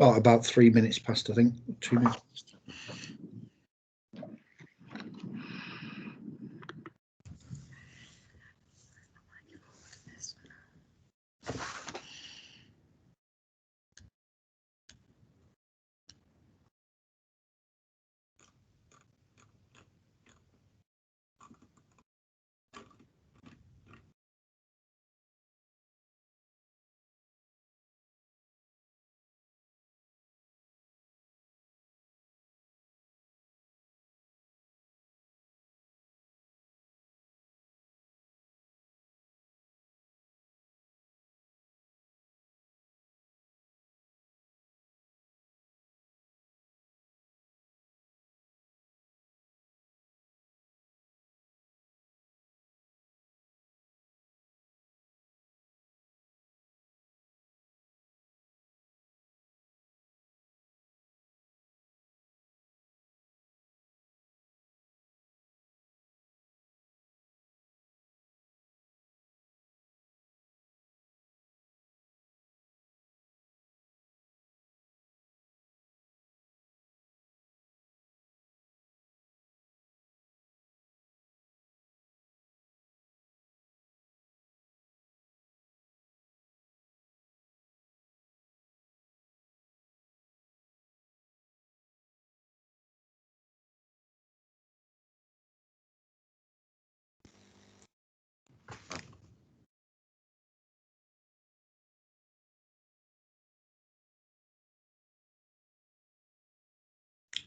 Well, about 3 minutes past, I think. 2 minutes past.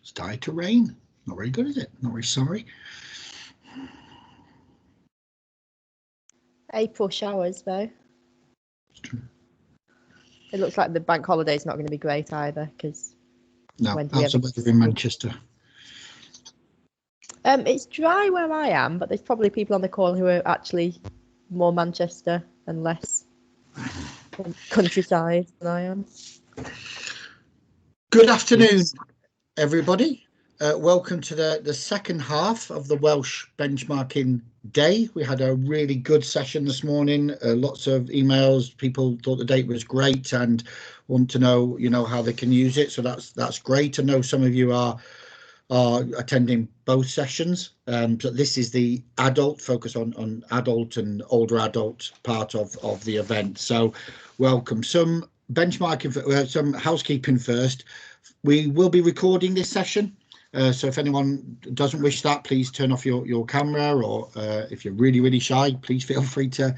Started to rain. Not very good, is it? Not very sorry. April showers, though. It looks like the bank holiday is not going to be great either, because no, how's the weather in Manchester? It's dry where I am, but there's probably people on the call who are actually more Manchester and less countryside than I am. Good afternoon, everybody. Welcome to the second half of the Welsh Benchmarking Day. We had a really good session this morning. Lots of emails. People thought the date was great and want to know, how they can use it. So that's great. I know some of you are attending both sessions. So this is the adult focus on adult and older adult part of the event. So welcome. Some benchmarking, some housekeeping first. We will be recording this session. So if anyone doesn't wish that, please turn off your camera, or if you're really shy, please feel free to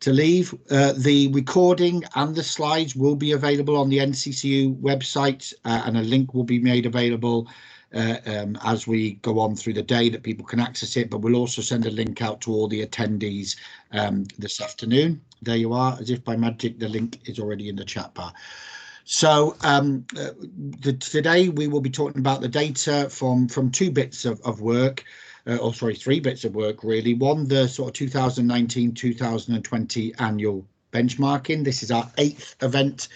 leave. The recording and the slides will be available on the NCCU website, and a link will be made available as we go on through the day, that people can access it. But we'll also send a link out to all the attendees this afternoon. There you are. As if by magic, the link is already in the chat bar. So today we will be talking about the data from two bits of work, three bits of work really. One, the sort of 2019-2020 annual benchmarking. This is our 8th event,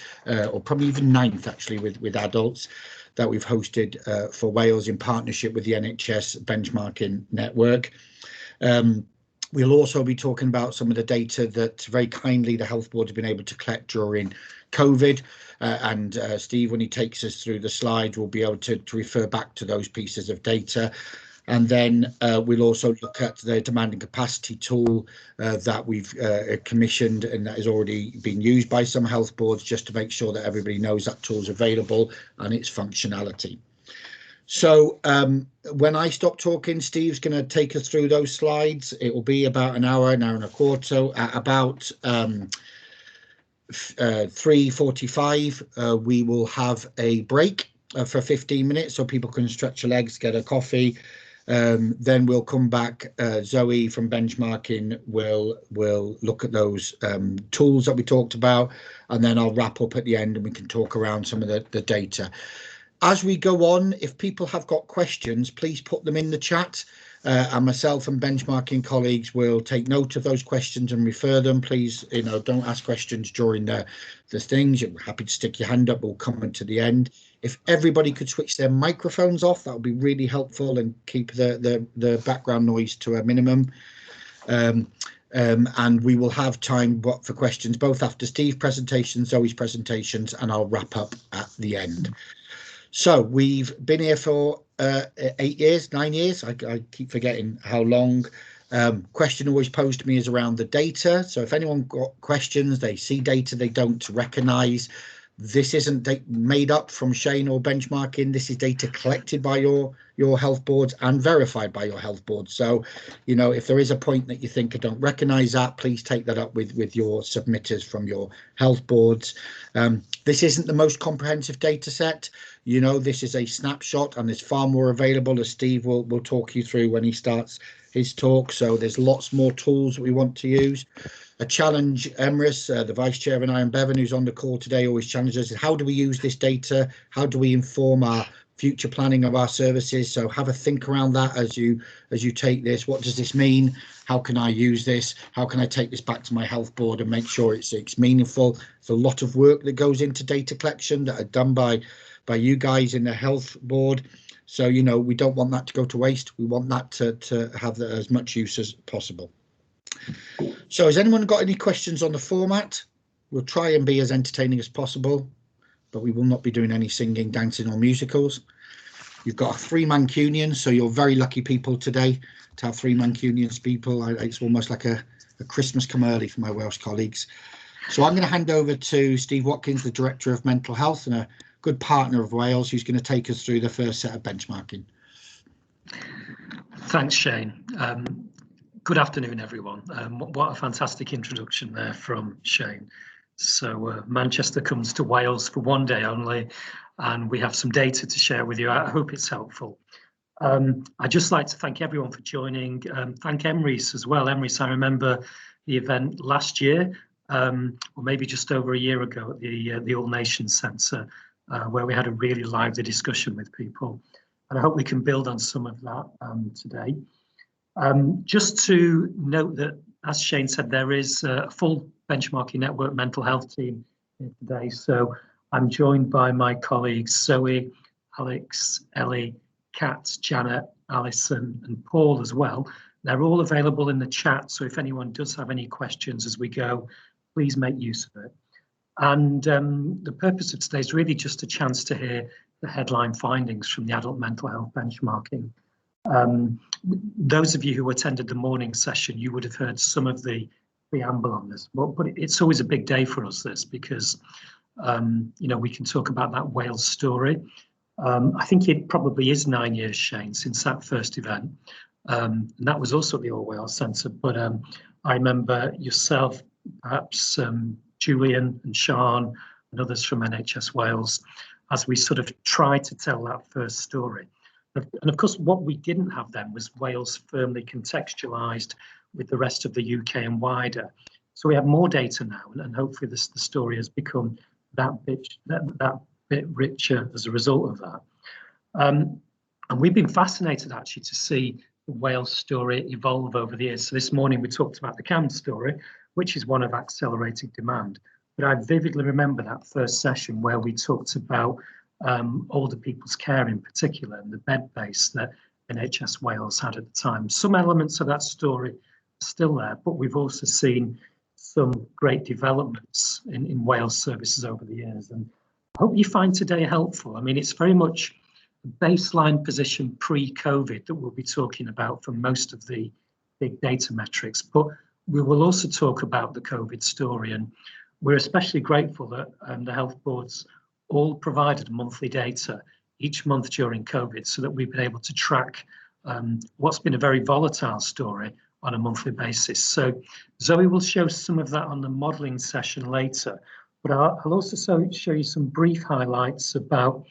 or probably even 9th actually, with adults that we've hosted for Wales in partnership with the NHS Benchmarking Network. We'll also be talking about some of the data that very kindly the Health Board have been able to collect during COVID. And Steve, when he takes us through the slides, will be able to refer back to those pieces of data. And then we'll also look at the demand and capacity tool that we've commissioned and that has already been used by some health boards, just to make sure that everybody knows that tool is available and its functionality. So when I stop talking, Steve's going to take us through those slides. It will be about an hour and a quarter. At about 3:45, we will have a break for 15 minutes so people can stretch their legs, get a coffee. Then we'll come back. Zoe from benchmarking will look at those tools that we talked about, and then I'll wrap up at the end and we can talk around some of the data. As we go on, if people have got questions, please put them in the chat, and myself and benchmarking colleagues will take note of those questions and refer them. Please, don't ask questions during the things. You're happy to stick your hand up. We'll comment to the end. If everybody could switch their microphones off, that would be really helpful, and keep the background noise to a minimum. and we will have time for questions both after Steve's presentation, Zoe's presentations, and I'll wrap up at the end. So we've been here for 8 years, 9 years. I keep forgetting how long. Question always posed to me is around the data. So if anyone got questions, they see data they don't recognise. This isn't made up from Shane or benchmarking. This is data collected by your health boards and verified by your health boards. So, you know, if there is a point that you think I don't recognise that, please take that up with your submitters from your health boards. This isn't the most comprehensive data set. You know, this is a snapshot and there's far more available, as Steve will talk you through when he starts his talk. So there's lots more tools that we want to use. A challenge, Emrys, the Vice Chair, and I, and Bevan, who's on the call today, always challenges us. How do we use this data? How do we inform our future planning of our services? So have a think around that as you take this. What does this mean? How can I use this? How can I take this back to my health board and make sure it's meaningful? There's a lot of work that goes into data collection that are done by you guys in the health board. So, you know, we don't want that to go to waste. We want that to have as much use as possible. So has anyone got any questions on the format? We'll try and be as entertaining as possible, but we will not be doing any singing, dancing or musicals. You've got a 3 Mancunian, so you're very lucky people today to have 3 Mancunians people. It's almost like a Christmas come early for my Welsh colleagues. So I'm going to hand over to Steve Watkins, the Director of Mental Health and a good partner of Wales, who's going to take us through the first set of benchmarking. Thanks, Shane. Good afternoon, everyone. What a fantastic introduction there from Shane. So Manchester comes to Wales for 1 day only, and we have some data to share with you. I hope it's helpful. I'd just like to thank everyone for joining. Thank Emrys as well. Emrys, I remember the event last year, or maybe just over a year ago at the All Nations Centre, where we had a really lively discussion with people. And I hope we can build on some of that today. Just to note that, as Shane said, there is a full Benchmarking Network mental health team here today. So I'm joined by my colleagues Zoe, Alex, Ellie, Kat, Janet, Alison and Paul as well. They're all available in the chat, so if anyone does have any questions as we go, please make use of it. And the purpose of today is really just a chance to hear the headline findings from the adult mental health benchmarking. Those of you who attended the morning session, you would have heard some of the preamble on this, but it's always a big day for us, this, because you know, we can talk about that Wales story. I think it probably is 9 years, Shane, since that first event, and that was also at the All Wales Centre. But I remember yourself, perhaps Julian and Sean and others from NHS Wales, as we sort of tried to tell that first story. And of course, what we didn't have then was Wales firmly contextualised with the rest of the UK and wider. So we have more data now, and hopefully the story has become that bit richer as a result of that. And we've been fascinated actually to see the Wales story evolve over the years. So this morning we talked about the CAMHS story, which is one of accelerated demand. But I vividly remember that first session where we talked about older people's care in particular, and the bed base that NHS Wales had at the time. Some elements of that story are still there, but we've also seen some great developments in Wales services over the years. And I hope you find today helpful. I mean, it's very much a baseline position pre-COVID that we'll be talking about for most of the big data metrics, but we will also talk about the COVID story. And we're especially grateful that the health boards all provided monthly data each month during COVID, so that we've been able to track what's been a very volatile story on a monthly basis. So Zoe will show some of that on the modelling session later, but I'll also show you some brief highlights about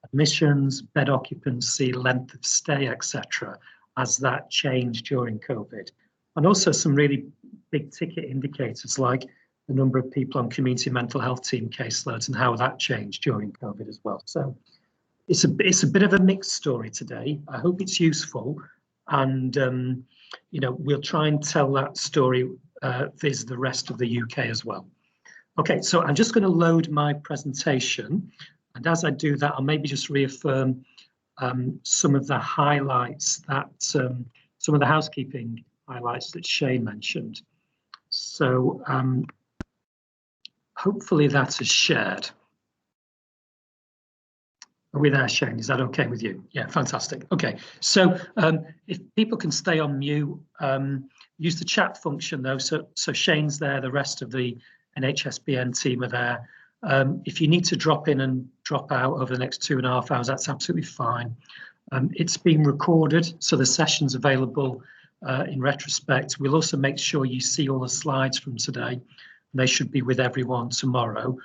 admissions, bed occupancy, length of stay, etc., as that changed during COVID. And also some really big ticket indicators like the number of people on community mental health team caseloads and how that changed during COVID as well. So it's a bit of a mixed story today. I hope it's useful, and you know, we'll try and tell that story vis the rest of the UK as well. Okay, so I'm just going to load my presentation, and as I do that, I'll maybe just reaffirm some of the highlights that some of the housekeeping highlights that Shane mentioned. So hopefully that is shared. Are we there, Shane? Is that okay with you? Yeah, fantastic. Okay, so if people can stay on mute, use the chat function though. So Shane's there, the rest of the NHSBN team are there. If you need to drop in and drop out over the next 2.5 hours, that's absolutely fine. It's being recorded, so the session's available in retrospect. We'll also make sure you see all the slides from today. They should be with everyone tomorrow.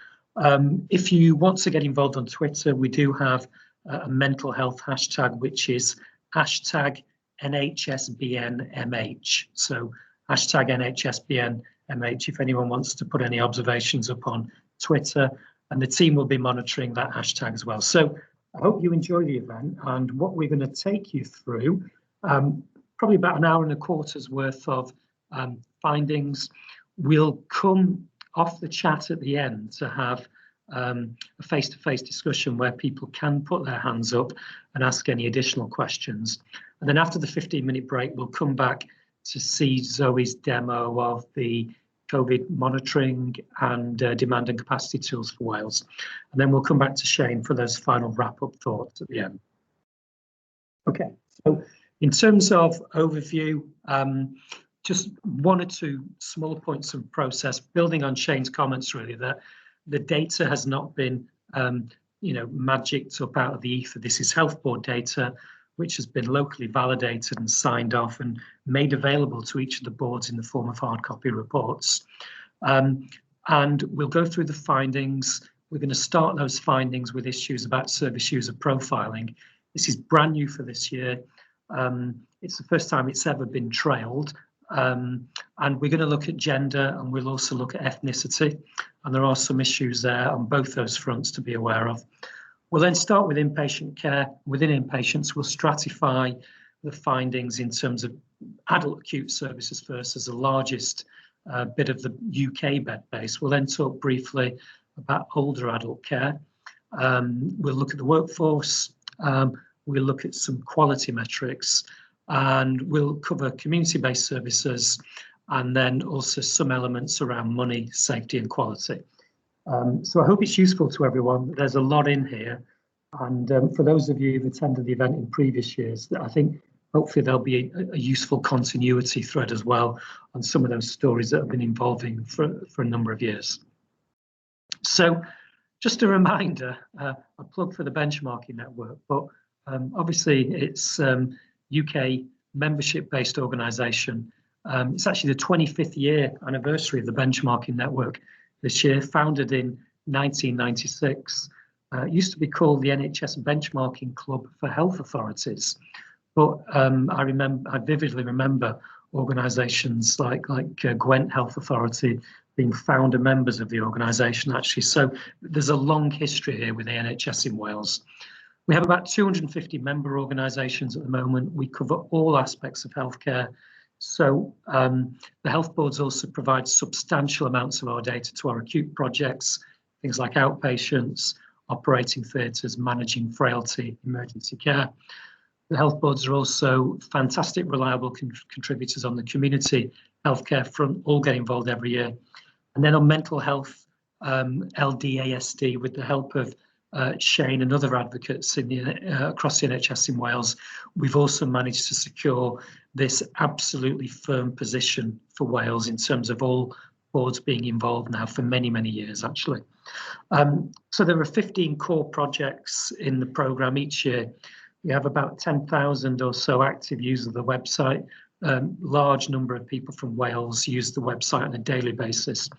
If you want to get involved on Twitter, we do have a mental health hashtag, which is hashtag NHSBNMH. So hashtag NHSBNMH if anyone wants to put any observations up on Twitter, and the team will be monitoring that hashtag as well. So I hope you enjoy the event, and what we're going to take you through, probably about an hour and a quarter's worth of findings. We'll come off the chat at the end to have a face-to-face discussion where people can put their hands up and ask any additional questions. And then after the 15-minute break, we'll come back to see Zoe's demo of the COVID monitoring and demand and capacity tools for Wales. And then we'll come back to Shane for those final wrap-up thoughts at the end. Okay, so in terms of overview, just one or two small points of process, building on Shane's comments really, that the data has not been magicked up out of the ether. This is health board data which has been locally validated and signed off and made available to each of the boards in the form of hard copy reports. And we'll go through the findings. We're going to start those findings with issues about service user profiling. This is brand new for this year. It's the first time it's ever been trailed. And we're going to look at gender, and we'll also look at ethnicity. And there are some issues there on both those fronts to be aware of. We'll then start with inpatient care. Within inpatients, we'll stratify the findings in terms of adult acute services first as the largest bit of the UK bed base. We'll then talk briefly about older adult care. We'll look at the workforce. We'll look at some quality metrics, and we'll cover community-based services, and then also some elements around money, safety and quality. So I hope it's useful to everyone. There's a lot in here. And for those of you who've attended the event in previous years, I think hopefully there'll be a useful continuity thread as well on some of those stories that have been evolving for a number of years. So just a reminder, a plug for the benchmarking network, but obviously it's UK membership-based organisation. It's actually the 25th year anniversary of the benchmarking network this year, founded in 1996. It used to be called the NHS Benchmarking Club for Health Authorities, but I vividly remember organisations like Gwent Health Authority being founder members of the organisation actually. So there's a long history here with the NHS in Wales. We have about 250 member organisations at the moment. We cover all aspects of healthcare. So the health boards also provide substantial amounts of our data to our acute projects, things like outpatients, operating theatres, managing frailty, emergency care. The health boards are also fantastic, reliable contributors on the community healthcare front, all get involved every year. And then on mental health, LDASD, with the help of Shane and other advocates in across the NHS in Wales, we've also managed to secure this absolutely firm position for Wales in terms of all boards being involved now for many, many years, actually. So there are 15 core projects in the programme each year. We have about 10,000 or so active users of the website. Large number of people from Wales use the website on a daily basis.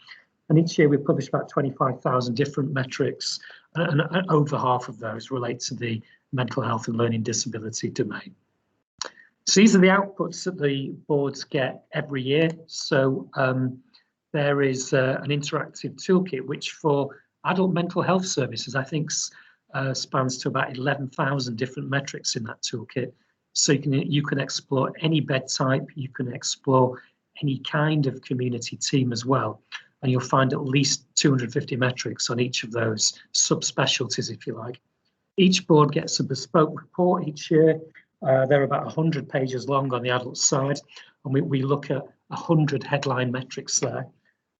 And each year we publish about 25,000 different metrics, and over half of those relate to the mental health and learning disability domain. So these are the outputs that the boards get every year. So there is an interactive toolkit, which for adult mental health services, I think spans to about 11,000 different metrics in that toolkit. So you can explore any bed type, you can explore any kind of community team as well. And you'll find at least 250 metrics on each of those subspecialties, if you like. Each board gets a bespoke report each year, They're about 100 pages long on the adult side, and we look at 100 headline metrics there.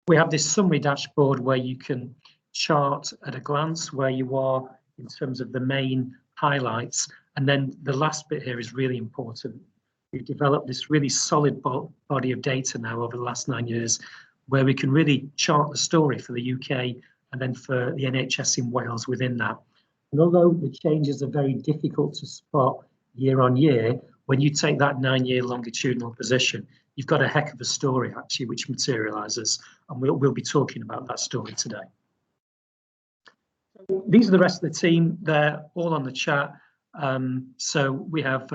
We have this summary dashboard where you can chart at a glance where you are in terms of the main highlights. And then the last bit here is really important. We've developed this really solid body of data now over the last 9 years, where we can really chart the story for the UK and then for the NHS in Wales within that. And although the changes are very difficult to spot year on year, when you take that 9-year longitudinal position, you've got a heck of a story actually, which materialises, and we'll be talking about that story today. These are the rest of the team. They're all on the chat. So we have,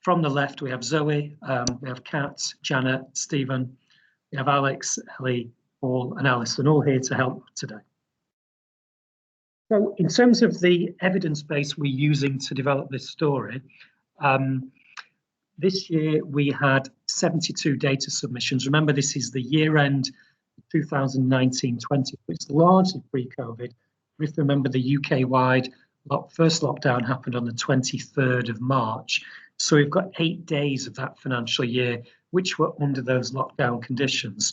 from the left, we have Zoe, we have Kat, Janet, Stephen, we have Alex, Ellie, Paul and Alison, all here to help today. So in terms of the evidence base we're using to develop this story, this year we had 72 data submissions. Remember, this is the year end 2019-20. It's largely pre-COVID. If you remember, the UK-wide first lockdown happened on the 23rd of March. So we've got 8 days of that financial year, which were under those lockdown conditions.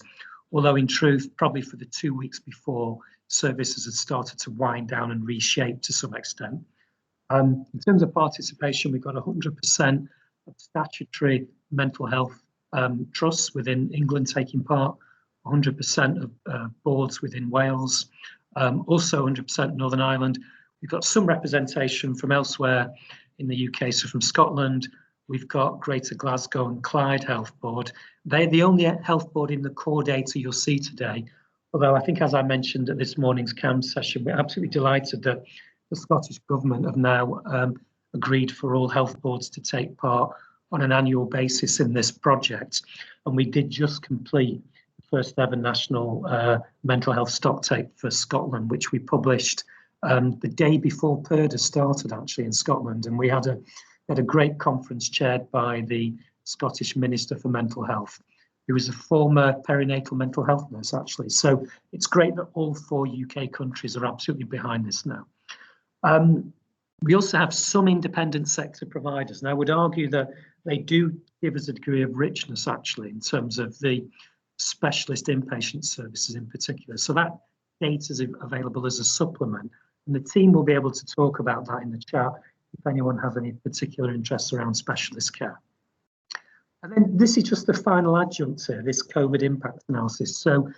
Although in truth, probably for the 2 weeks before, services had started to wind down and reshape to some extent. In terms of participation, we've got 100% of statutory mental health trusts within England taking part, 100% of boards within Wales, also 100% Northern Ireland. We've got some representation from elsewhere in the UK, so from Scotland, we've got Greater Glasgow and Clyde Health Board. They're the only health board in the core data you'll see today. Although I think, as I mentioned at this morning's CAMS session, we're absolutely delighted that the Scottish Government have now agreed for all health boards to take part on an annual basis in this project. And we did just complete the first ever national mental health stocktake for Scotland, which we published the day before PERDA started actually in Scotland. And we had a great conference chaired by the Scottish Minister for Mental Health, who is a former perinatal mental health nurse actually. So it's great that all 4 UK countries are absolutely behind this now. We also have some independent sector providers. And I would argue that they do give us a degree of richness actually in terms of the specialist inpatient services in particular. So that data is available as a supplement. And the team will be able to talk about that in the chat if anyone has any particular interests around specialist care. And then this is just the final adjunct here, this COVID impact analysis. So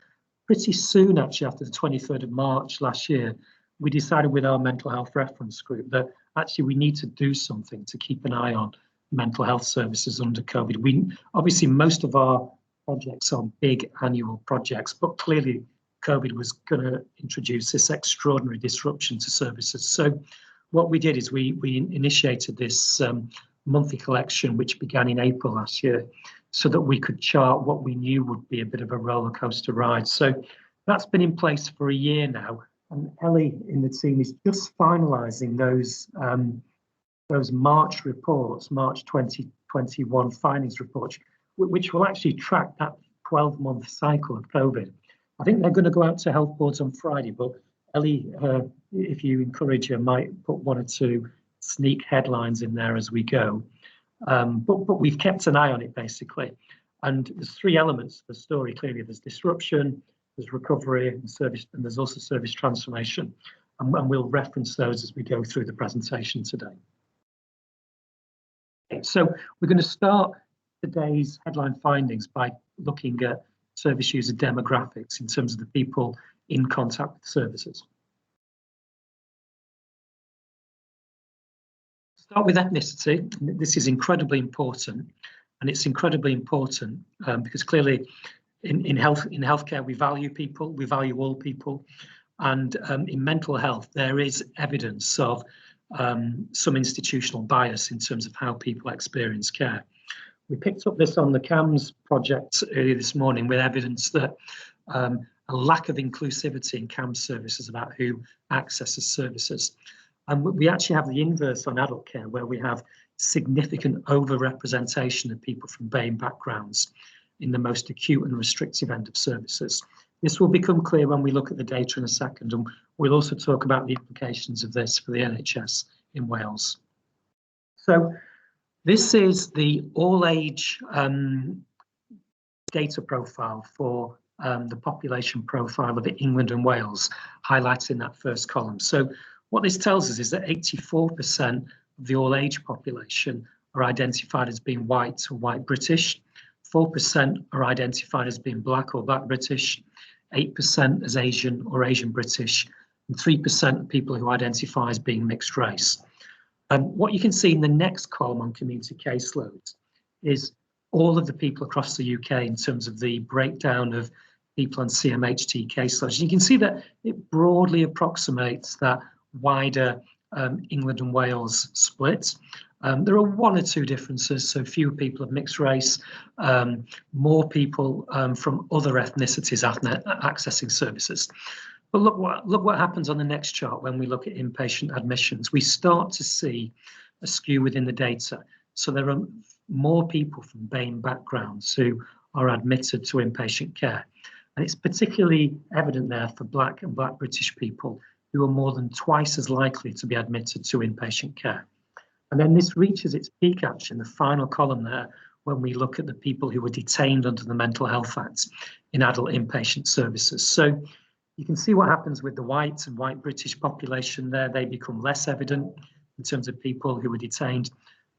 pretty soon, actually, after the 23rd of March last year, we decided with our mental health reference group that actually we need to do something to keep an eye on mental health services under COVID. Obviously, most of our projects are big annual projects, but clearly COVID was going to introduce this extraordinary disruption to services. So what we did is we initiated this monthly collection, which began in April last year, so that we could chart what we knew would be a bit of a roller coaster ride. So that's been in place for a year now, and Ellie in the team is just finalising those March reports, March 2021 findings reports, which will actually track that 12-month cycle of COVID. I think they're going to go out to health boards on Friday, but Ellie, if you encourage her, might put 1 or 2 sneak headlines in there as we go. But we've kept an eye on it basically. And there's 3 elements to the story. Clearly, there's disruption, there's recovery and service, and there's also service transformation. And we'll reference those as we go through the presentation today. So we're going to start today's headline findings by looking at service user demographics in terms of the people in contact with services. Start with ethnicity. This is incredibly important, and it's incredibly important because clearly in healthcare we value people, we value all people, and in mental health there is evidence of some institutional bias in terms of how people experience care. We picked up this on the CAMS project earlier this morning with evidence that a lack of inclusivity in CAMS services about who accesses services. And we actually have the inverse on adult care, where we have significant overrepresentation of people from BAME backgrounds in the most acute and restrictive end of services. This will become clear when we look at the data in a second, and we'll also talk about the implications of this for the NHS in Wales. So This is the all-age data profile for the population profile of England and Wales, highlighted in that first column. So what this tells us is that 84% of the all-age population are identified as being white or white British, 4% are identified as being black or black British, 8% as Asian or Asian British, and 3% of people who identify as being mixed race. What you can see in the next column on community caseloads is all of the people across the UK in terms of the breakdown of people on CMHT caseloads. You can see that it broadly approximates that wider England and Wales split. There are one or two differences, so fewer people of mixed race, more people from other ethnicities accessing services. But look what happens on the next chart when we look at inpatient admissions. We start to see a skew within the data. So there are more people from BAME backgrounds who are admitted to inpatient care. And it's particularly evident there for black and black British people who are more than twice as likely to be admitted to inpatient care. And then this reaches its peak actually in the final column there when we look at the people who were detained under the Mental Health Act in adult inpatient services. So you can see what happens with the white and white British population there. They become less evident in terms of people who were detained,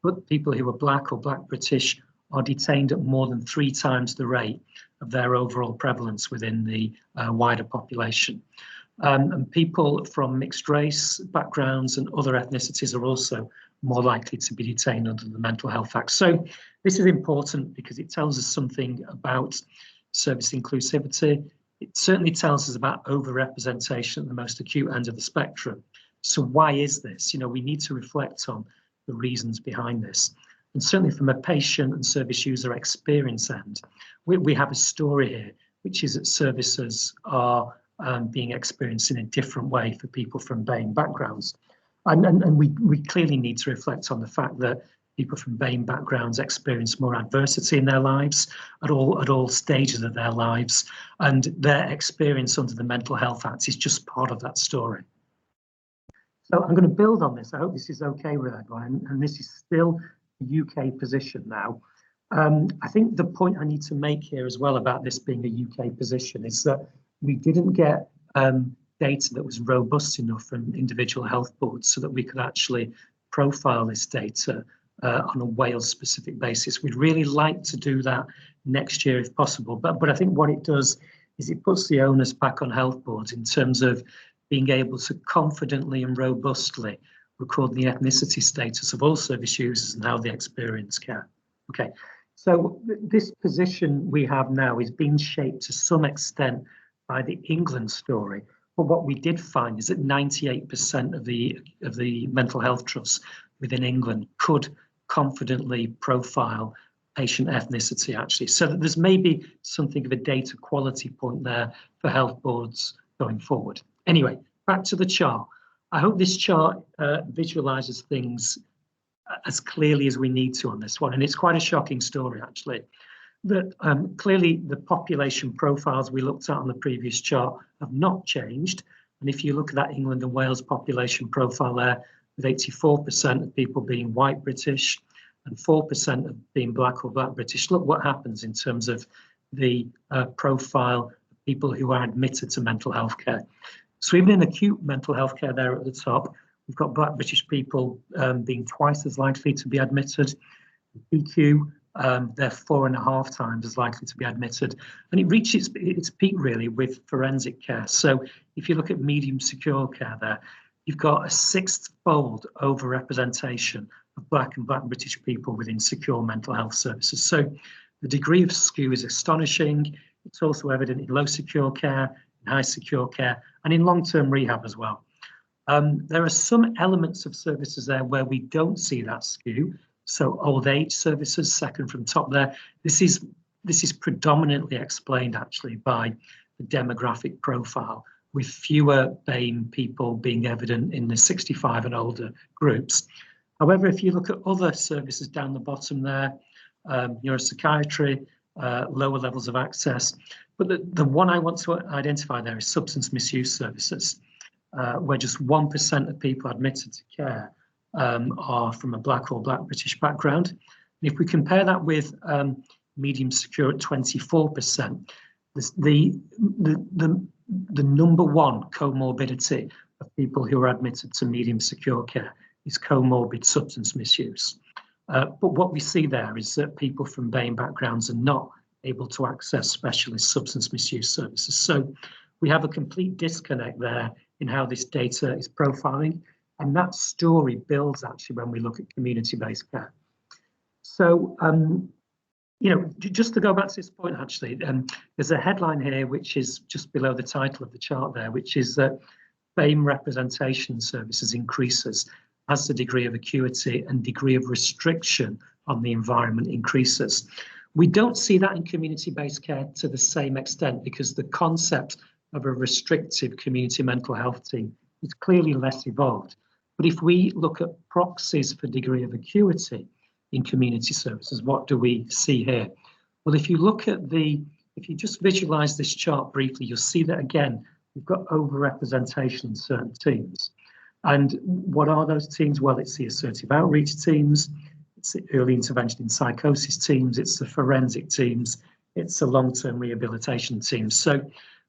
but people who are black or black British are detained at more than 3 times the rate of their overall prevalence within the wider population. And people from mixed race backgrounds and other ethnicities are also more likely to be detained under the Mental Health Act. So this is important because it tells us something about service inclusivity. It certainly tells us about overrepresentation at the most acute end of the spectrum. So why is this? You know, we need to reflect on the reasons behind this. And certainly from a patient and service user experience end, we have a story here, which is that services are being experienced in a different way for people from BAME backgrounds. And we clearly need to reflect on the fact that people from BAME backgrounds experience more adversity in their lives at all stages of their lives, and their experience under the Mental Health Act is just part of that story. So I'm going to build on this. I hope this is okay with everyone, and this is still a UK position now. I think the point I need to make here as well about this being a UK position is that we didn't get data that was robust enough from individual health boards so that we could actually profile this data on a Wales-specific basis. We'd really like to do that next year if possible, but I think what it does is it puts the onus back on health boards in terms of being able to confidently and robustly record the ethnicity status of all service users and how they experience care. Okay, so this position we have now is being shaped to some extent by the England story. But what we did find is that 98% of the mental health trusts within England could confidently profile patient ethnicity actually. So that there's maybe something of a data quality point there for health boards going forward. Anyway, back to the chart. I hope this chart visualizes things as clearly as we need to on this one. And it's quite a shocking story actually. That clearly the population profiles we looked at on the previous chart have not changed. And if you look at that England and Wales population profile there, with 84% of people being white British and 4% of being black or black British, look what happens in terms of the profile of people who are admitted to mental health care. So even in acute mental health care there at the top, we've got black British people being twice as likely to be admitted. PQ, they're 4.5 times as likely to be admitted, and it reaches its peak really with forensic care. So if you look at medium secure care there, you've got a 6-fold overrepresentation of black and black British people within secure mental health services. So the degree of skew is astonishing. It's also evident in low secure care, in high secure care, and in long-term rehab as well. There are some elements of services there where we don't see that skew. So old age services, second from top there, this is predominantly explained actually by the demographic profile, with fewer BAME people being evident in the 65 and older groups. However, if you look at other services down the bottom there, neuropsychiatry, lower levels of access, but the one I want to identify there is substance misuse services, where just 1% of people admitted to care are from a Black or Black British background. And if we compare that with medium secure at 24%, the number one comorbidity of people who are admitted to medium secure care is comorbid substance misuse. But what we see there is that people from BAME backgrounds are not able to access specialist substance misuse services. So we have a complete disconnect there in how this data is profiling, and that story builds actually when we look at community-based care. So, you know, just to go back to this point, actually, there's a headline here which is just below the title of the chart there, which is that BAME representation services increases as the degree of acuity and degree of restriction on the environment increases. We don't see that in community-based care to the same extent because the concept of a restrictive community mental health team is clearly less evolved. But if we look at proxies for degree of acuity in community services, what do we see here? Well, if you look at if you just visualize this chart briefly, you'll see that again, we've got overrepresentation in certain teams. And what are those teams? Well, it's the assertive outreach teams, it's the early intervention in psychosis teams, it's the forensic teams, it's the long-term rehabilitation teams. So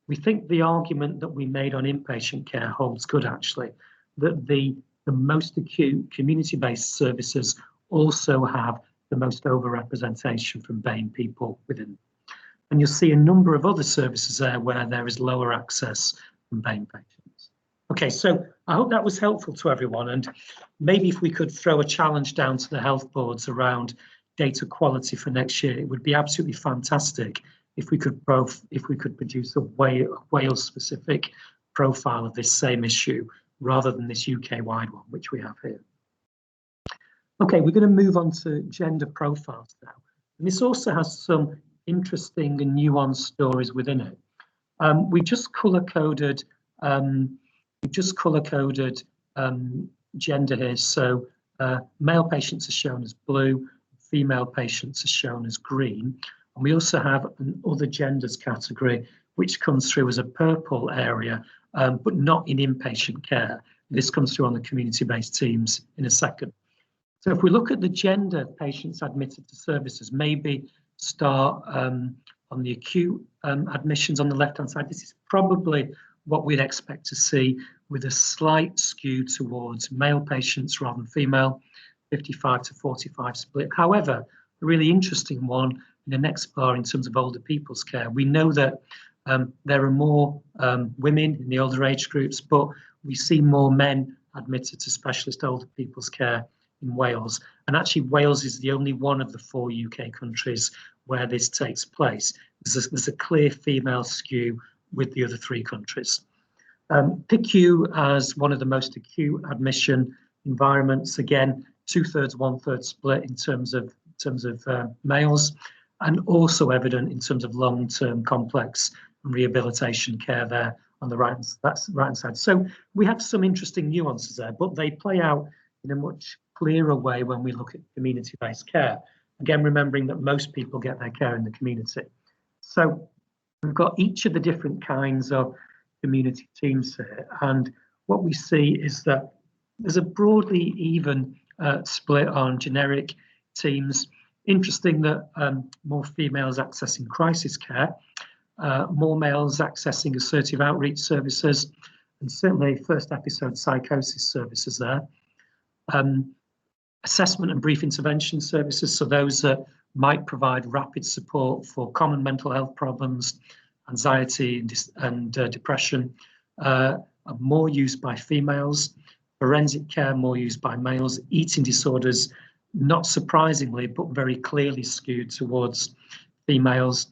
we think the argument that we made on inpatient care holds good, actually, that the most acute community-based services also have the most overrepresentation from BAME people within. And you'll see a number of other services there where there is lower access from BAME patients. Okay, so I hope that was helpful to everyone, and maybe if we could throw a challenge down to the health boards around data quality for next year, it would be absolutely fantastic if we could produce a Wales-specific profile of this same issue rather than this UK-wide one, which we have here. Okay, we're going to move on to gender profiles now, and this also has some interesting and nuanced stories within it. We just color-coded. Gender here, so male patients are shown as blue, female patients are shown as green, and we also have an other genders category which comes through as a purple area, but not in inpatient care. This comes through on the community-based teams in a second. So if we look at the gender patients admitted to services, maybe start on the acute admissions on the left-hand side. This is probably what we'd expect to see, with a slight skew towards male patients rather than female, 55 to 45 split. However, a really interesting one in the next bar in terms of older people's care. We know that there are more women in the older age groups, but we see more men admitted to specialist older people's care in Wales. And actually, Wales is the only one of the 4 UK countries where this takes place. There's a clear female skew with the other 3 countries. PICU as one of the most acute admission environments, again, 2/3, 1/3 split in terms of males, and also evident in terms of long-term complex and rehabilitation care there on the right-hand side. So we have some interesting nuances there, but they play out in a much clearer way when we look at community-based care. Again, remembering that most people get their care in the community. So we've got each of the different kinds of community teams here, and what we see is that there's a broadly even split on generic teams. Interesting that more females accessing crisis care, more males accessing assertive outreach services, and certainly first episode psychosis services there. Assessment and brief intervention services, so those that might provide rapid support for common mental health problems, anxiety and depression, are more used by females. Forensic care more used by males. Eating disorders, not surprisingly, but very clearly skewed towards females.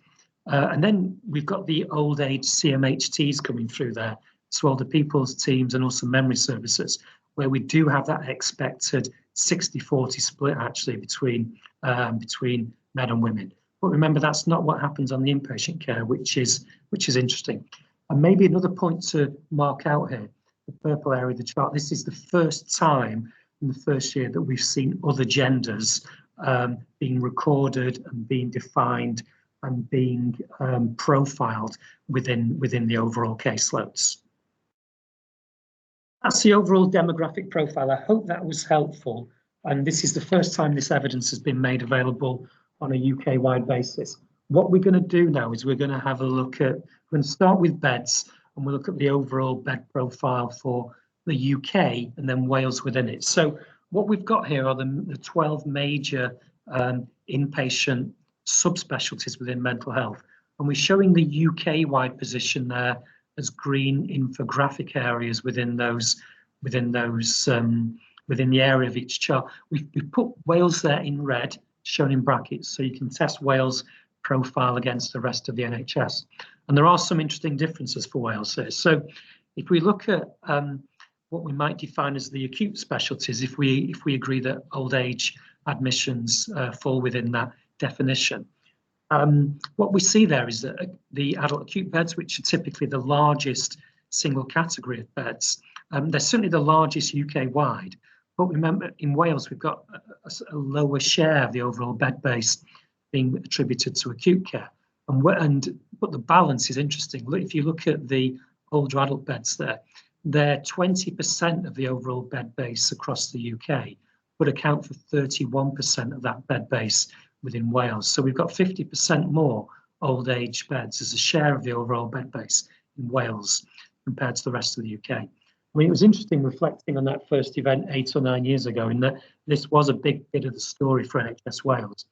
And then we've got the old age CMHTs coming through there, so older people's teams and also memory services, where we do have that expected 60-40 split actually between men and women. But remember, that's not what happens on the inpatient care, which is interesting. And maybe another point to mark out here, the purple area of the chart, this is the first time in the first year that we've seen other genders being recorded and being defined and being profiled within the overall caseloads. That's the overall demographic profile. I hope that was helpful. And this is the first time this evidence has been made available on a UK-wide basis. What we're going to do now is we're going to have a look at, we're going to start with beds, and we'll look at the overall bed profile for the UK and then Wales within it. So what we've got here are the 12 major inpatient subspecialties within mental health. And we're showing the UK-wide position there as green infographic areas within the area of each chart. We've put Wales there in red, shown in brackets, so you can test Wales' profile against the rest of the NHS. And there are some interesting differences for Wales here. So if we look at what we might define as the acute specialties, if we agree that old age admissions fall within that definition, what we see there is that the adult acute beds, which are typically the largest single category of beds, they're certainly the largest UK-wide. But remember, in Wales, we've got a lower share of the overall bed base being attributed to acute care. But the balance is interesting. If you look at the older adult beds there, they're 20% of the overall bed base across the UK, but account for 31% of that bed base within Wales. So we've got 50% more old age beds as a share of the overall bed base in Wales compared to the rest of the UK. I mean, it was interesting reflecting on that first event 8 or 9 years ago, in that this was a big bit of the story for NHS Wales.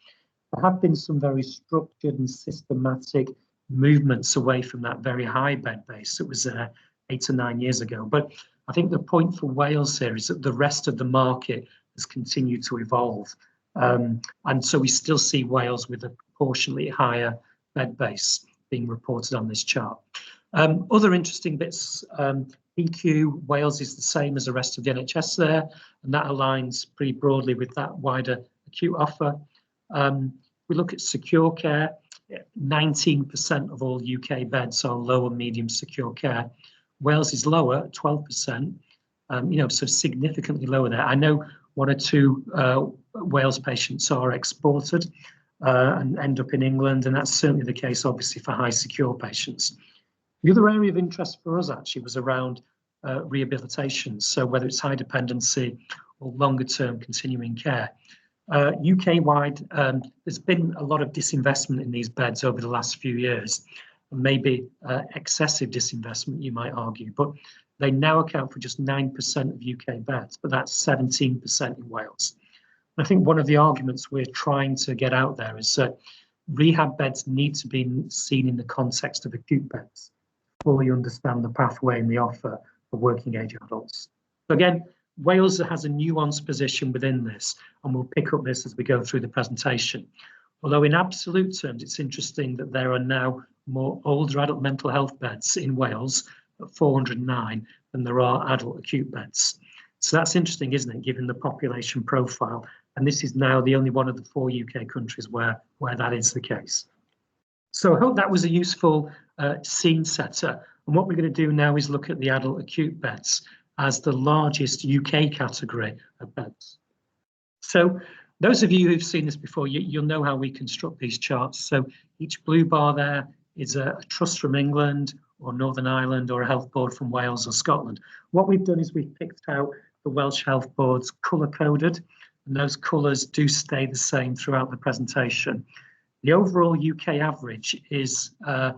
There have been some very structured and systematic movements away from that very high bed base that was there 8 or 9 years ago. But I think the point for Wales here is that the rest of the market has continued to evolve. And so we still see Wales with a proportionally higher bed base being reported on this chart. Other interesting bits, PQ, Wales is the same as the rest of the NHS there, and that aligns pretty broadly with that wider acute offer. We look at secure care, 19% of all UK beds are low and medium secure care. Wales is lower at 12%, so significantly lower there. I know 1 or 2 Wales patients are exported and end up in England, and that's certainly the case, obviously, for high secure patients. The other area of interest for us actually was around rehabilitation, so whether it's high dependency or longer term continuing care. UK-wide, there's been a lot of disinvestment in these beds over the last few years, and maybe excessive disinvestment, you might argue, but they now account for just 9% of UK beds, but that's 17% in Wales. And I think one of the arguments we're trying to get out there is that rehab beds need to be seen in the context of acute beds, fully understand the pathway and the offer for working age adults. So again, Wales has a nuanced position within this, and we'll pick up this as we go through the presentation. Although in absolute terms, it's interesting that there are now more older adult mental health beds in Wales at 409 than there are adult acute beds. So that's interesting, isn't it, given the population profile? And this is now the only one of the 4 UK countries where that is the case. So I hope that was a useful scene setter. And what we're going to do now is look at the adult acute beds as the largest UK category of beds. So those of you who've seen this before, you'll know how we construct these charts. So each blue bar there is a trust from England or Northern Ireland or a health board from Wales or Scotland. What we've done is we've picked out the Welsh Health Boards colour-coded, and those colours do stay the same throughout the presentation. The overall UK average is a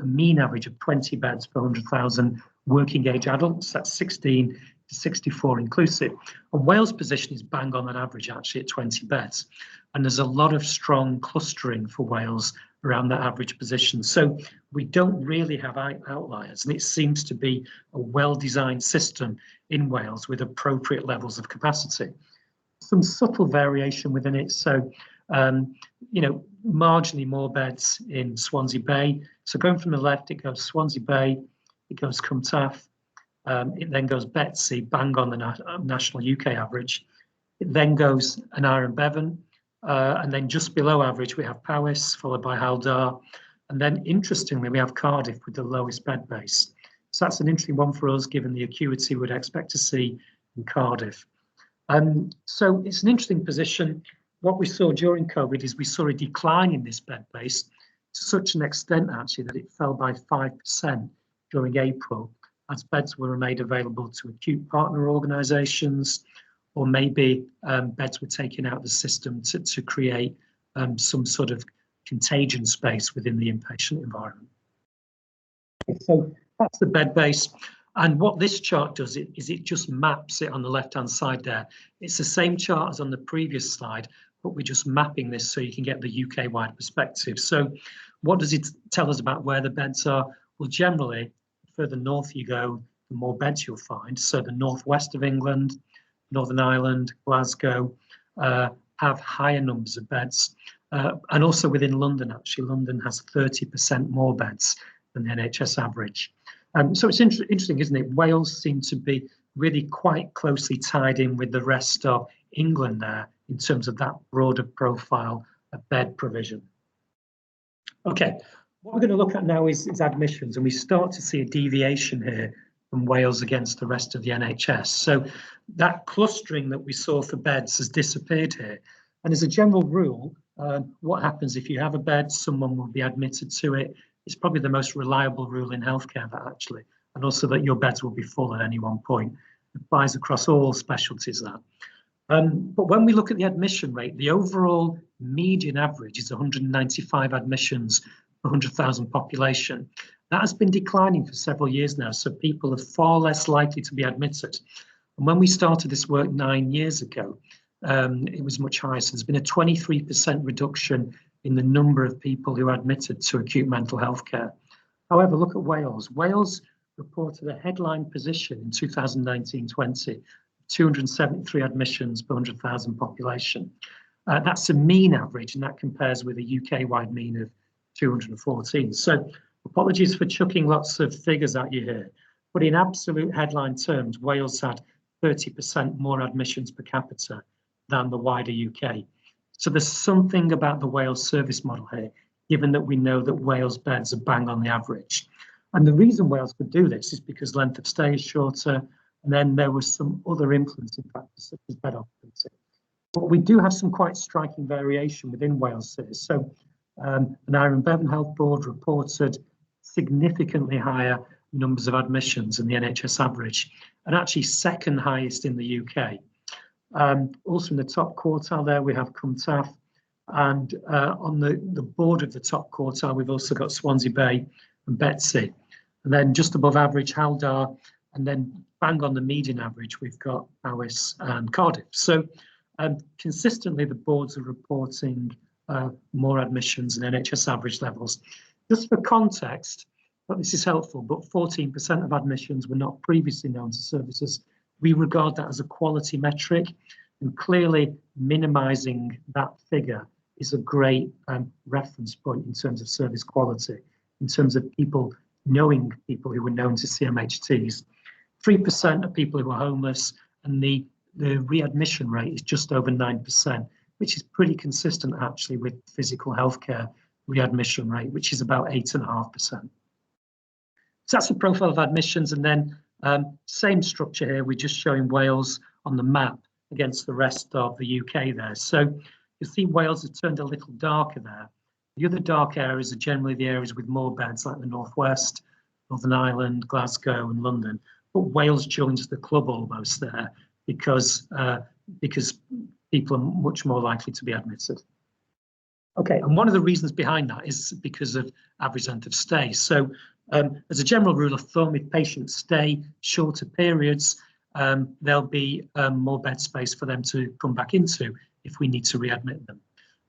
mean average of 20 beds per 100,000 working age adults. That's 16 to 64 inclusive. And Wales' position is bang on that average, actually, at 20 beds. And there's a lot of strong clustering for Wales around that average position. So we don't really have outliers, and it seems to be a well-designed system in Wales with appropriate levels of capacity. Some subtle variation within it. So, marginally more beds in Swansea Bay. So going from the left, it goes Swansea Bay, it goes Cwmtaf, it then goes Betsy, bang on the national UK average. It then goes Aneurin and Bevan, and then just below average we have Powys, followed by Hywel Dda, and then interestingly we have Cardiff with the lowest bed base. So that's an interesting one for us, given the acuity we'd expect to see in Cardiff. So it's an interesting position. What we saw during COVID is we saw a decline in this bed base to such an extent actually that it fell by 5% during April, as beds were made available to acute partner organisations, or maybe beds were taken out of the system to create some sort of contagion space within the inpatient environment. So that's the bed base. And what this chart does is it just maps it on the left-hand side there. It's the same chart as on the previous slide, but we're just mapping this so you can get the UK-wide perspective. So what does it tell us about where the beds are? Well, generally, the further north you go, the more beds you'll find. So the northwest of England, Northern Ireland, Glasgow, have higher numbers of beds. And also within London, actually, London has 30% more beds than the NHS average. So it's interesting, isn't it? Wales seems to be really quite closely tied in with the rest of England there in terms of that broader profile of bed provision. Okay, what we're going to look at now is admissions, and we start to see a deviation here from Wales against the rest of the NHS. So that clustering that we saw for beds has disappeared here. And as a general rule, what happens if you have a bed, someone will be admitted to it. It's probably the most reliable rule in healthcare, that actually, and also that your beds will be full at any one point. It applies across all specialties, that. But when we look at the admission rate, the overall median average is 195 admissions per 100,000 population. That has been declining for several years now, so people are far less likely to be admitted. And when we started this work 9 years ago, it was much higher. So there's been a 23% reduction in the number of people who are admitted to acute mental health care. However, look at Wales. Wales reported a headline position in 2019-20, 273 admissions per 100,000 population. That's a mean average, and that compares with a UK-wide mean of 214. So apologies for chucking lots of figures at you here, but in absolute headline terms, Wales had 30% more admissions per capita than the wider UK. So there's something about the Wales service model here, given that we know that Wales beds are bang on the average. And the reason Wales could do this is because length of stay is shorter, and then there was some other influencing factors such as bed occupancy. But we do have some quite striking variation within Wales cities. So an Iron Bevan Health Board reported significantly higher numbers of admissions than the NHS average, and actually second highest in the UK. Also in the top quartile there, we have Cwmtaf, and on the board of the top quartile, we've also got Swansea Bay and Betsy. And then just above average, Haldar, and then bang on the median average, we've got Powys and Cardiff. So consistently, the boards are reporting more admissions than NHS average levels. Just for context, but this is helpful, but 14% of admissions were not previously known to services. We regard that as a quality metric, and clearly minimising that figure is a great reference point in terms of service quality, in terms of people knowing people who were known to CMHTs. 3% of people who are homeless, and the readmission rate is just over 9%, which is pretty consistent actually with physical healthcare readmission rate, which is about 8.5%. So that's the profile of admissions, and then same structure here, we're just showing Wales on the map against the rest of the UK there. So you see Wales has turned a little darker there. The other dark areas are generally the areas with more beds, like the Northwest, Northern Ireland, Glasgow and London. But Wales joins the club almost there because people are much more likely to be admitted. Okay, and one of the reasons behind that is because of average length of stay. So as a general rule of thumb, if patients stay shorter periods, there'll be more bed space for them to come back into if we need to readmit them.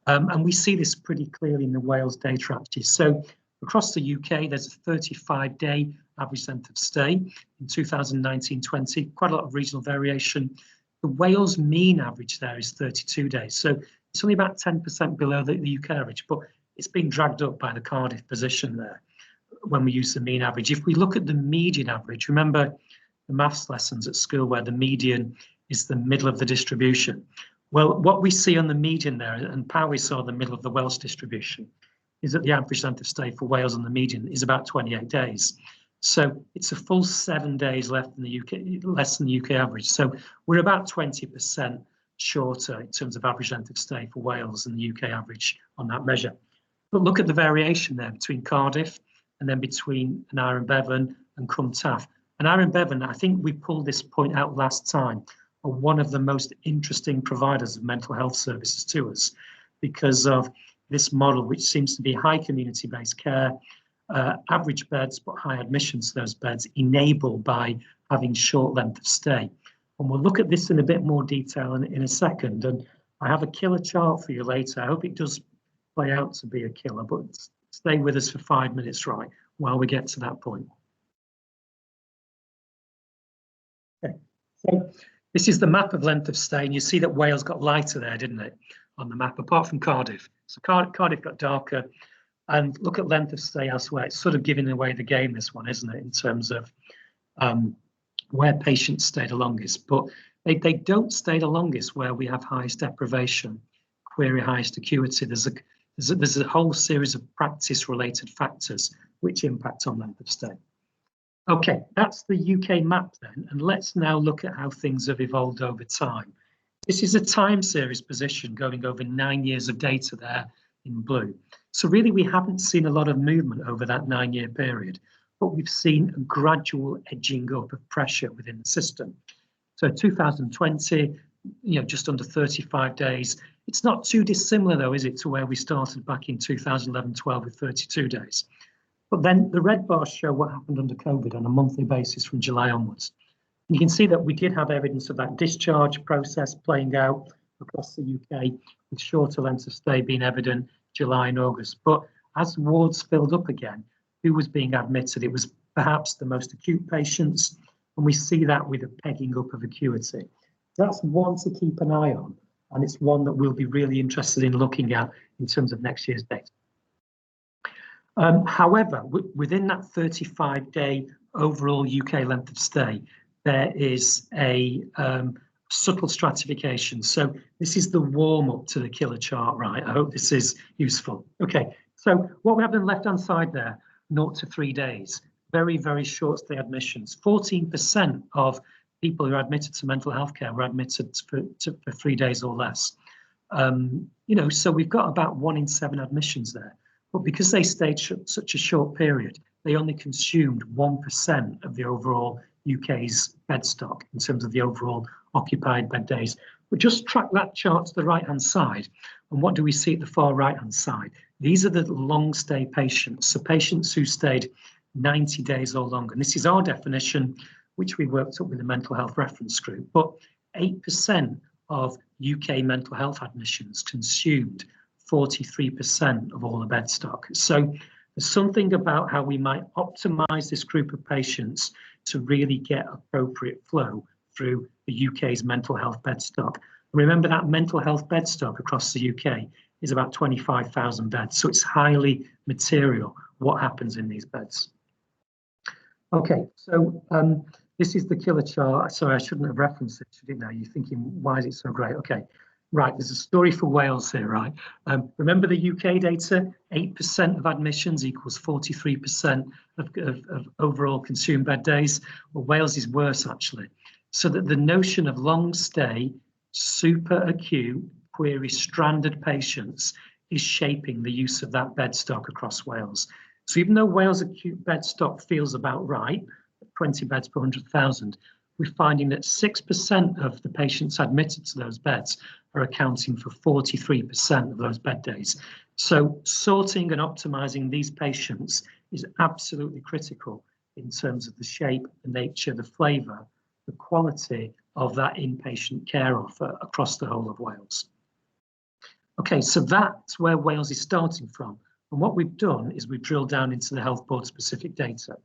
And we see this pretty clearly in the Wales data actually. So across the UK, there's a 35-day average length of stay in 2019-20, quite a lot of regional variation. The Wales mean average there is 32 days. So it's only about 10% below the UK average, but it's being dragged up by the Cardiff position there when we use the mean average. If we look at the median average, remember the maths lessons at school where the median is the middle of the distribution. Well, what we see on the median there, and Powys saw the middle of the Welsh distribution, is that the average length of stay for Wales on the median is about 28 days. So it's a full 7 days less than the UK average. So we're about 20% shorter in terms of average length of stay for Wales than the UK average on that measure. But look at the variation there between Cardiff and then between an Iron Bevan and Cwmtaf. And Aaron Bevan, I think we pulled this point out last time, are one of the most interesting providers of mental health services to us because of this model, which seems to be high community-based care, average beds, but high admissions to those beds, enabled by having short length of stay. And we'll look at this in a bit more detail in a second. And I have a killer chart for you later. I hope it does play out to be a killer, but stay with us for 5 minutes, right, while we get to that point. Okay, so this is the map of length of stay, and you see that Wales got lighter there, didn't it, on the map, apart from Cardiff. So Cardiff got darker, and look at length of stay elsewhere. It's sort of giving away the game, this one, isn't it, in terms of where patients stay the longest. But they don't stay the longest where we have highest deprivation, query highest acuity. There's a whole series of practice-related factors which impact on length of stay. Okay, that's the UK map then, and let's now look at how things have evolved over time. This is a time series position going over 9 years of data there in blue. So really we haven't seen a lot of movement over that 9-year period, but we've seen a gradual edging up of pressure within the system. So 2020, just under 35 days. It's not too dissimilar though, is it, to where we started back in 2011-12 with 32 days. But then the red bars show what happened under COVID on a monthly basis from July onwards. And you can see that we did have evidence of that discharge process playing out across the UK, with shorter lengths of stay being evident July and August. But as wards filled up again, who was being admitted? It was perhaps the most acute patients, and we see that with a pegging up of acuity. That's one to keep an eye on, and it's one that we'll be really interested in looking at in terms of next year's data. However, within that 35-day overall UK length of stay, there is a subtle stratification. So this is the warm-up to the killer chart, right? I hope this is useful. Okay, so what we have on the left-hand side there, 0 to 3 days, very, very short stay admissions. 14% of people who are admitted to mental health care were admitted for 3 days or less. So we've got about 1 in 7 admissions there. But because they stayed such a short period, they only consumed 1% of the overall UK's bed stock in terms of the overall occupied bed days. But just track that chart to the right-hand side. And what do we see at the far right-hand side? These are the long stay patients, so patients who stayed 90 days or longer. And this is our definition, which we worked up with the Mental Health Reference Group. But 8% of UK mental health admissions consumed 43% of all the bed stock. So there's something about how we might optimize this group of patients to really get appropriate flow through the UK's mental health bed stock. Remember that mental health bed stock across the UK is about 25,000 beds. So it's highly material what happens in these beds. Okay, so this is the killer chart. Sorry, I shouldn't have referenced it, should it now? You're thinking, why is it so great? Okay. Right, there's a story for Wales here, right? Remember the UK data, 8% of admissions equals 43% of overall consumed bed days. Well, Wales is worse, actually. So that the notion of long stay, super acute, query stranded patients is shaping the use of that bed stock across Wales. So even though Wales acute bed stock feels about right, 20 beds per 100,000, we're finding that 6% of the patients admitted to those beds are accounting for 43% of those bed days. So sorting and optimizing these patients is absolutely critical in terms of the shape, the nature, the flavour, the quality of that inpatient care offer across the whole of Wales. Okay, so that's where Wales is starting from. And what we've done is we've drilled down into the health board specific data.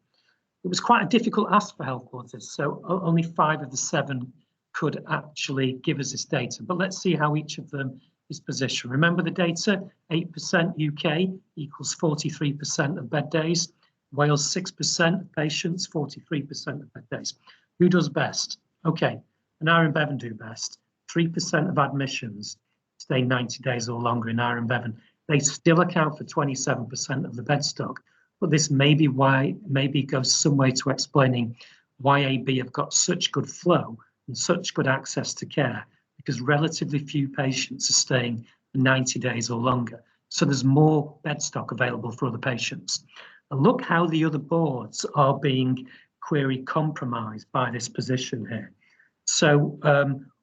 It was quite a difficult ask for health boards, so only 5 of the 7 could actually give us this data. But let's see how each of them is positioned. Remember the data, 8% UK equals 43% of bed days. Wales, 6% of patients, 43% of bed days. Who does best? Okay, and Aaron Bevan do best. 3% of admissions stay 90 days or longer in Aaron Bevan. They still account for 27% of the bed stock. But this maybe goes some way to explaining why AB have got such good flow and such good access to care, because relatively few patients are staying 90 days or longer. So there's more bed stock available for other patients. And look how the other boards are being query compromised by this position here. So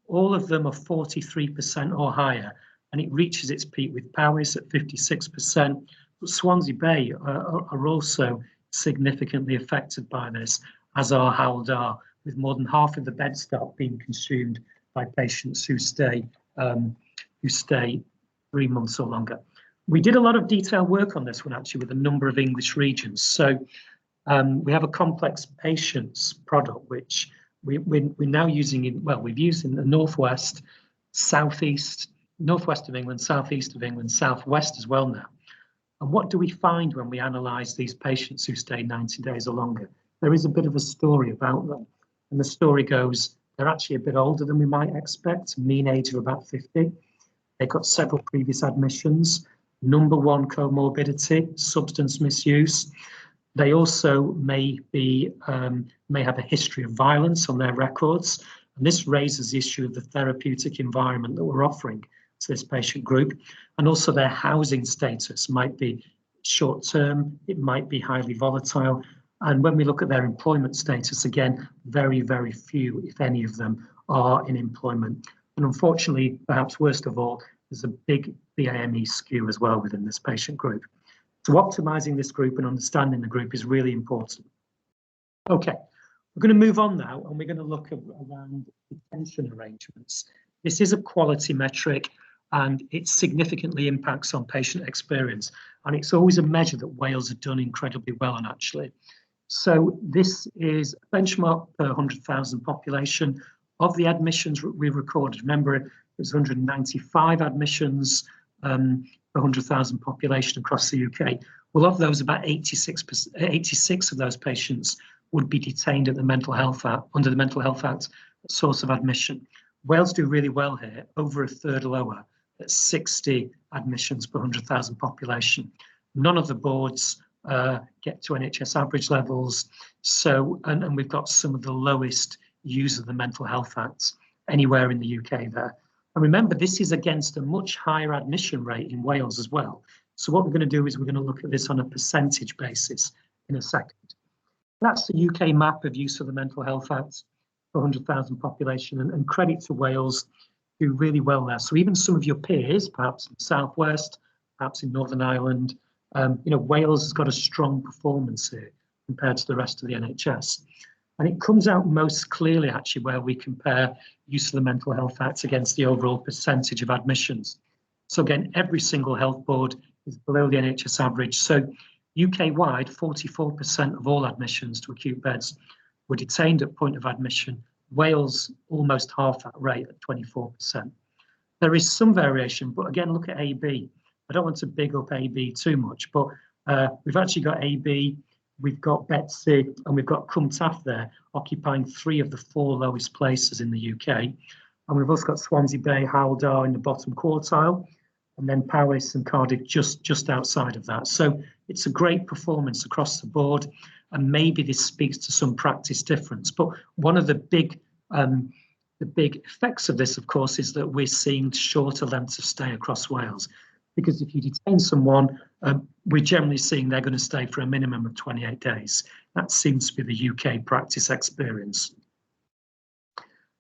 all of them are 43% or higher, and it reaches its peak with Powys at 56%. But Swansea Bay are also significantly affected by this, as are Hywel Dda, with more than half of the bed stock being consumed by patients who stay 3 months or longer. We did a lot of detailed work on this one actually with a number of English regions. So we have a complex patients product which we're now using in, well, we've used in the northwest, southeast, northwest of England, southeast of England, southwest as well now. And what do we find when we analyse these patients who stay 90 days or longer? There is a bit of a story about them. And the story goes, they're actually a bit older than we might expect, mean age of about 50. They've got several previous admissions. Number one comorbidity, substance misuse. They also may have a history of violence on their records. And this raises the issue of the therapeutic environment that we're offering to this patient group. And also their housing status might be short term, it might be highly volatile. And when we look at their employment status, again, very, very few, if any of them, are in employment. And unfortunately, perhaps worst of all, there's a big BAME skew as well within this patient group. So optimizing this group and understanding the group is really important. Okay, we're going to move on now, and we're going to look at around detention arrangements. This is a quality metric, and it significantly impacts on patient experience. And it's always a measure that Wales have done incredibly well on, actually. So this is a benchmark per 100,000 population of the admissions we recorded. Remember, it was 195 admissions per 100,000 population across the UK. Well, of those, about 86 of those patients would be detained at the Mental Health Act, under the Mental Health Act source of admission. Wales do really well here, over a third lower, at 60 admissions per 100,000 population. None of the boards get to NHS average levels. So, and we've got some of the lowest use of the Mental Health Act anywhere in the UK there. And remember, this is against a much higher admission rate in Wales as well. So what we're going to do is we're going to look at this on a percentage basis in a second. That's the UK map of use of the Mental Health Act for 100,000 population, and credit to Wales, do really well there. So even some of your peers, perhaps in the Southwest, perhaps in Northern Ireland, Wales has got a strong performance here compared to the rest of the NHS. And it comes out most clearly actually where we compare use of the Mental Health Act against the overall percentage of admissions. So again, every single health board is below the NHS average. So UK-wide, 44% of all admissions to acute beds were detained at point of admission. Wales, almost half that rate at 24%. There is some variation, but again, look at AB. I don't want to big up AB too much, but we've actually got AB, we've got Betsy, and we've got Cwm Taf there, occupying 3 of the 4 lowest places in the UK. And we've also got Swansea Bay, Hywel Dda in the bottom quartile, and then Powys and Cardiff just outside of that. So it's a great performance across the board, and maybe this speaks to some practice difference. But one of the big effects of this, of course, is that we're seeing shorter lengths of stay across Wales. Because if you detain someone, we're generally seeing they're going to stay for a minimum of 28 days. That seems to be the UK practice experience.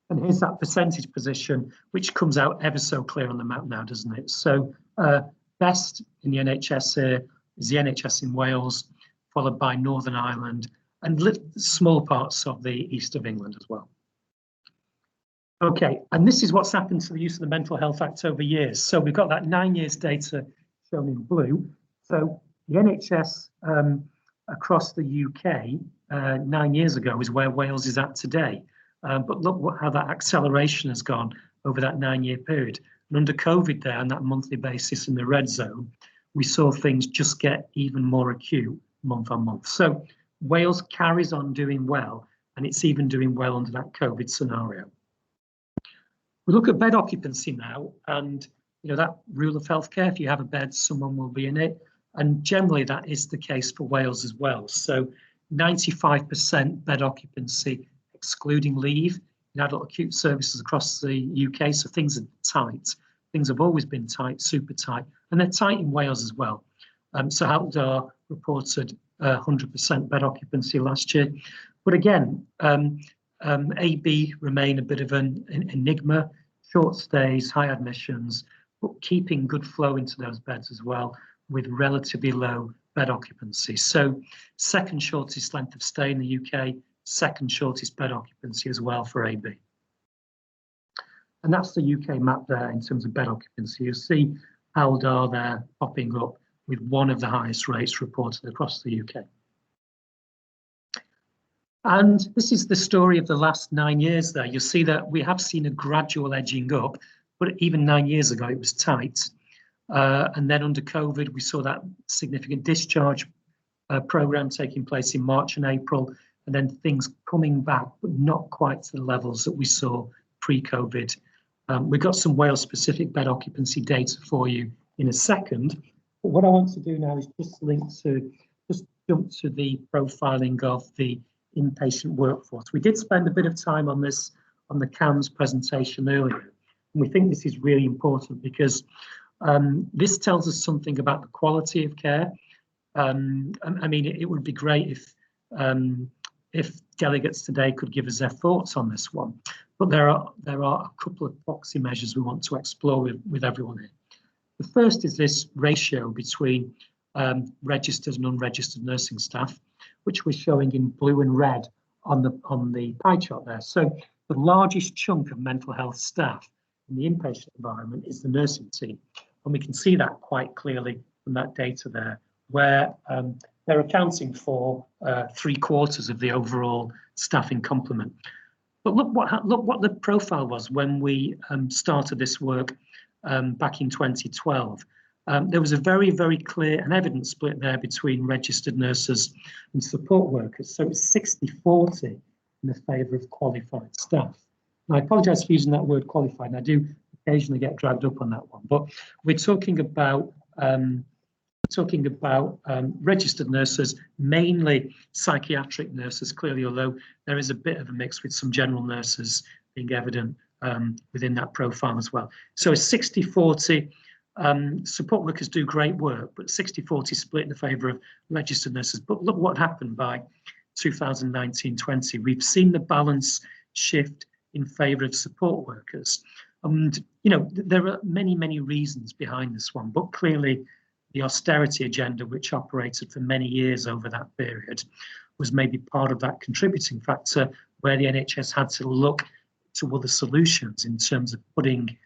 And here's that percentage position, which comes out ever so clear on the map now, doesn't it? So best in the NHS here is the NHS in Wales, followed by Northern Ireland and small parts of the east of England as well. Okay, and this is what's happened to the use of the Mental Health Act over years. So we've got that 9 years data shown in blue. So the NHS across the UK 9 years ago is where Wales is at today. But look how that acceleration has gone over that 9-year period. And under COVID there, on that monthly basis in the red zone, we saw things just get even more acute month on month. So Wales carries on doing well, and it's even doing well under that COVID scenario. We look at bed occupancy now, and that rule of healthcare, if you have a bed, someone will be in it. And generally that is the case for Wales as well. So 95% bed occupancy, excluding leave, in adult acute services across the UK. So things are tight. Things have always been tight, super tight, and they're tight in Wales as well. So Hywel Dda reported 100% bed occupancy last year. But again, AB remain a bit of an enigma, short stays, high admissions, but keeping good flow into those beds as well with relatively low bed occupancy. So second shortest length of stay in the UK, second shortest bed occupancy as well for AB. And that's the UK map there in terms of bed occupancy. You'll see Hywel Dda there popping up with one of the highest rates reported across the UK. And this is the story of the last 9 years there. You'll see that we have seen a gradual edging up, but even 9 years ago it was tight. And then under COVID, we saw that significant discharge program taking place in March and April, and then things coming back, but not quite to the levels that we saw pre-COVID. We've got some Wales-specific bed occupancy data for you in a second. But what I want to do now is just jump to the profiling of the inpatient workforce. We did spend a bit of time on this on the CAMHS presentation earlier, and we think this is really important because this tells us something about the quality of care. I mean, it would be great if delegates today could give us their thoughts on this one. But there are a couple of proxy measures we want to explore with everyone here. The first is this ratio between registered and unregistered nursing staff, which we're showing in blue and red on the pie chart there. So the largest chunk of mental health staff in the inpatient environment is the nursing team. And we can see that quite clearly from that data there, where they're accounting for 3/4 of the overall staffing complement. But look what the profile was when we started this work back in 2012. There was a very, very clear and evident split there between registered nurses and support workers. So it's 60-40 in the favour of qualified staff. And I apologise for using that word qualified, and I do occasionally get dragged up on that one. But we're talking about registered nurses, mainly psychiatric nurses, clearly, although there is a bit of a mix with some general nurses being evident within that profile as well. So a 60-40, support workers do great work, but 60-40 split in the favour of registered nurses. But look what happened by 2019-20. We've seen the balance shift in favour of support workers. And, you know, there are many, many reasons behind this one, but clearly the austerity agenda, which operated for many years over that period, was maybe part of that contributing factor where the NHS had to look to other solutions in terms of putting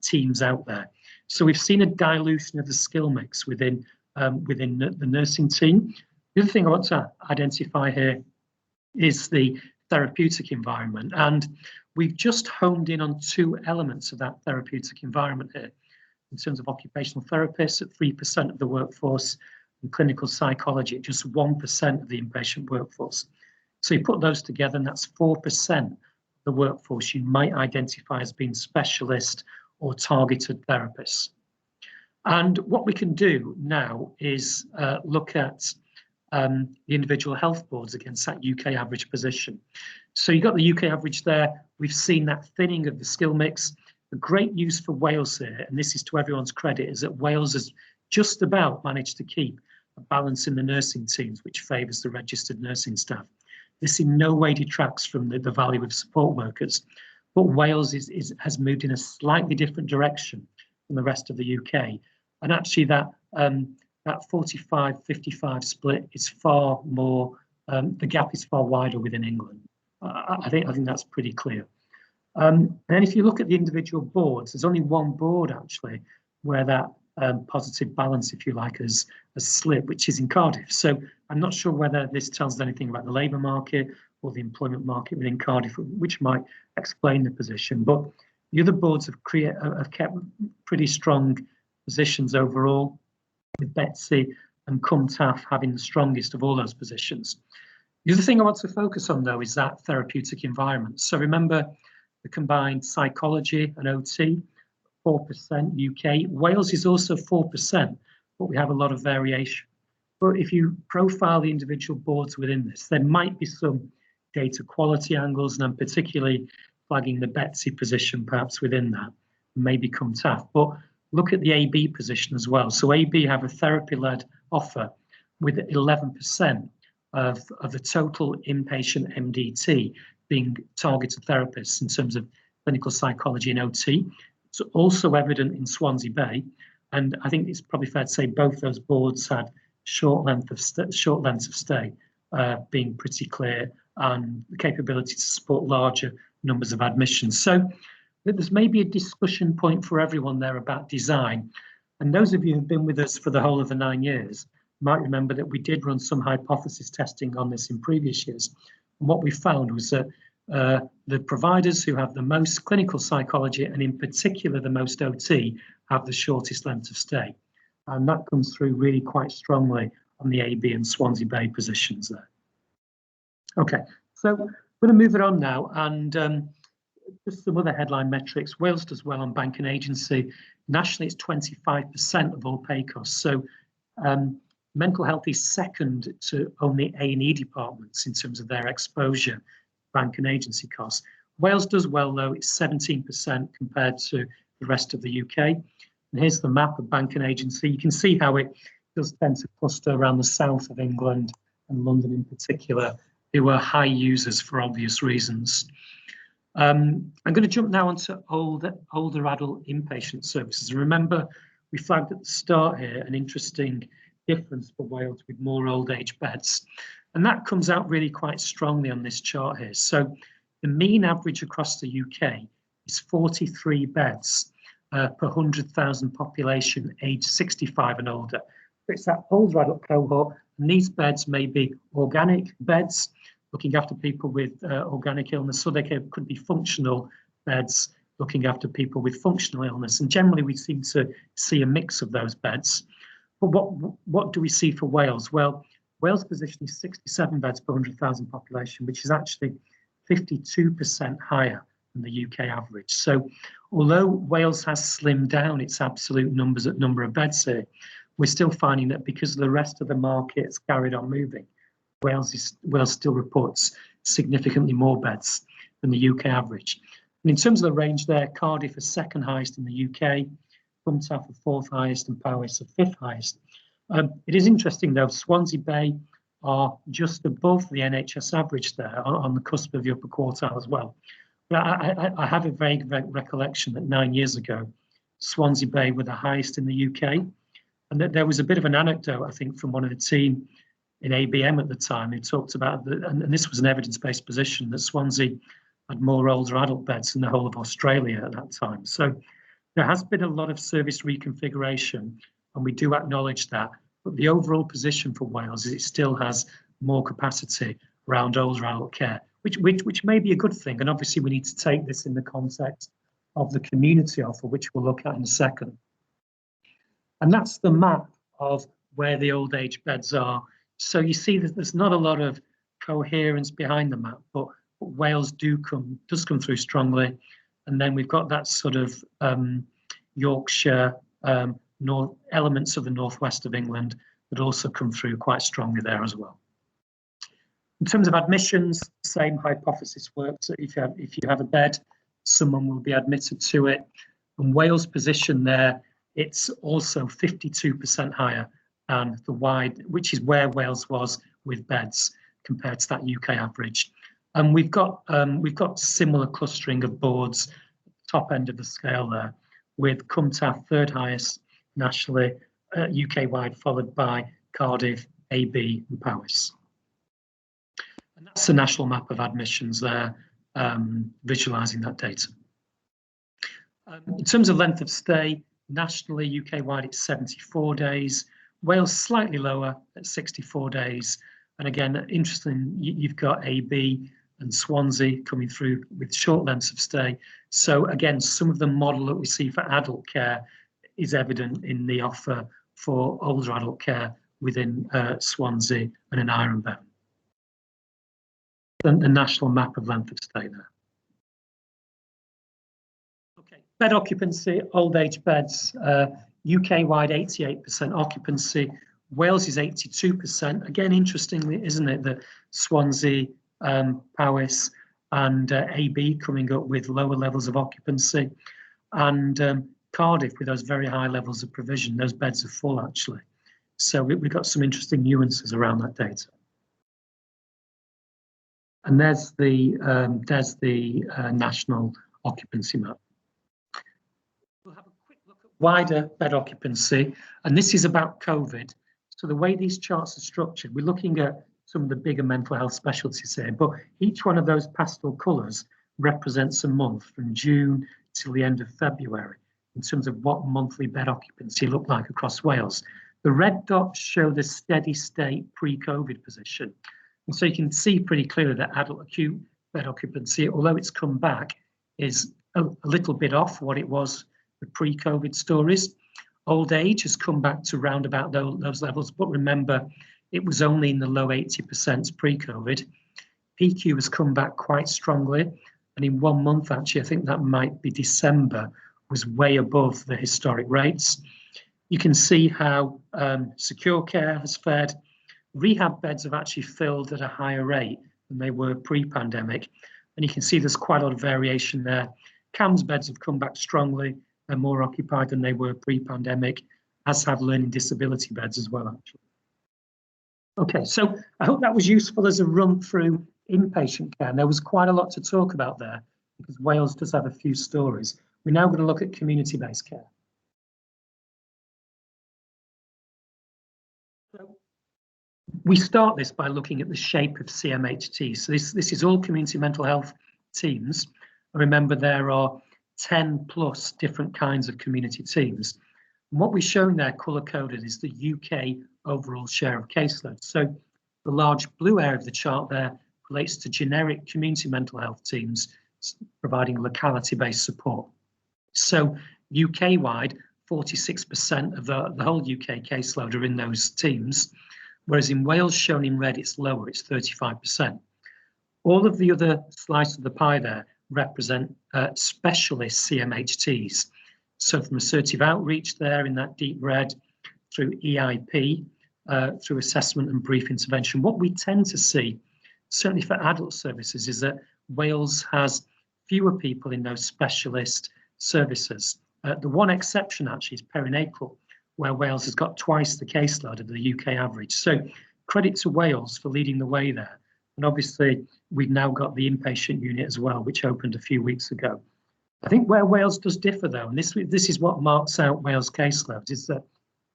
teams out there. So we've seen a dilution of the skill mix within the nursing team. The other thing I want to identify here is the therapeutic environment. And we've just honed in on two elements of that therapeutic environment here, in terms of occupational therapists at 3% of the workforce and clinical psychology at just 1% of the inpatient workforce. So you put those together and that's 4% of the workforce you might identify as being specialist or targeted therapists. And what we can do now is look at the individual health boards against that UK average position. So you've got the UK average there. We've seen that thinning of the skill mix. The great news for Wales here, and this is to everyone's credit, is that Wales has just about managed to keep a balance in the nursing teams, which favours the registered nursing staff. This in no way detracts from the value of support workers, but Wales has moved in a slightly different direction from the rest of the UK. And actually that 45-55 split is far more, the gap is far wider within England. I think that's pretty clear. And then if you look at the individual boards, there's only one board actually where that positive balance, if you like, has slipped, which is in Cardiff. So I'm not sure whether this tells us anything about the labour market or the employment market within Cardiff, which might explain the position. But the other boards have kept pretty strong positions overall, with Betsy and CumTAF having the strongest of all those positions. The other thing I want to focus on, though, is that therapeutic environment. So remember the combined psychology and OT, 4% UK. Wales is also 4%, but we have a lot of variation. But if you profile the individual boards within this, there might be some data quality angles, and I'm particularly flagging the Betsy position perhaps within that, maybe CumTAF. But look at the AB position as well. So AB have a therapy-led offer with 11%, of the total inpatient MDT being targeted therapists in terms of clinical psychology and OT. It's also evident in Swansea Bay, and I think it's probably fair to say both those boards had short lengths of stay being pretty clear, and the capability to support larger numbers of admissions. So there's maybe a discussion point for everyone there about design. And those of you who've been with us for the whole of the 9 years might remember that we did run some hypothesis testing on this in previous years. And what we found was that the providers who have the most clinical psychology, and in particular the most OT, have the shortest length of stay. And that comes through really quite strongly on the AB and Swansea Bay positions there. Okay, so I'm going to move it on now, and just some other headline metrics. Wales does well on bank and agency. Nationally, it's 25% of all pay costs. So mental health is second to only A&E departments in terms of their exposure to bank and agency costs. Wales does well, though. It's 17% compared to the rest of the UK. And here's the map of bank and agency. You can see how it does tend to cluster around the south of England and London in particular, who are high users for obvious reasons. I'm going to jump now onto older adult inpatient services. Remember, we flagged at the start here an interesting difference for Wales with more old age beds. And that comes out really quite strongly on this chart here. So the mean average across the UK is 43 beds per 100,000 population aged 65 and older. It's that older adult cohort, and these beds may be organic beds, looking after people with organic illness, so they could be functional beds, looking after people with functional illness. And generally, we seem to see a mix of those beds. But what do we see for Wales? Well, Wales' position is 67 beds per 100,000 population, which is actually 52% higher than the UK average. So although Wales has slimmed down its absolute number of beds here, we're still finding that because the rest of the market's carried on moving, Wales still reports significantly more beds than the UK average. And in terms of the range there, Cardiff is second highest in the UK, Cwmtaf are fourth highest, and Powys are fifth highest. It is interesting though, Swansea Bay are just above the NHS average there, on the cusp of the upper quartile as well. But I have a vague recollection that 9 years ago, Swansea Bay were the highest in the UK. And that there was a bit of an anecdote, I think, from one of the team in ABM at the time, who talked about, and this was an evidence-based position, that Swansea had more older adult beds than the whole of Australia at that time. So there has been a lot of service reconfiguration, and we do acknowledge that. But the overall position for Wales is it still has more capacity around older adult care, which may be a good thing. And obviously, we need to take this in the context of the community offer, which we'll look at in a second. And that's the map of where the old age beds are. So you see that there's not a lot of coherence behind the map, but Wales does come through strongly. And then we've got that sort of Yorkshire, elements of the northwest of England that also come through quite strongly there as well. In terms of admissions, same hypothesis works. That if you have a bed, someone will be admitted to it. And Wales' position there, it's also 52% higher than the wide, which is where Wales was with beds compared to that UK average. And we've got similar clustering of boards, top end of the scale there, with Cwmtaf third highest nationally, UK wide, followed by Cardiff, AB, and Powys. And that's the national map of admissions there, visualising that data. In terms of length of stay, nationally, UK wide, it's 74 days. Wales slightly lower at 64 days. And again, interesting, you've got AB and Swansea coming through with short lengths of stay. So again, some of the model that we see for adult care is evident in the offer for older adult care within Swansea and in Ironbound. The national map of length of stay there. Okay, bed occupancy, old age beds, UK-wide 88% occupancy. Wales is 82%. Again, interestingly, isn't it, that Swansea, Powys and AB coming up with lower levels of occupancy, and Cardiff with those very high levels of provision. Those beds are full, actually. So we've got some interesting nuances around that data. And there's the national occupancy map. We'll have a quick look at wider bed occupancy, and this is about COVID. So the way these charts are structured, we're looking at some of the bigger mental health specialties here, but each one of those pastel colours represents a month from June till the end of February in terms of what monthly bed occupancy looked like across Wales. The red dots show the steady state pre-COVID position. And so you can see pretty clearly that adult acute bed occupancy, although it's come back, is a little bit off what it was the pre-COVID stories. Old age has come back to round about those levels, but remember, it was only in the low 80% pre-COVID. PQ has come back quite strongly, and in 1 month, actually, I think that might be December, was way above the historic rates. You can see how secure care has fared. Rehab beds have actually filled at a higher rate than they were pre-pandemic, and you can see there's quite a lot of variation there. CAMHS beds have come back strongly. They're more occupied than they were pre-pandemic, as have learning disability beds as well, actually. Okay, so I hope that was useful as a run through inpatient care. And there was quite a lot to talk about there because Wales does have a few stories. We're now going to look at community-based care. So we start this by looking at the shape of CMHT. So this is all community mental health teams. Remember, there are 10 plus different kinds of community teams. And what we're showing there colour-coded is the UK overall share of caseload. So the large blue area of the chart there relates to generic community mental health teams providing locality-based support. So UK-wide, 46% of the whole UK caseload are in those teams, whereas in Wales, shown in red, it's lower, it's 35%. All of the other slice of the pie there represent specialist CMHTs. So from assertive outreach there in that deep red, through EIP, through assessment and brief intervention. What we tend to see, certainly for adult services, is that Wales has fewer people in those specialist services. The one exception actually is perinatal, where Wales has got twice the caseload of the UK average. So credit to Wales for leading the way there. And obviously, we've now got the inpatient unit as well, which opened a few weeks ago. I think where Wales does differ, though, and this is what marks out Wales caseloads, is that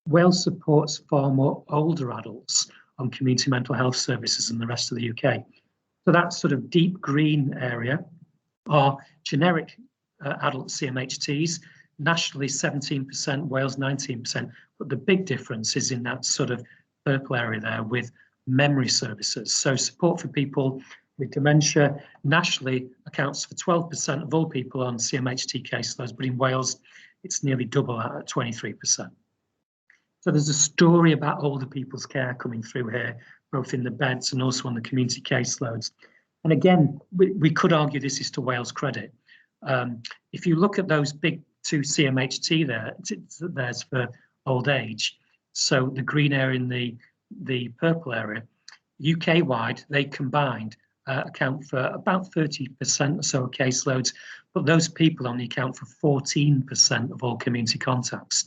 Wales supports far more older adults on community mental health services than the rest of the UK. So that sort of deep green area are generic adult CMHTs, nationally 17%, Wales 19%. But the big difference is in that sort of purple area there with memory services. So support for people with dementia nationally accounts for 12% of all people on CMHT caseloads, but in Wales, it's nearly double that at 23%. So there's a story about older people's care coming through here, both in the beds and also on the community caseloads. And again, we could argue this is to Wales' credit. If you look at those big two CMHT there, there's for old age. So the green area in the purple area, UK-wide, they combined account for about 30% or so of caseloads, but those people only account for 14% of all community contacts.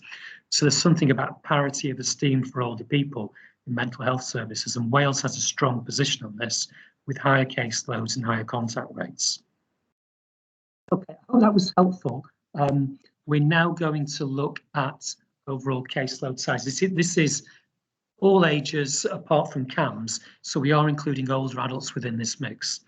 So there's something about parity of esteem for older people in mental health services, and Wales has a strong position on this with higher caseloads and higher contact rates. Okay, I hope that was helpful. We're now going to look at overall caseload size. This is all ages apart from CAMHS, so we are including older adults within this mix.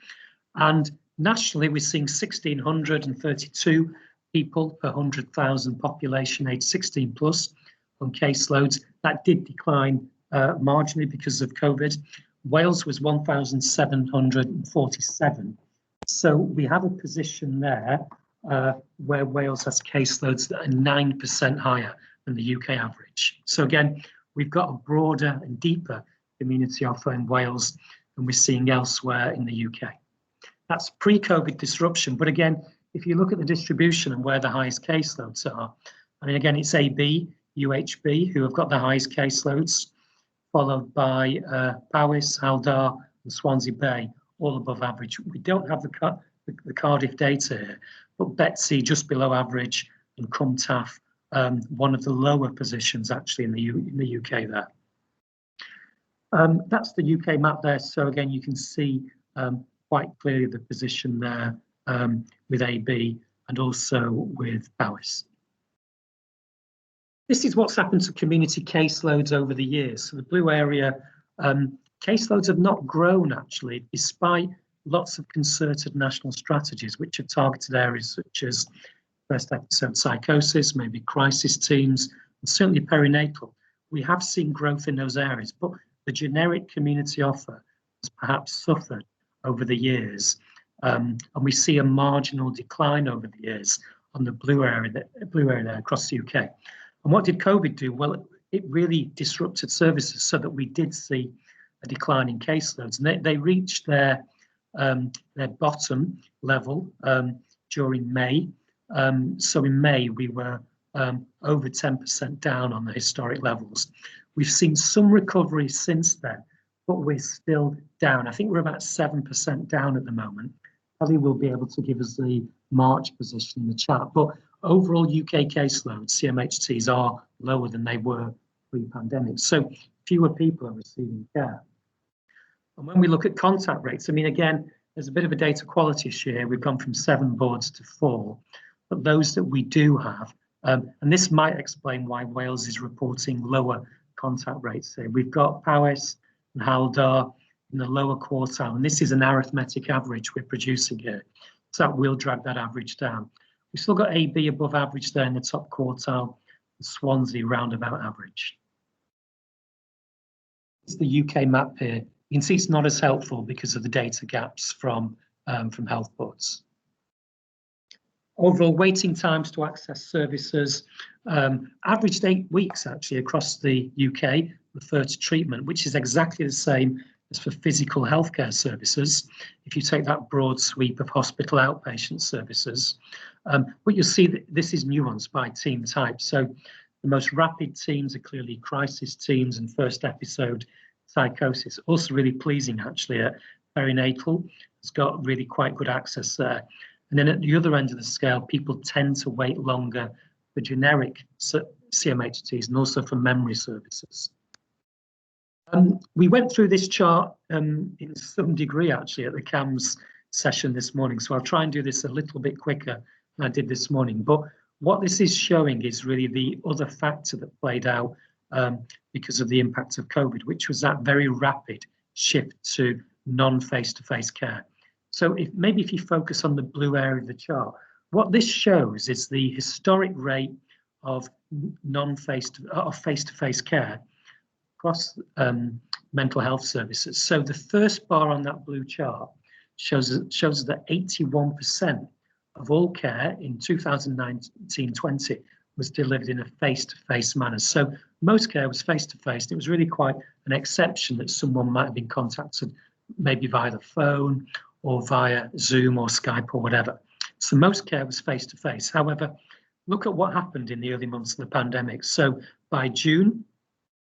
And nationally, we're seeing 1,632 people per 100,000 population aged 16 plus on caseloads. That did decline marginally because of COVID. Wales was 1,747. So we have a position there where Wales has caseloads that are 9% higher than the UK average. So again, we've got a broader and deeper community offer in Wales than we're seeing elsewhere in the UK. That's pre-COVID disruption, but again, if you look at the distribution and where the highest caseloads are, I mean, again, it's AB, UHB, who have got the highest caseloads, followed by Powys, Haldar, and Swansea Bay, all above average. We don't have the Cardiff data here, but Betsy just below average, and Cwmtaf, one of the lower positions actually in the UK there. That's the UK map there. So again, you can see quite clearly the position there with AB and also with Powys. This is what's happened to community caseloads over the years. So the blue area, caseloads have not grown actually, despite lots of concerted national strategies which have targeted areas such as first episode psychosis, maybe crisis teams, and certainly perinatal. We have seen growth in those areas, but the generic community offer has perhaps suffered over the years. And we see a marginal decline over the years on the blue area there across the UK. And what did COVID do? Well, it really disrupted services so that we did see a decline in caseloads. And they reached their bottom level during May. So in May, we were over 10% down on the historic levels. We've seen some recovery since then, but we're still down. I think we're about 7% down at the moment. Ellie will be able to give us the March position in the chat, but overall UK caseloads, CMHTs, are lower than they were pre-pandemic. So fewer people are receiving care. And when we look at contact rates, I mean, again, there's a bit of a data quality issue here. We've gone from 7 boards to 4, but those that we do have, and this might explain why Wales is reporting lower contact rates here. We've got Powys and Haldar in the lower quartile, and this is an arithmetic average we're producing here. So that will drag that average down. We've still got AB above average there in the top quartile, and Swansea roundabout average. It's the UK map here. You can see it's not as helpful because of the data gaps from health boards. Overall waiting times to access services averaged 8 weeks actually across the UK, refer to treatment, which is exactly the same as for physical healthcare services, if you take that broad sweep of hospital outpatient services. But you'll see that this is nuanced by team type. So the most rapid teams are clearly crisis teams and first episode psychosis. Also really pleasing actually at perinatal. It's got really quite good access there. And then at the other end of the scale, people tend to wait longer for generic CMHTs and also for memory services. We went through this chart in some degree actually at the CAMS session this morning, so I'll try and do this a little bit quicker than I did this morning. But what this is showing is really the other factor that played out because of the impact of COVID, which was that very rapid shift to non-face-to-face care. So if you focus on the blue area of the chart, what this shows is the historic rate of face-to-face care across mental health services. So the first bar on that blue chart shows that 81% of all care in 2019-20 was delivered in a face-to-face manner. So most care was face-to-face. It was really quite an exception that someone might have been contacted maybe via the phone or via Zoom or Skype or whatever. So most care was face-to-face. However, look at what happened in the early months of the pandemic. So by June,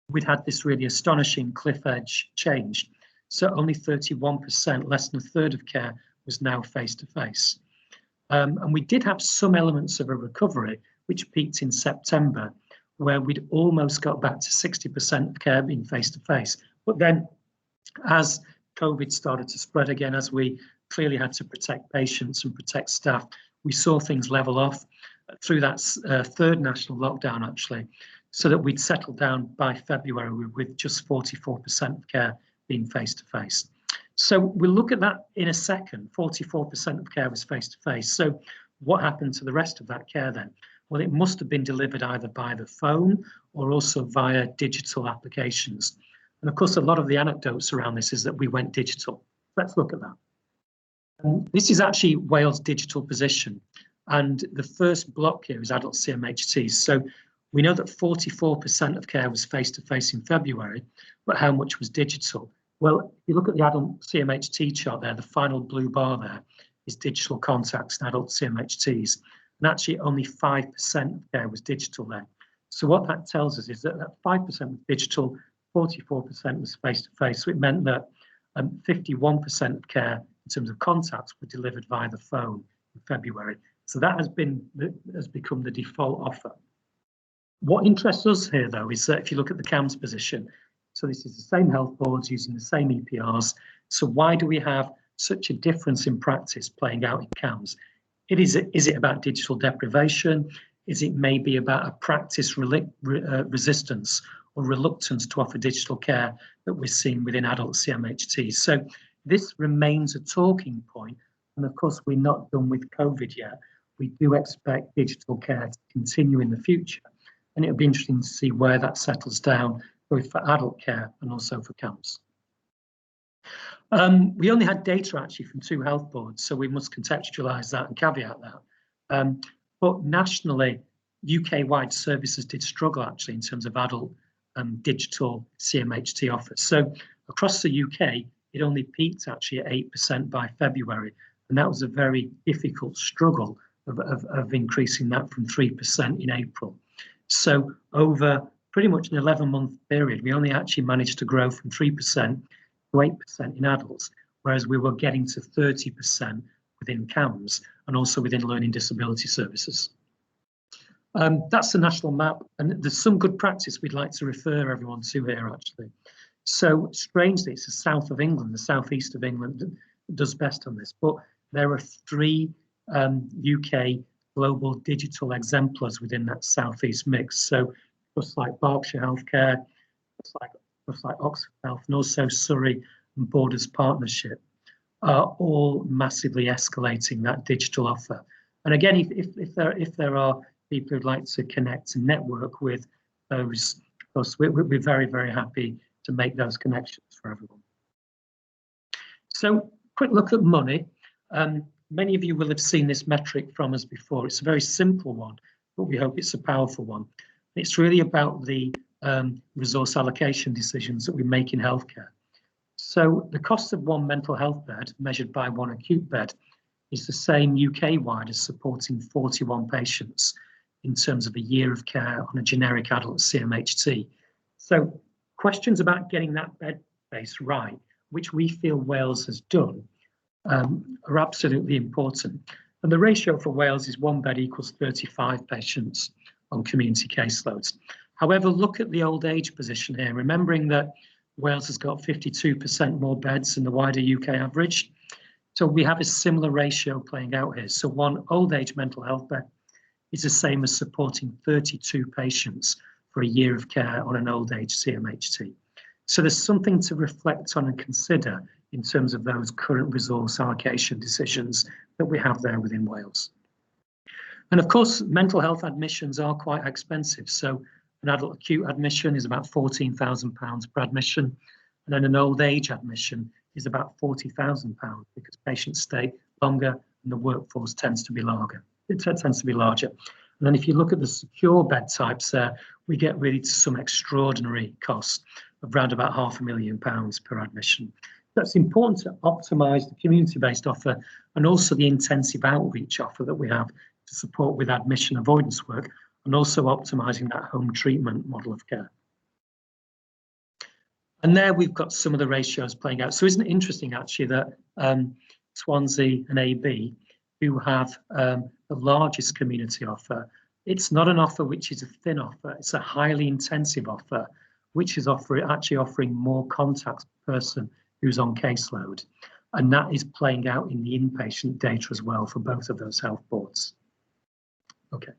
we'd had this really astonishing cliff edge change. So only 31%, less than a third of care, was now face-to-face. And we did have some elements of a recovery, which peaked in September, where we'd almost got back to 60% of care being face-to-face. But then as COVID started to spread again, as we clearly had to protect patients and protect staff, we saw things level off through that third national lockdown, actually, so that we'd settled down by February with just 44% of care being face-to-face. So we'll look at that in a second. 44% of care was face-to-face. So what happened to the rest of that care then? Well, it must have been delivered either by the phone or also via digital applications. And of course, a lot of the anecdotes around this is that we went digital. Let's look at that. This is actually Wales' digital position. And the first block here is adult CMHTs. So we know that 44% of care was face-to-face in February, but how much was digital? Well, if you look at the adult CMHT chart there, the final blue bar there is digital contacts and adult CMHTs. And actually only 5% of care was digital there. So what that tells us is that 5% was digital, 44% was face-to-face. So it meant that 51% of care in terms of contacts were delivered via the phone in February. So that has become the default offer. What interests us here, though, is that if you look at the CAMS position, so this is the same health boards using the same EPRs. So why do we have such a difference in practice playing out in CAMHS. Is it about digital deprivation? Is it maybe about a practice resistance or reluctance to offer digital care that we're seeing within adult CMHTs? So this remains a talking point. And of course, we're not done with COVID yet. We do expect digital care to continue in the future. And it'll be interesting to see where that settles down, both for adult care and also for CAMHS. We only had data actually from 2 health boards, so we must contextualise that and caveat that. But nationally, UK-wide services did struggle actually in terms of adult digital CMHT offers. So across the UK, it only peaked actually at 8% by February. And that was a very difficult struggle of increasing that from 3% in April. So over pretty much an 11-month period, we only actually managed to grow from 3% to 8% in adults, whereas we were getting to 30% within CAMHS and also within learning disability services. That's the national map, and there's some good practice we'd like to refer everyone to here actually. So strangely, it's the south of England, the southeast of England that does best on this, but there are 3 UK global digital exemplars within that southeast mix. So just like Berkshire Healthcare, just like Oxford Health, and also Surrey and Borders Partnership are all massively escalating that digital offer. And again, if there are people who'd like to connect and network with those, of course, we're very, very happy to make those connections for everyone. So quick look at money. Many of you will have seen this metric from us before. It's a very simple one, but we hope it's a powerful one. It's really about the resource allocation decisions that we make in healthcare. So the cost of 1 mental health bed measured by 1 acute bed is the same UK-wide as supporting 41 patients in terms of a year of care on a generic adult CMHT. So questions about getting that bed base right, which we feel Wales has done, are absolutely important. And the ratio for Wales is 1 bed equals 35 patients on community caseloads. However, look at the old age position here, remembering that Wales has got 52% more beds than the wider UK average. So we have a similar ratio playing out here. So 1 old age mental health bed is the same as supporting 32 patients for a year of care on an old age CMHT. So there's something to reflect on and consider in terms of those current resource allocation decisions that we have there within Wales. And of course, mental health admissions are quite expensive. So an adult acute admission is about £14,000 per admission, and then an old age admission is about £40,000 because patients stay longer and the workforce tends to be larger. And then if you look at the secure bed types there, we get really to some extraordinary costs of around about £500,000 per admission. So it's important to optimise the community-based offer and also the intensive outreach offer that we have to support with admission avoidance work and also optimising that home treatment model of care. And there we've got some of the ratios playing out. So isn't it interesting actually that Swansea and AB, who have the largest community offer, it's not an offer which is a thin offer, it's a highly intensive offer, which is actually offering more contacts per person who's on caseload. And that is playing out in the inpatient data as well for both of those health boards. Okay.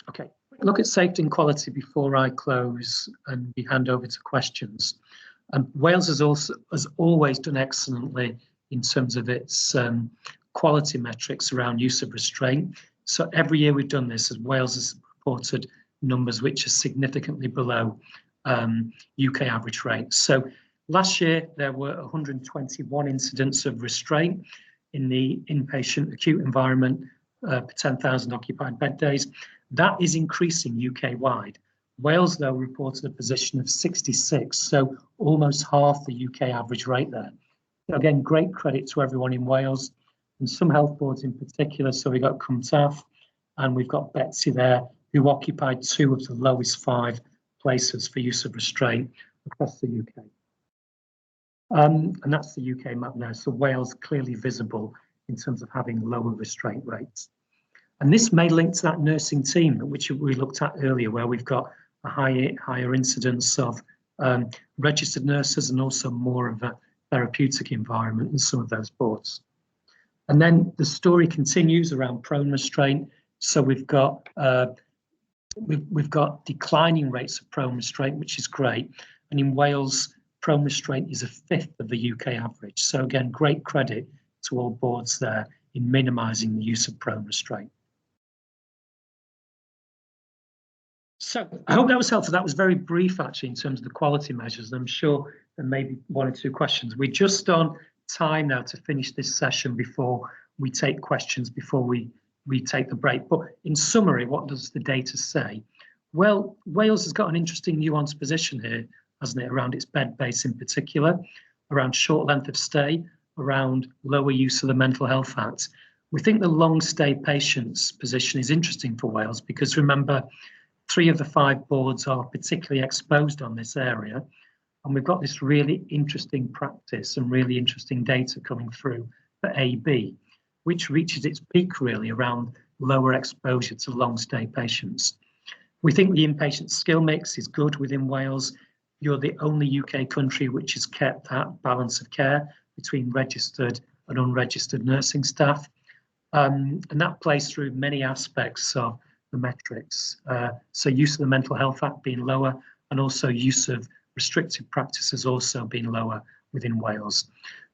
Okay, look at safety and quality before I close and we hand over to questions. Wales has always done excellently in terms of its quality metrics around use of restraint. So every year we've done this, as Wales has reported numbers which are significantly below UK average rates. So last year there were 121 incidents of restraint in the inpatient acute environment per 10,000 occupied bed days. That is increasing UK-wide. Wales, though, reported a position of 66, so almost half the UK average rate there. So again, great credit to everyone in Wales and some health boards in particular. So we've got Cwmtaf and we've got Betsy there, who occupied 2 of the lowest 5 places for use of restraint across the UK. And that's the UK map now. So Wales clearly visible in terms of having lower restraint rates. And this may link to that nursing team, which we looked at earlier, where we've got a higher incidence of registered nurses, and also more of a therapeutic environment in some of those boards. And then the story continues around prone restraint. So we've got declining rates of prone restraint, which is great. And in Wales, prone restraint is a fifth of the UK average. So again, great credit to all boards there in minimising the use of prone restraint. So I hope that was helpful. That was very brief, actually, in terms of the quality measures. I'm sure there may be one or two questions. We're just on time now to finish this session before we take questions, before we take the break. But in summary, what does the data say? Well, Wales has got an interesting nuanced position here, hasn't it, around its bed base in particular, around short length of stay, around lower use of the Mental Health Act. We think the long stay patients position is interesting for Wales because, remember, 3 of the 5 boards are particularly exposed on this area. And we've got this really interesting practice and really interesting data coming through for AB, which reaches its peak really around lower exposure to long stay patients. We think the inpatient skill mix is good within Wales. You're the only UK country which has kept that balance of care between registered and unregistered nursing staff. And that plays through many aspects of the metrics. So use of the Mental Health Act being lower, and also use of restrictive practices also being lower within Wales.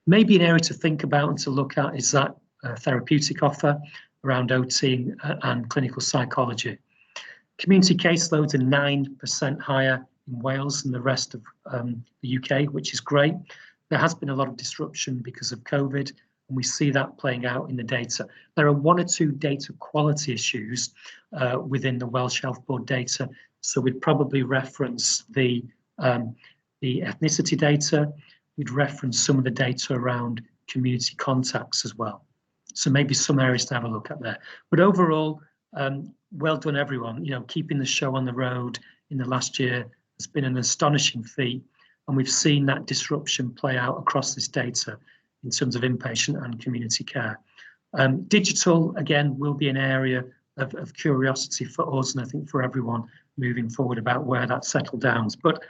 Maybe an area to think about and to look at is that therapeutic offer around OT and clinical psychology. Community caseloads are 9% higher in Wales than the rest of the UK, which is great. There has been a lot of disruption because of COVID, and we see that playing out in the data. There are 1 or 2 data quality issues within the Welsh Health Board data, so we'd probably reference the ethnicity data. We'd reference some of the data around community contacts as well. So maybe some areas to have a look at there. But overall, well done everyone. You know, keeping the show on the road in the last year has been an astonishing feat, and we've seen that disruption play out across this data in terms of inpatient and community care. Digital, again, will be an area of curiosity for us, and I think for everyone moving forward about where that settled down. But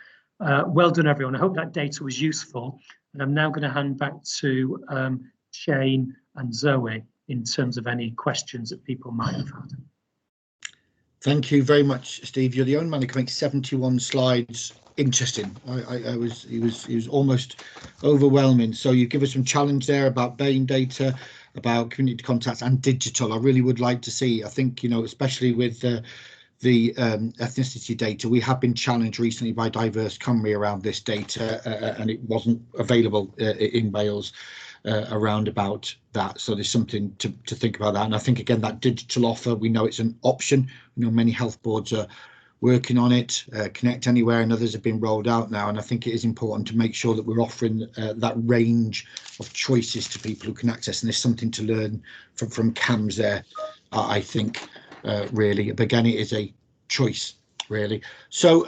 well done everyone. I hope that data was useful, and I'm now going to hand back to Shane and Zoe in terms of any questions that people might have had. Thank you very much, Steve. You're the only man who can make 71 slides interesting. It was almost overwhelming. So you give us some challenge there about BAME data, about community contacts and digital. I really would like to see, I think, you know, especially with the ethnicity data, we have been challenged recently by Diverse Cymru around this data, and it wasn't available in Wales around about that. So there's something to think about that. And I think, again, that digital offer, we know it's an option. You know, many health boards are working on it. Connect Anywhere and others have been rolled out now, and I think it is important to make sure that we're offering that range of choices to people who can access, and there's something to learn from CAMHS there, I think, really. But again, it is a choice, really. So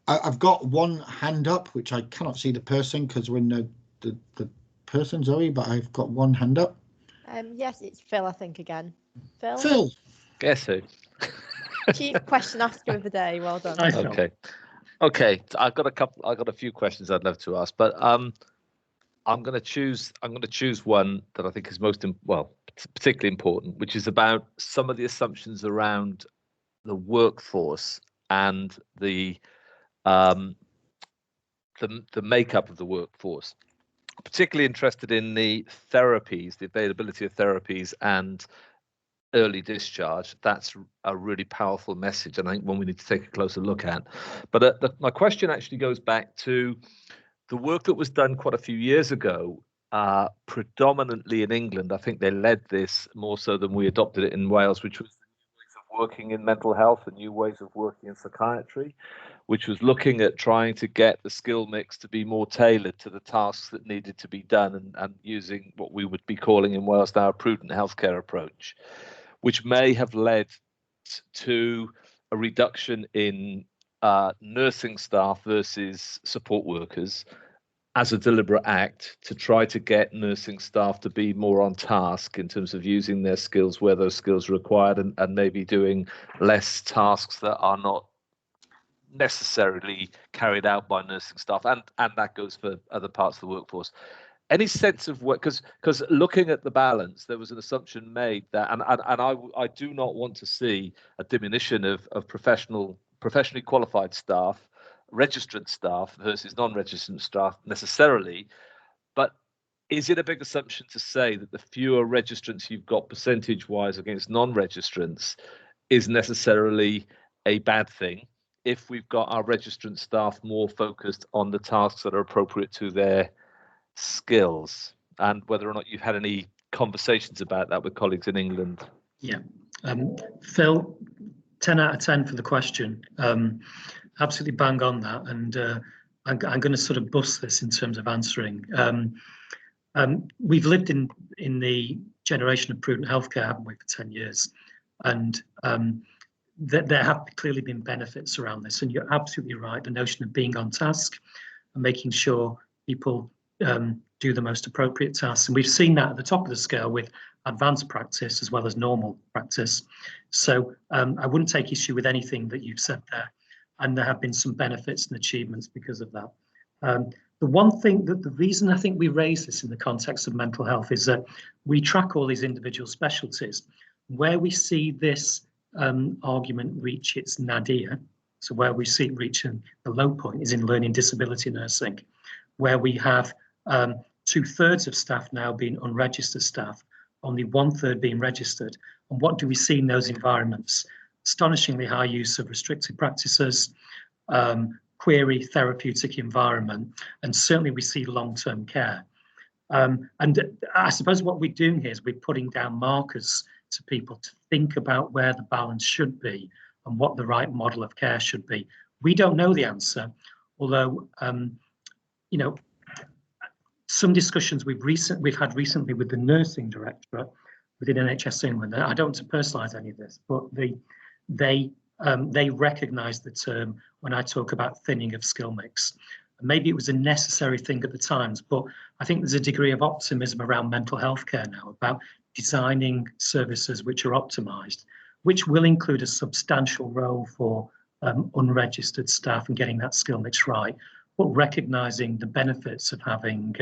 I've got one hand up, which I cannot see the person because we're in the person, Zoe, but I've got one hand up. Yes, it's Phil, I think, again. Phil. Guess who? Chief question asker of the day. Well done. Okay. I've got a few questions I'd love to ask, but I'm going to choose one that I think is particularly important, which is about some of the assumptions around the workforce and the makeup of the workforce. I'm particularly interested in the therapies, the availability of therapies, and early discharge. That's a really powerful message, and I think one we need to take a closer look at. But my question actually goes back to the work that was done quite a few years ago, predominantly in England. I think they led this more so than we adopted it in Wales, which was the new ways of working in mental health, the new ways of working in psychiatry, which was looking at trying to get the skill mix to be more tailored to the tasks that needed to be done, and using what we would be calling in Wales now a prudent healthcare approach, which may have led to a reduction in nursing staff versus support workers as a deliberate act to try to get nursing staff to be more on task in terms of using their skills where those skills are required, and maybe doing less tasks that are not necessarily carried out by nursing staff, and that goes for other parts of the workforce. Any sense of what, because looking at the balance, there was an assumption made that, and I do not want to see a diminution of professionally qualified staff, registered staff versus non-registered staff necessarily, but is it a big assumption to say that the fewer registrants you've got percentage-wise against non-registrants is necessarily a bad thing if we've got our registrant staff more focused on the tasks that are appropriate to their skills, and whether or not you've had any conversations about that with colleagues in England? Yeah, Phil, 10 out of 10 for the question. Absolutely bang on that, and I'm going to sort of bust this in terms of answering. We've lived in the generation of prudent healthcare, haven't we, for 10 years, and there have clearly been benefits around this. And you're absolutely right. The notion of being on task and making sure people do the most appropriate tasks. And we've seen that at the top of the scale with advanced practice as well as normal practice. So I wouldn't take issue with anything that you've said there. And there have been some benefits and achievements because of that. The one thing that the reason I think we raise this in the context of mental health is that we track all these individual specialties. Where we see this argument reach its nadir, so where we see it reaching the low point is in learning disability nursing, where we have 2/3 of staff now being unregistered staff, only 1/3 being registered. And what do we see in those environments? Astonishingly high use of restricted practices, query therapeutic environment, and certainly we see long-term care. And I suppose what we're doing here is we're putting down markers to people to think about where the balance should be and what the right model of care should be. We don't know the answer, although you know, some discussions we've had recently with the nursing directorate within NHS England. I don't want to personalise any of this, but they recognise the term when I talk about thinning of skill mix. Maybe it was a necessary thing at the times, but I think there's a degree of optimism around mental health care now about designing services which are optimised, which will include a substantial role for unregistered staff and getting that skill mix right, but recognising the benefits of having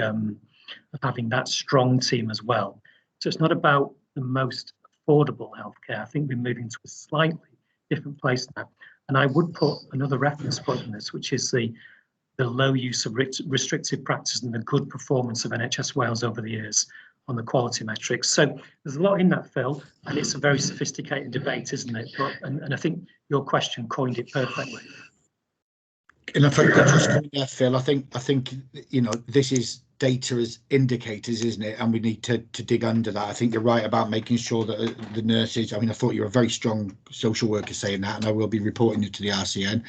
that strong team as well. So it's not about the most affordable healthcare. I think we're moving to a slightly different place now. And I would put another reference point on this, which is the low use of restrictive practice and the good performance of NHS Wales over the years on the quality metrics. So there's a lot in that, Phil, and it's a very sophisticated debate, isn't it? But, and I think your question coined it perfectly. And if I could just come in there, Phil, I think you know, this is data as indicators, isn't it? And we need to dig under that. I think you're right about making sure that the nurses, I mean, I thought you're a very strong social worker saying that, and I will be reporting it to the RCN.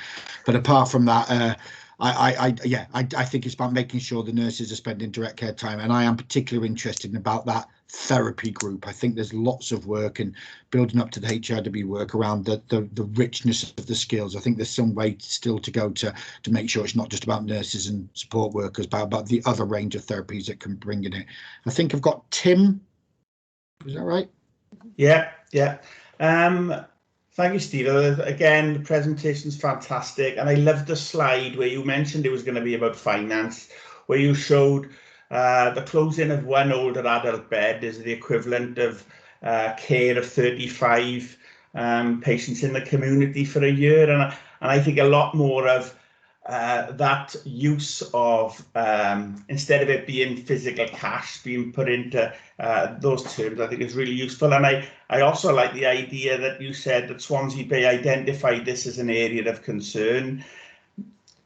But apart from that, I think it's about making sure the nurses are spending direct care time, and I am particularly interested in about that therapy group. I think there's lots of work and building up to the HRW work around the richness of the skills. I think there's some way still to go to make sure it's not just about nurses and support workers, but about the other range of therapies that can bring in it. I think I've got Tim. Is that right? Yeah. Thank you, Steve. Again, the presentation's fantastic, and I loved the slide where you mentioned it was going to be about finance, where you showed the closing of one older adult bed is the equivalent of care of 35 patients in the community for a year, and I think a lot more of that use of, instead of it being physical cash being put into those terms, I think is really useful. And I also like the idea that you said that Swansea Bay identified this as an area of concern.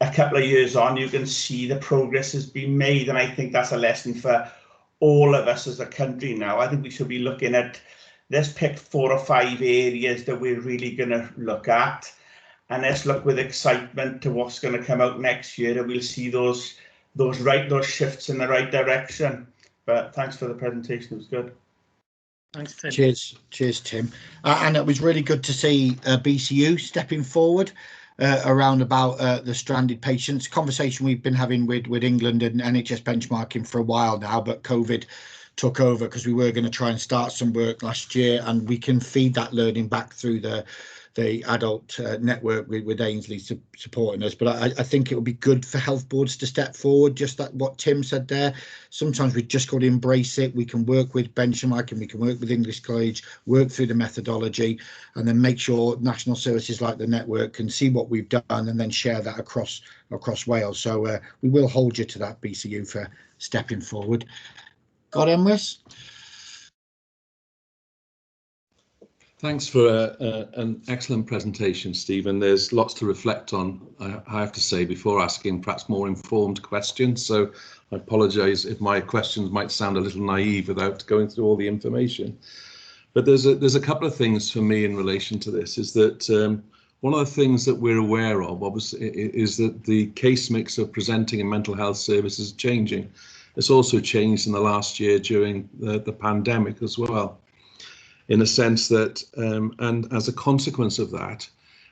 A couple of years on, you can see the progress has been made, and I think that's a lesson for all of us as a country now. I think we should be looking at, let's pick 4 or 5 areas that we're really going to look at, and let's look with excitement to what's going to come out next year, and we'll see those shifts in the right direction. But thanks for the presentation, it was good. Thanks, Tim. Cheers, Tim. And it was really good to see BCU stepping forward around about the stranded patients. Conversation we've been having with England and NHS benchmarking for a while now, but COVID took over because we were going to try and start some work last year, and we can feed that learning back through the the adult network with Ainsley supporting us. But I think it would be good for health boards to step forward, just like what Tim said there. Sometimes we just got to embrace it. We can work with benchmarking, we can work with English College, work through the methodology, and then make sure national services like the network can see what we've done and then share that across Wales. So we will hold you to that, BCU, for stepping forward. God, Emrys? Thanks for an excellent presentation, Stephen. There's lots to reflect on, I have to say, before asking perhaps more informed questions. So I apologise if my questions might sound a little naive without going through all the information. But there's a couple of things for me in relation to this, is that one of the things that we're aware of, obviously, is that the case mix of presenting in mental health services is changing. It's also changed in the last year during the pandemic as well, in a sense that, and as a consequence of that,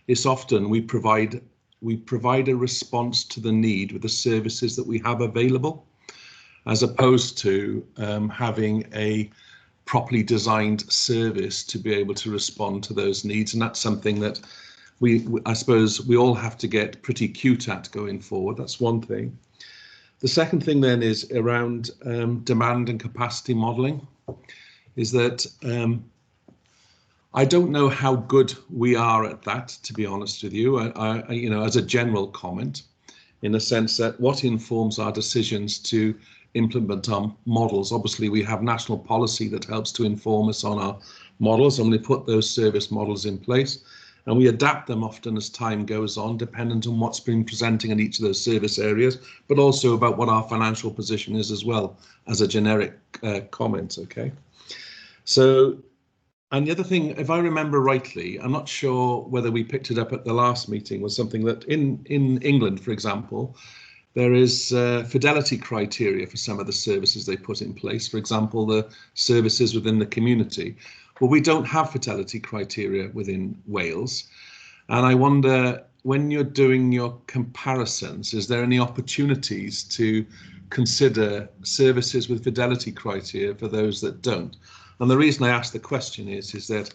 it's often we provide a response to the need with the services that we have available, as opposed to having a properly designed service to be able to respond to those needs. And that's something that I suppose we all have to get pretty cute at going forward. That's one thing. The second thing then is around demand and capacity modelling, is that I don't know how good we are at that, to be honest with you. I you know, as a general comment, in the sense that what informs our decisions to implement our models. Obviously, we have national policy that helps to inform us on our models, and we put those service models in place, and we adapt them often as time goes on, dependent on what's been presenting in each of those service areas, but also about what our financial position is as well, as a generic comment, okay? So, and the other thing, if I remember rightly, I'm not sure whether we picked it up at the last meeting, was something that in England, for example, there is fidelity criteria for some of the services they put in place. For example, the services within the community. Well, we don't have fidelity criteria within Wales. And I wonder, when you're doing your comparisons, is there any opportunities to consider services with fidelity criteria for those that don't? And the reason I ask the question is that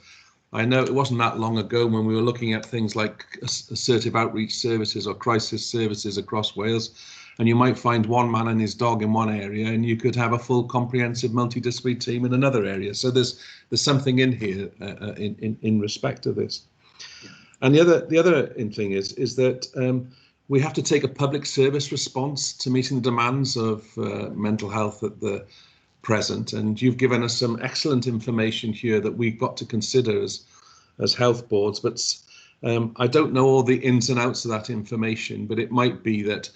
I know it wasn't that long ago when we were looking at things like assertive outreach services or crisis services across Wales, and you might find one man and his dog in one area, and you could have a full comprehensive multidisciplinary team in another area. So there's something in here in respect to this. And the other thing is that we have to take a public service response to meeting the demands of mental health at the present, and you've given us some excellent information here that we've got to consider as health boards, but I don't know all the ins and outs of that information, but it might be that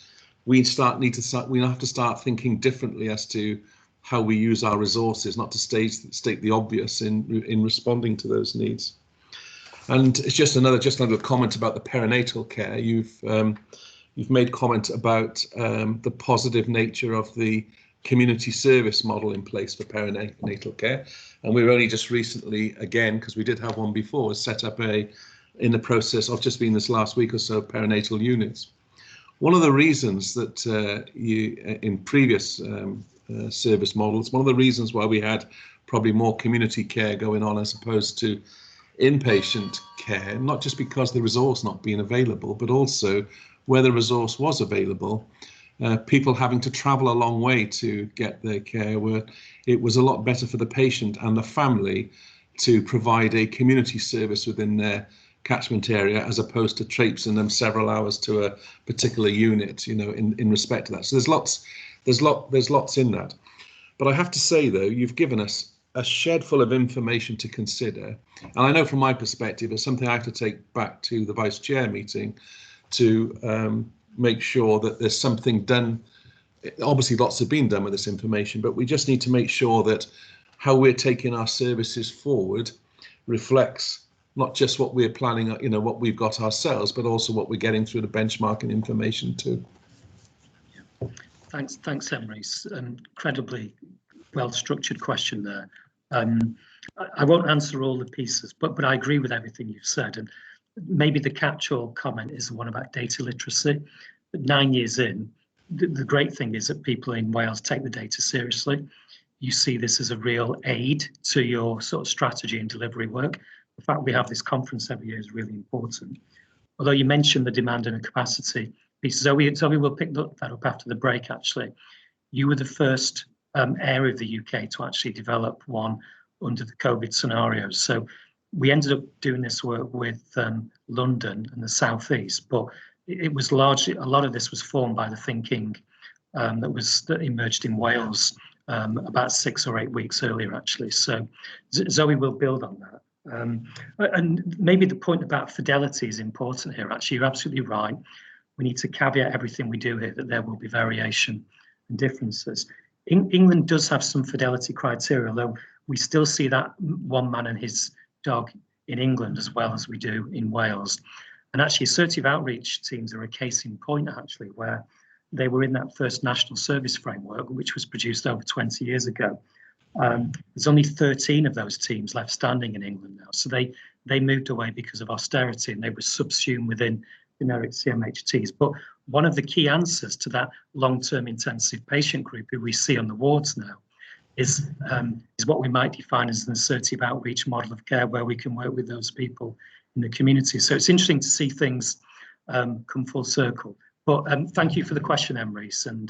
we have to start thinking differently as to how we use our resources, not to state the obvious in responding to those needs. And it's just another comment about the perinatal care. You've made comment about the positive nature of the community service model in place for perinatal care, and we've only just recently, again, because we did have one before, set up in the process of just being this last week or so, perinatal units. One of the reasons that in previous service models, one of the reasons why we had probably more community care going on as opposed to inpatient care, not just because the resource not being available, but also where the resource was available, people having to travel a long way to get their care, where it was a lot better for the patient and the family to provide a community service within their catchment area, as opposed to traipsing them several hours to a particular unit, you know, in respect to that. So there's lots in that. But I have to say, though, you've given us a shed full of information to consider. And I know from my perspective, it's something I have to take back to the Vice Chair meeting to make sure that there's something done. Obviously, lots have been done with this information, but we just need to make sure that how we're taking our services forward reflects not just what we're planning, you know, what we've got ourselves, but also what we're getting through the benchmarking information too. Yeah. Thanks, Emrys. Incredibly well-structured question there. I won't answer all the pieces, but I agree with everything you've said. And maybe the catch-all comment is the one about data literacy. But 9 years in, the great thing is that people in Wales take the data seriously. You see this as a real aid to your sort of strategy and delivery work. the fact we have this conference every year is really important. Although you mentioned the demand and the capacity piece, Zoe will pick that up after the break, actually. You were the first area of the UK to actually develop one under the COVID scenarios. So we ended up doing this work with London and the Southeast, but it was largely, a lot of this was formed by the thinking that emerged in Wales about 6 or 8 weeks earlier, actually. So Zoe will build on that. And maybe the point about fidelity is important here. Actually, you're absolutely right. We need to caveat everything we do here that there will be variation and differences. England does have some fidelity criteria, although we still see that one man and his dog in England as well as we do in Wales. And actually, assertive outreach teams are a case in point, actually, where they were in that first national service framework, which was produced over 20 years ago. There's only 13 of those teams left standing in England now. So they moved away because of austerity and they were subsumed within generic CMHTs. But one of the key answers to that long-term intensive patient group who we see on the wards now is what we might define as an assertive outreach model of care, where we can work with those people in the community. So it's interesting to see things come full circle. But thank you for the question, Emrys, and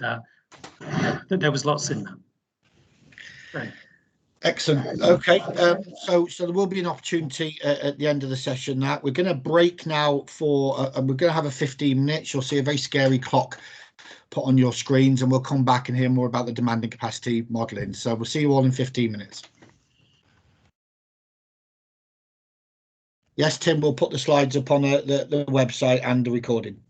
there was lots in that. Right. Excellent. Okay, so there will be an opportunity at the end of the session that we're going to break now for, and we're going to have a 15 minutes. You'll see a very scary clock put on your screens, and we'll come back and hear more about the demand and capacity modelling. So we'll see you all in 15 minutes. Yes, Tim, we'll put the slides up on the website and the recording.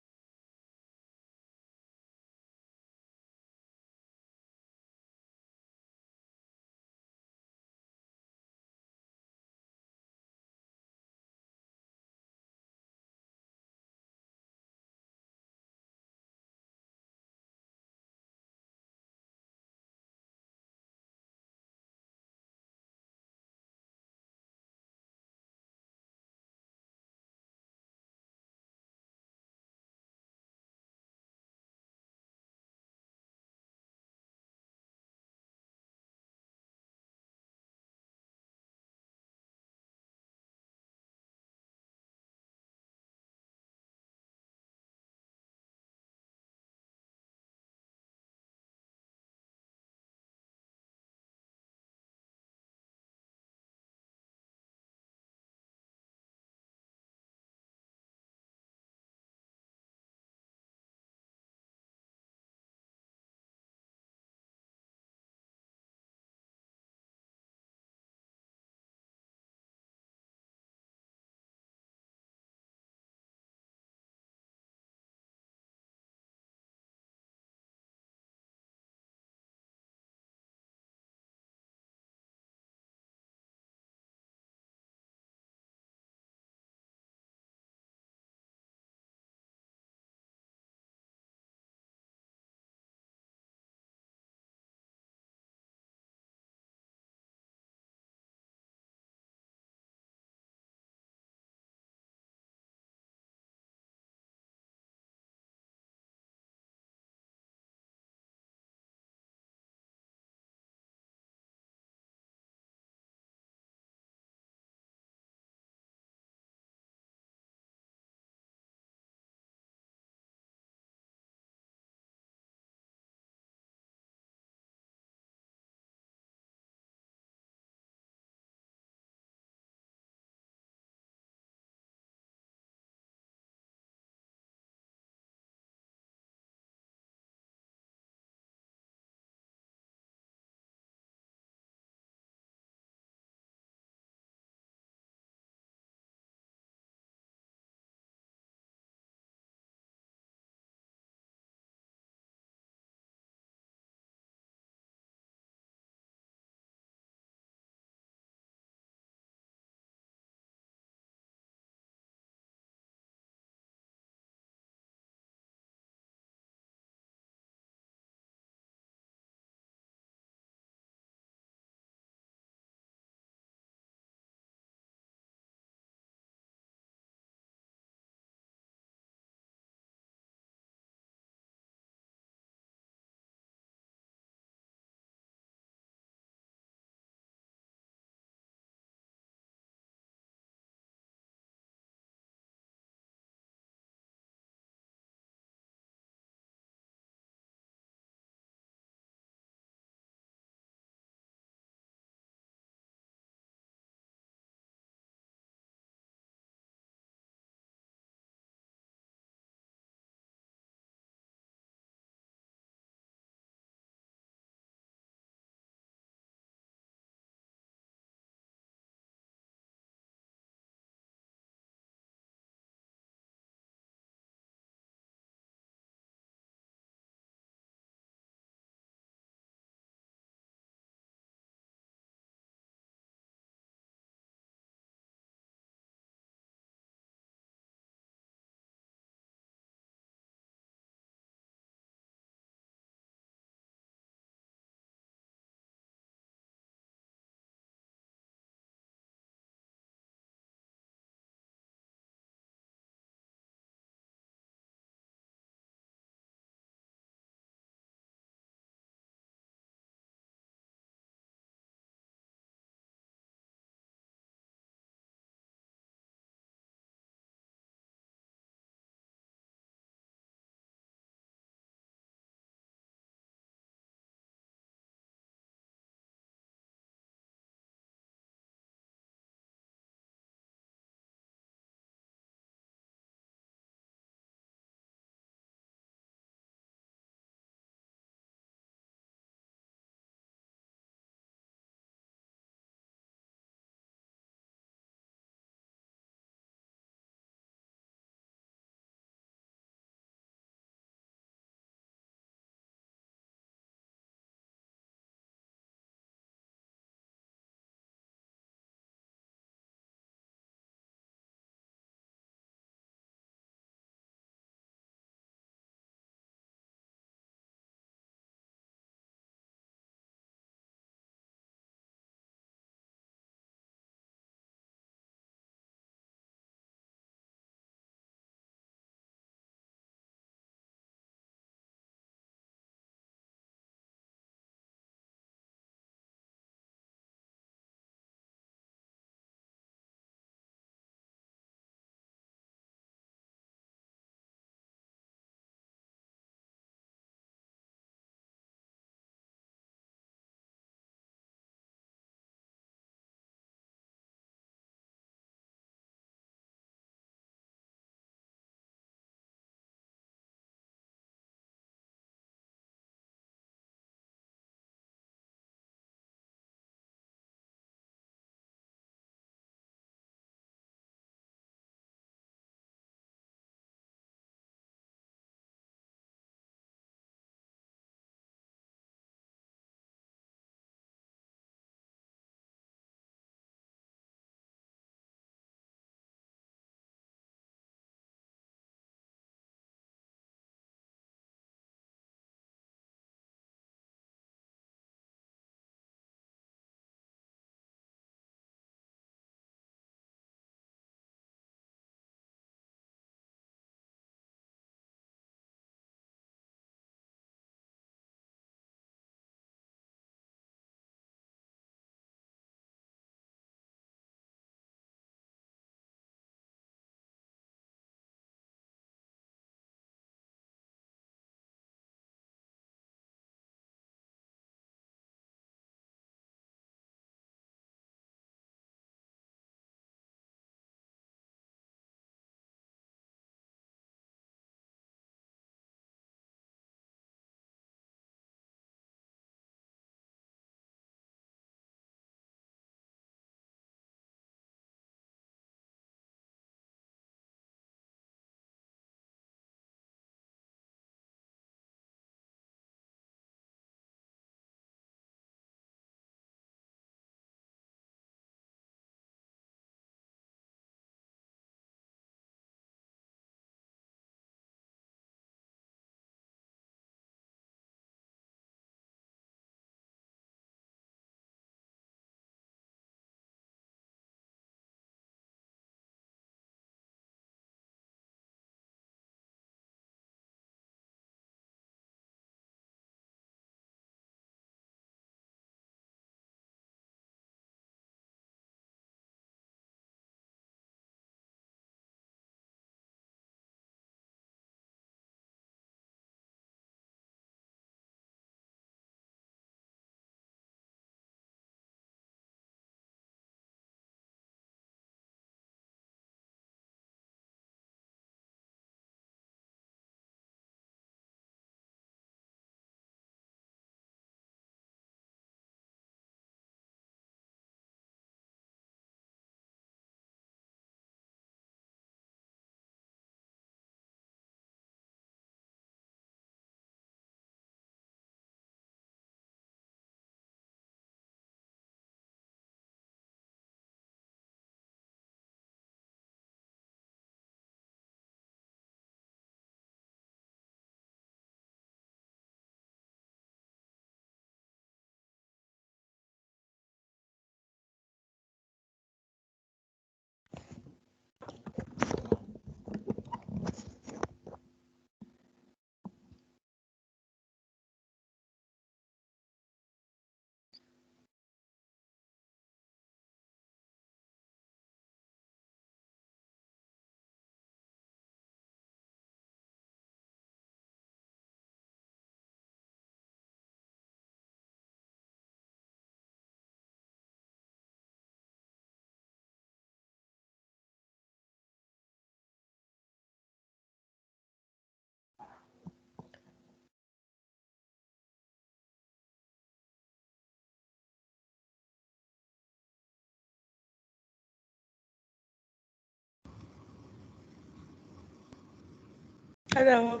Hello.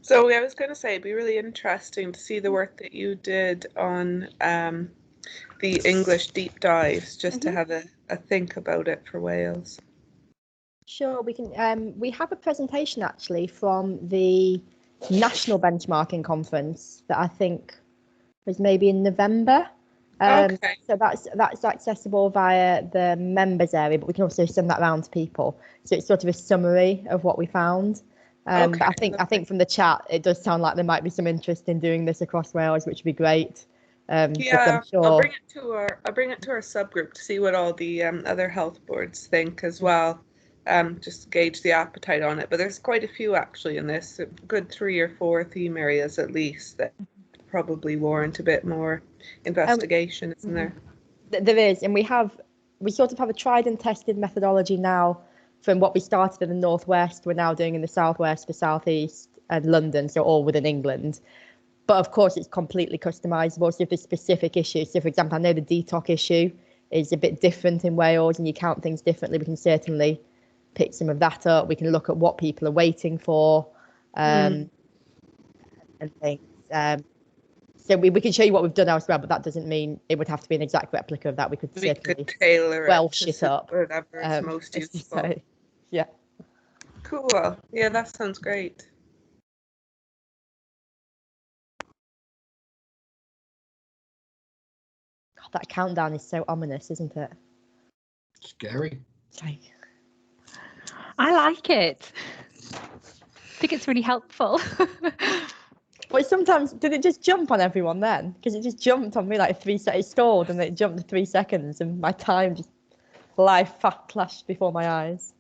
So I was going to say it'd be really interesting to see the work that you did on the English deep dives, just to have a think about it for Wales. Sure, we can. We have a presentation actually from the National Benchmarking Conference that I think was maybe in November. Okay. So that's accessible via the members area, but we can also send that around to people. So it's sort of a summary of what we found. But I think from the chat, it does sound like there might be some interest in doing this across Wales, which would be great. Yeah, I'm sure... I'll bring it to our subgroup to see what all the other health boards think as well. Just gauge the appetite on it. But there's quite a few actually in this, a good 3 or 4 theme areas at least that probably warrant a bit more investigation, isn't there? There is, and we sort of have a tried and tested methodology now. From what we started in the Northwest, we're now doing in the Southwest, the Southeast, and London, so all within England. But of course, it's completely customizable. So if there's specific issues, so for example, I know the DTOC issue is a bit different in Wales and you count things differently, we can certainly pick some of that up. We can look at what people are waiting for and things. So we can show you what we've done elsewhere, but that doesn't mean it would have to be an exact replica of that. We could certainly tailor Welsh it up. Whatever is most useful. So, yeah. Cool. Yeah, that sounds great. God, that countdown is so ominous, isn't it? Scary. I like it. I think it's really helpful. But sometimes, did it just jump on everyone then? Because it just jumped on me like 3 seconds. It stalled and then it jumped to 3 seconds and my time just flashed before my eyes.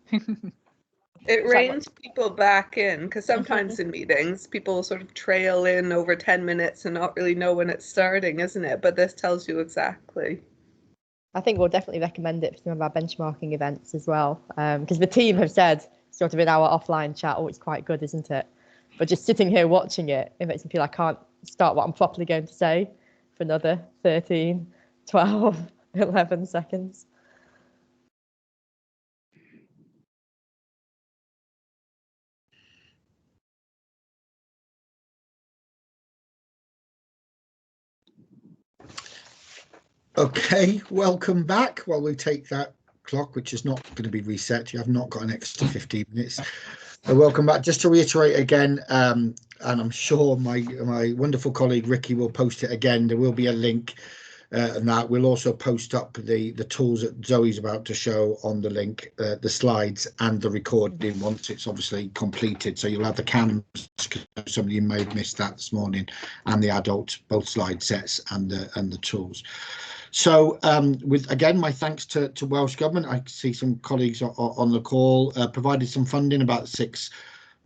It reins people back in, because sometimes in meetings, people sort of trail in over 10 minutes and not really know when it's starting, isn't it? But this tells you exactly. I think we'll definitely recommend it for some of our benchmarking events as well. Because the team have said, sort of in our offline chat, oh, it's quite good, isn't it? But just sitting here watching it, it makes me feel I can't start what I'm properly going to say for another 13, 12, 11 seconds. Okay, welcome back. While we take that clock, which is not going to be reset, you have not got an extra 15 minutes. Welcome back. Just to reiterate again, and I'm sure my wonderful colleague Ricky will post it again. There will be a link, and that we'll also post up the tools that Zoe's about to show on the link, the slides and the recording once it's obviously completed. So you'll have the cams. Some of you may have missed that this morning, and the adult, both slide sets and the tools. So with again, my thanks to Welsh Government. I see some colleagues on the call, provided some funding about 6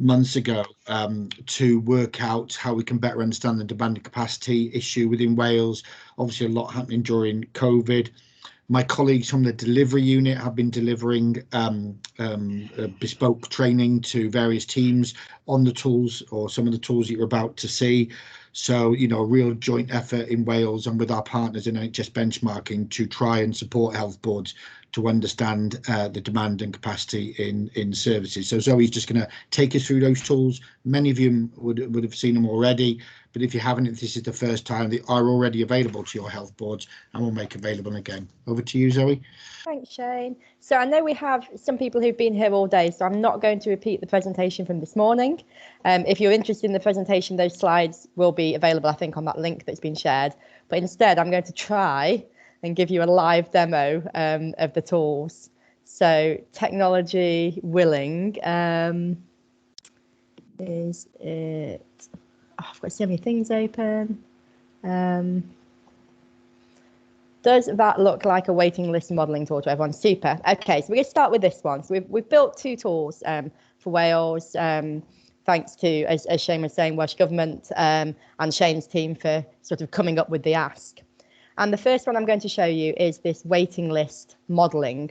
months ago to work out how we can better understand the demand and capacity issue within Wales. Obviously, a lot happening during COVID. My colleagues from the delivery unit have been delivering bespoke training to various teams on the tools, or some of the tools that you're about to see. So, you know, a real joint effort in Wales and with our partners in NHS benchmarking to try and support health boards to understand the demand and capacity in services. So Zoe's just going to take us through those tools. Many of you would have seen them already, but if you haven't, if this is the first time, they are already available to your health boards and will make available again. Over to you, Zoe. Thanks, Shane. So I know we have some people who've been here all day, so I'm not going to repeat the presentation from this morning. If you're interested in the presentation, those slides will be available, I think, on that link that's been shared. But instead, I'm going to try and give you a live demo of the tools. So technology willing, is it? Oh, I've got so many things open. Does that look like a waiting list modelling tool to everyone? Super. Okay, so we're going to start with this one. So we've built 2 tools for Wales, thanks to, as Shane was saying, Welsh Government and Shane's team for sort of coming up with the ask. And the first one I'm going to show you is this waiting list modelling.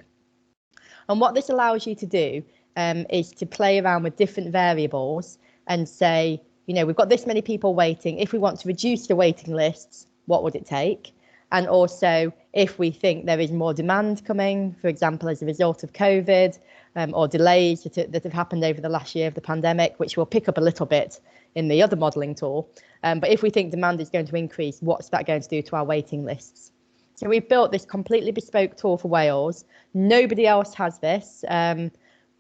And what this allows you to do is to play around with different variables and say, you know, we've got this many people waiting. If we want to reduce the waiting lists, what would it take? And also, if we think there is more demand coming, for example, as a result of COVID, or delays that have happened over the last year of the pandemic, which we'll pick up a little bit in the other modelling tool. But if we think demand is going to increase, what's that going to do to our waiting lists? So we've built this completely bespoke tool for Wales. Nobody else has this.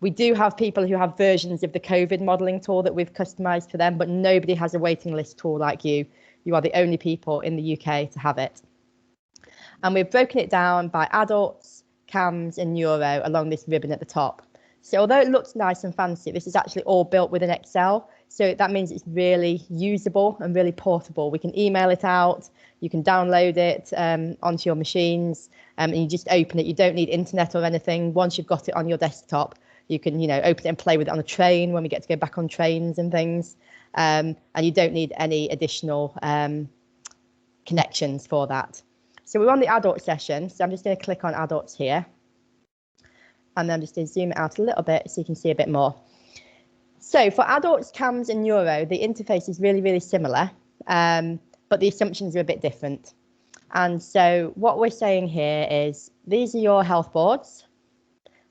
We do have people who have versions of the COVID modelling tool that we've customised for them, but nobody has a waiting list tool like you. You are the only people in the UK to have it. And we've broken it down by adults, CAMHS and neuro along this ribbon at the top. So although it looks nice and fancy, this is actually all built within Excel. So that means it's really usable and really portable. We can email it out, you can download it onto your machines, and you just open it. You don't need internet or anything. Once you've got it on your desktop, you can, open it and play with it on a train when we get to go back on trains and things. And you don't need any additional connections for that. So we're on the adult session. So I'm just going to click on adults here. And then I'm just going to zoom it out a little bit so you can see a bit more. So for adults, CAMHS and neuro, the interface is really, really similar, but the assumptions are a bit different. And so what we're saying here is these are your health boards.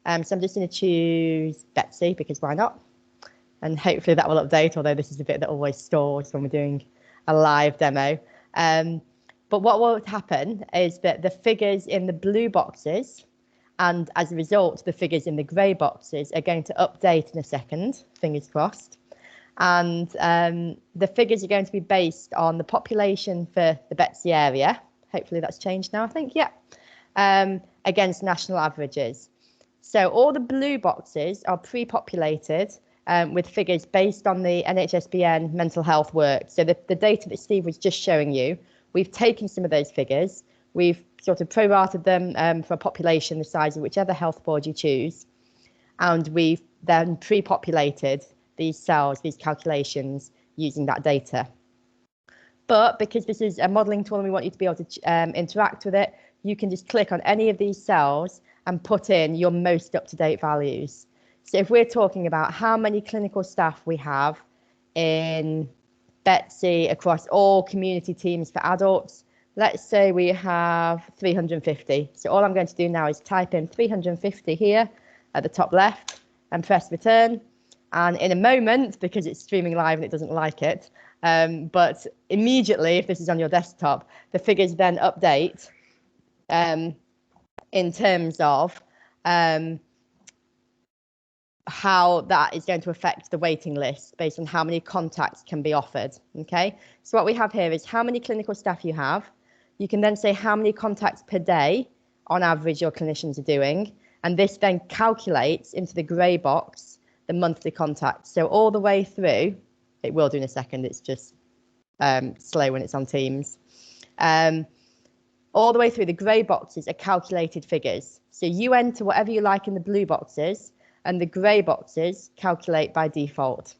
So I'm just going to choose Betsy because why not? And hopefully that will update, although this is the bit that always stores when we're doing a live demo. But what will happen is that the figures in the blue boxes, and as a result, the figures in the grey boxes are going to update in a second, fingers crossed. And the figures are going to be based on the population for the Betsy area. Hopefully that's changed now, I think, yeah. Against national averages. So all the blue boxes are pre-populated with figures based on the NHSBN mental health work. So the data that Steve was just showing you, we've taken some of those figures, we've sort of prorated them for a population the size of whichever health board you choose. And we've then pre-populated these cells, these calculations using that data. But because this is a modelling tool and we want you to be able to interact with it, you can just click on any of these cells and put in your most up-to-date values. So if we're talking about how many clinical staff we have in Betsy across all community teams for adults, let's say we have 350. So all I'm going to do now is type in 350 here at the top left and press return. And in a moment, because it's streaming live and it doesn't like it, but immediately, if this is on your desktop, the figures then update in terms of how that is going to affect the waiting list based on how many contacts can be offered. Okay, so what we have here is how many clinical staff you have. You can then say how many contacts per day on average your clinicians are doing, and this then calculates into the grey box the monthly contacts. So all the way through, it will do in a second, it's just slow when it's on Teams. All the way through, the grey boxes are calculated figures. So you enter whatever you like in the blue boxes, and the grey boxes calculate by default.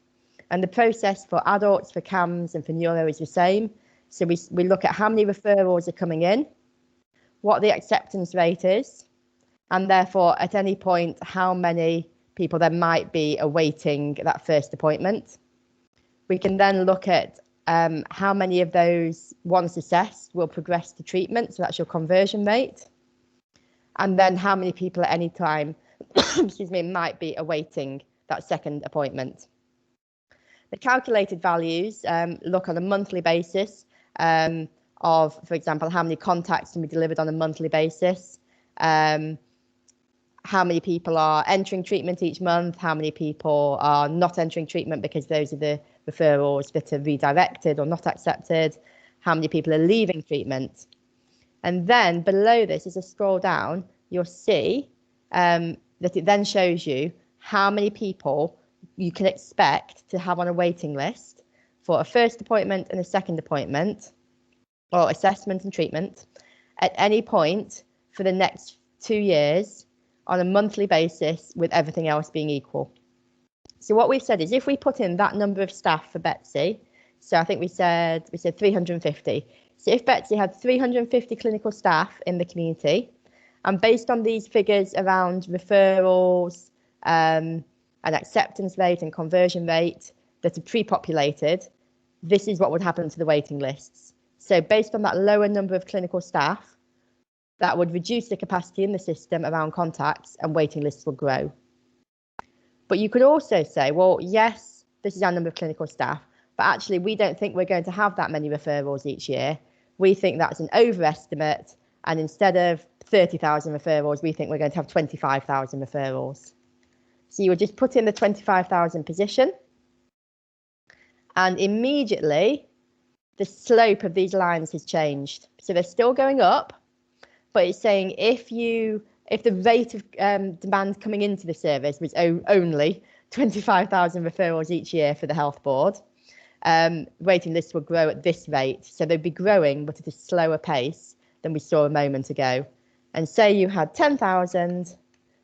And the process for adults, for CAMHS and for neuro is the same. So we look at how many referrals are coming in, what the acceptance rate is, and therefore at any point how many people there might be awaiting that first appointment. We can then look at how many of those, once assessed, will progress to treatment. So that's your conversion rate. And then how many people at any time, excuse me, might be awaiting that second appointment. The calculated values look on a monthly basis of, for example, how many contacts can be delivered on a monthly basis, how many people are entering treatment each month, how many people are not entering treatment because those are the referrals that are redirected or not accepted, how many people are leaving treatment. And then below this, as I scroll down, you'll see that it then shows you how many people you can expect to have on a waiting list for a first appointment and a second appointment, or assessment and treatment, at any point for the next 2 years on a monthly basis with everything else being equal. So what we've said is if we put in that number of staff for Betsy, so I think we said 350. So if Betsy had 350 clinical staff in the community, and based on these figures around referrals and acceptance rate and conversion rate that are pre-populated, this is what would happen to the waiting lists. So based on that lower number of clinical staff, that would reduce the capacity in the system around contacts and waiting lists will grow. But you could also say, well, yes, this is our number of clinical staff, but actually we don't think we're going to have that many referrals each year. We think that's an overestimate, and instead of 30,000 referrals, we think we're going to have 25,000 referrals. So you would just put in the 25,000 position, and immediately the slope of these lines has changed. So they're still going up, but it's saying if the rate of demand coming into the service was only 25,000 referrals each year for the health board, waiting lists will grow at this rate. So they'd be growing, but at a slower pace than we saw a moment ago. And say you had 10,000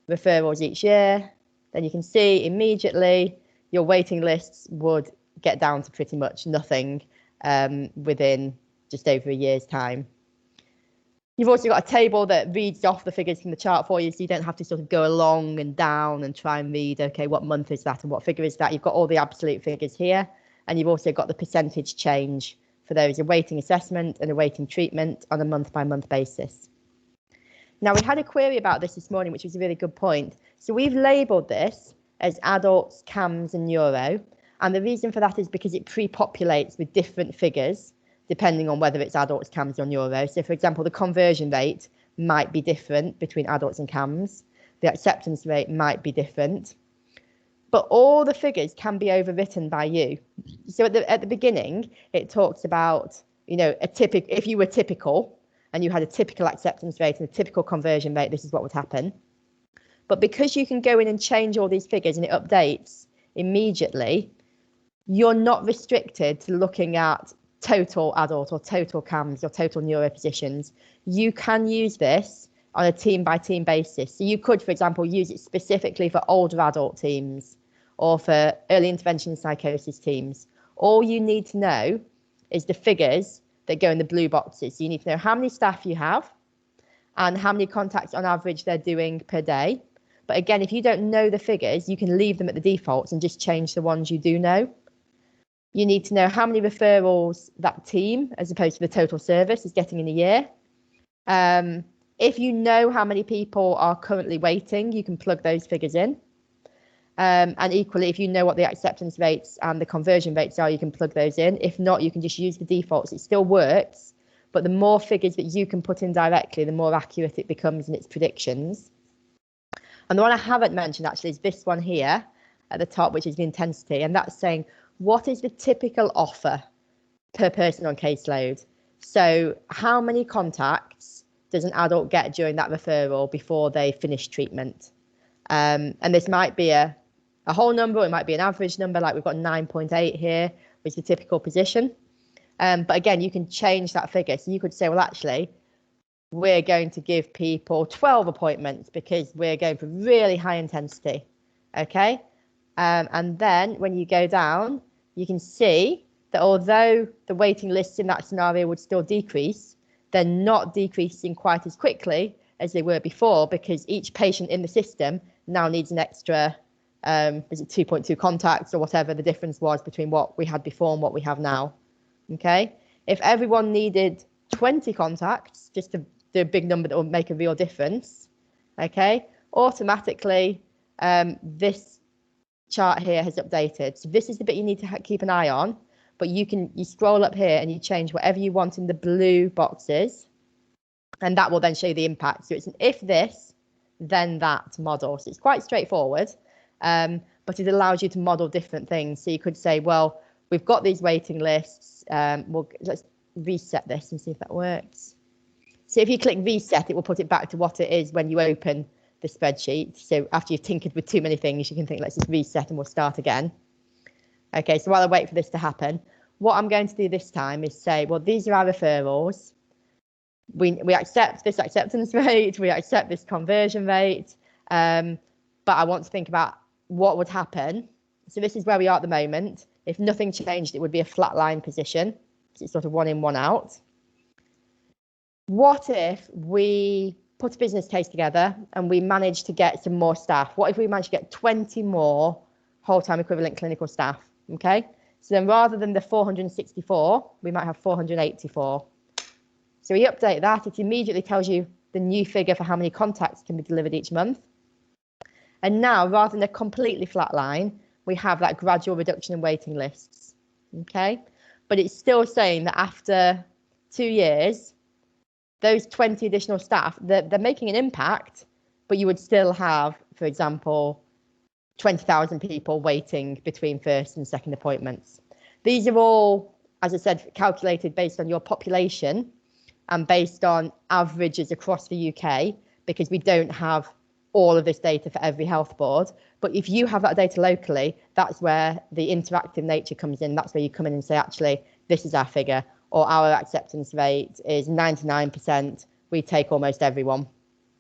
referrals each year, then you can see immediately your waiting lists would get down to pretty much nothing within just over a year's time. You've also got a table that reads off the figures from the chart for you, so you don't have to sort of go along and down and try and read, okay, what month is that and what figure is that? You've got all the absolute figures here, and you've also got the percentage change for those awaiting assessment and awaiting treatment on a month-by-month basis. Now, we had a query about this morning, which was a really good point. So we've labelled this as adults, CAMS and neuro, and the reason for that is because it pre-populates with different figures depending on whether it's adults, CAMS or neuro. So for example, the conversion rate might be different between adults and CAMS. The acceptance rate might be different. But all the figures can be overwritten by you. So at the beginning, it talks about, you know, if you were typical and you had a typical acceptance rate and a typical conversion rate, this is what would happen. But because you can go in and change all these figures and it updates immediately, you're not restricted to looking at total adult or total CAMS or total neuro positions. You can use this on a team by team basis. So you could, for example, use it specifically for older adult teams or for early intervention psychosis teams. All you need to know is the figures that go in the blue boxes. So you need to know how many staff you have and how many contacts on average they're doing per day. But again, if you don't know the figures, you can leave them at the defaults and just change the ones you do know. You need to know how many referrals that team, as opposed to the total service, is getting in a year. If you know how many people are currently waiting, you can plug those figures in. And equally, if you know what the acceptance rates and the conversion rates are, you can plug those in. If not, you can just use the defaults. It still works, but the more figures that you can put in directly, the more accurate it becomes in its predictions. And the one I haven't mentioned actually is this one here at the top, which is the intensity, and that's saying, what is the typical offer per person on caseload? So how many contacts does an adult get during that referral before they finish treatment? And this might be a whole number, or it might be an average number, like we've got 9.8 here, which is the typical position. But again, you can change that figure. So you could say, well, actually, we're going to give people 12 appointments because we're going for really high intensity. Okay. And then when you go down, you can see that although the waiting lists in that scenario would still decrease, they're not decreasing quite as quickly as they were before, because each patient in the system now needs an extra, is it 2.2 contacts or whatever the difference was between what we had before and what we have now. Okay. If everyone needed 20 contacts, just to do a big number that will make a real difference, okay, automatically this chart here has updated. So this is the bit you need to keep an eye on, but you scroll up here and you change whatever you want in the blue boxes, and that will then show you the impact. So it's an if this, then that model. So it's quite straightforward, but it allows you to model different things. So you could say, well, we've got these waiting lists. Let's reset this and see if that works. So if you click reset, it will put it back to what it is when you open the spreadsheet. So after you've tinkered with too many things, you can think, let's just reset and we'll start again. Okay, so while I wait for this to happen, what I'm going to do this time is say, well, these are our referrals. We accept this acceptance rate, we accept this conversion rate, but I want to think about what would happen. So this is where we are at the moment. If nothing changed, it would be a flat line position. It's sort of one in, one out. What if we put a business case together and we manage to get some more staff? What if we manage to get 20 more whole-time equivalent clinical staff? Okay, So then rather than the 464, we might have 484. So we update that. It immediately tells you the new figure for how many contacts can be delivered each month. And now, rather than a completely flat line, we have that gradual reduction in waiting lists. Okay, but it's still saying that after 2 years, those 20 additional staff, they're making an impact, but you would still have, for example, 20,000 people waiting between first and second appointments. These are all, as I said, calculated based on your population and based on averages across the UK, because we don't have all of this data for every health board. But if you have that data locally, that's where the interactive nature comes in. That's where you come in and say, actually, this is our figure, or our acceptance rate is 99%. We take almost everyone.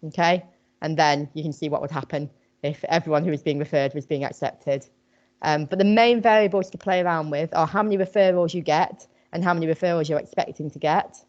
Okay. And then you can see what would happen if everyone who was being referred was being accepted. But the main variables to play around with are how many referrals you get and how many referrals you're expecting to get,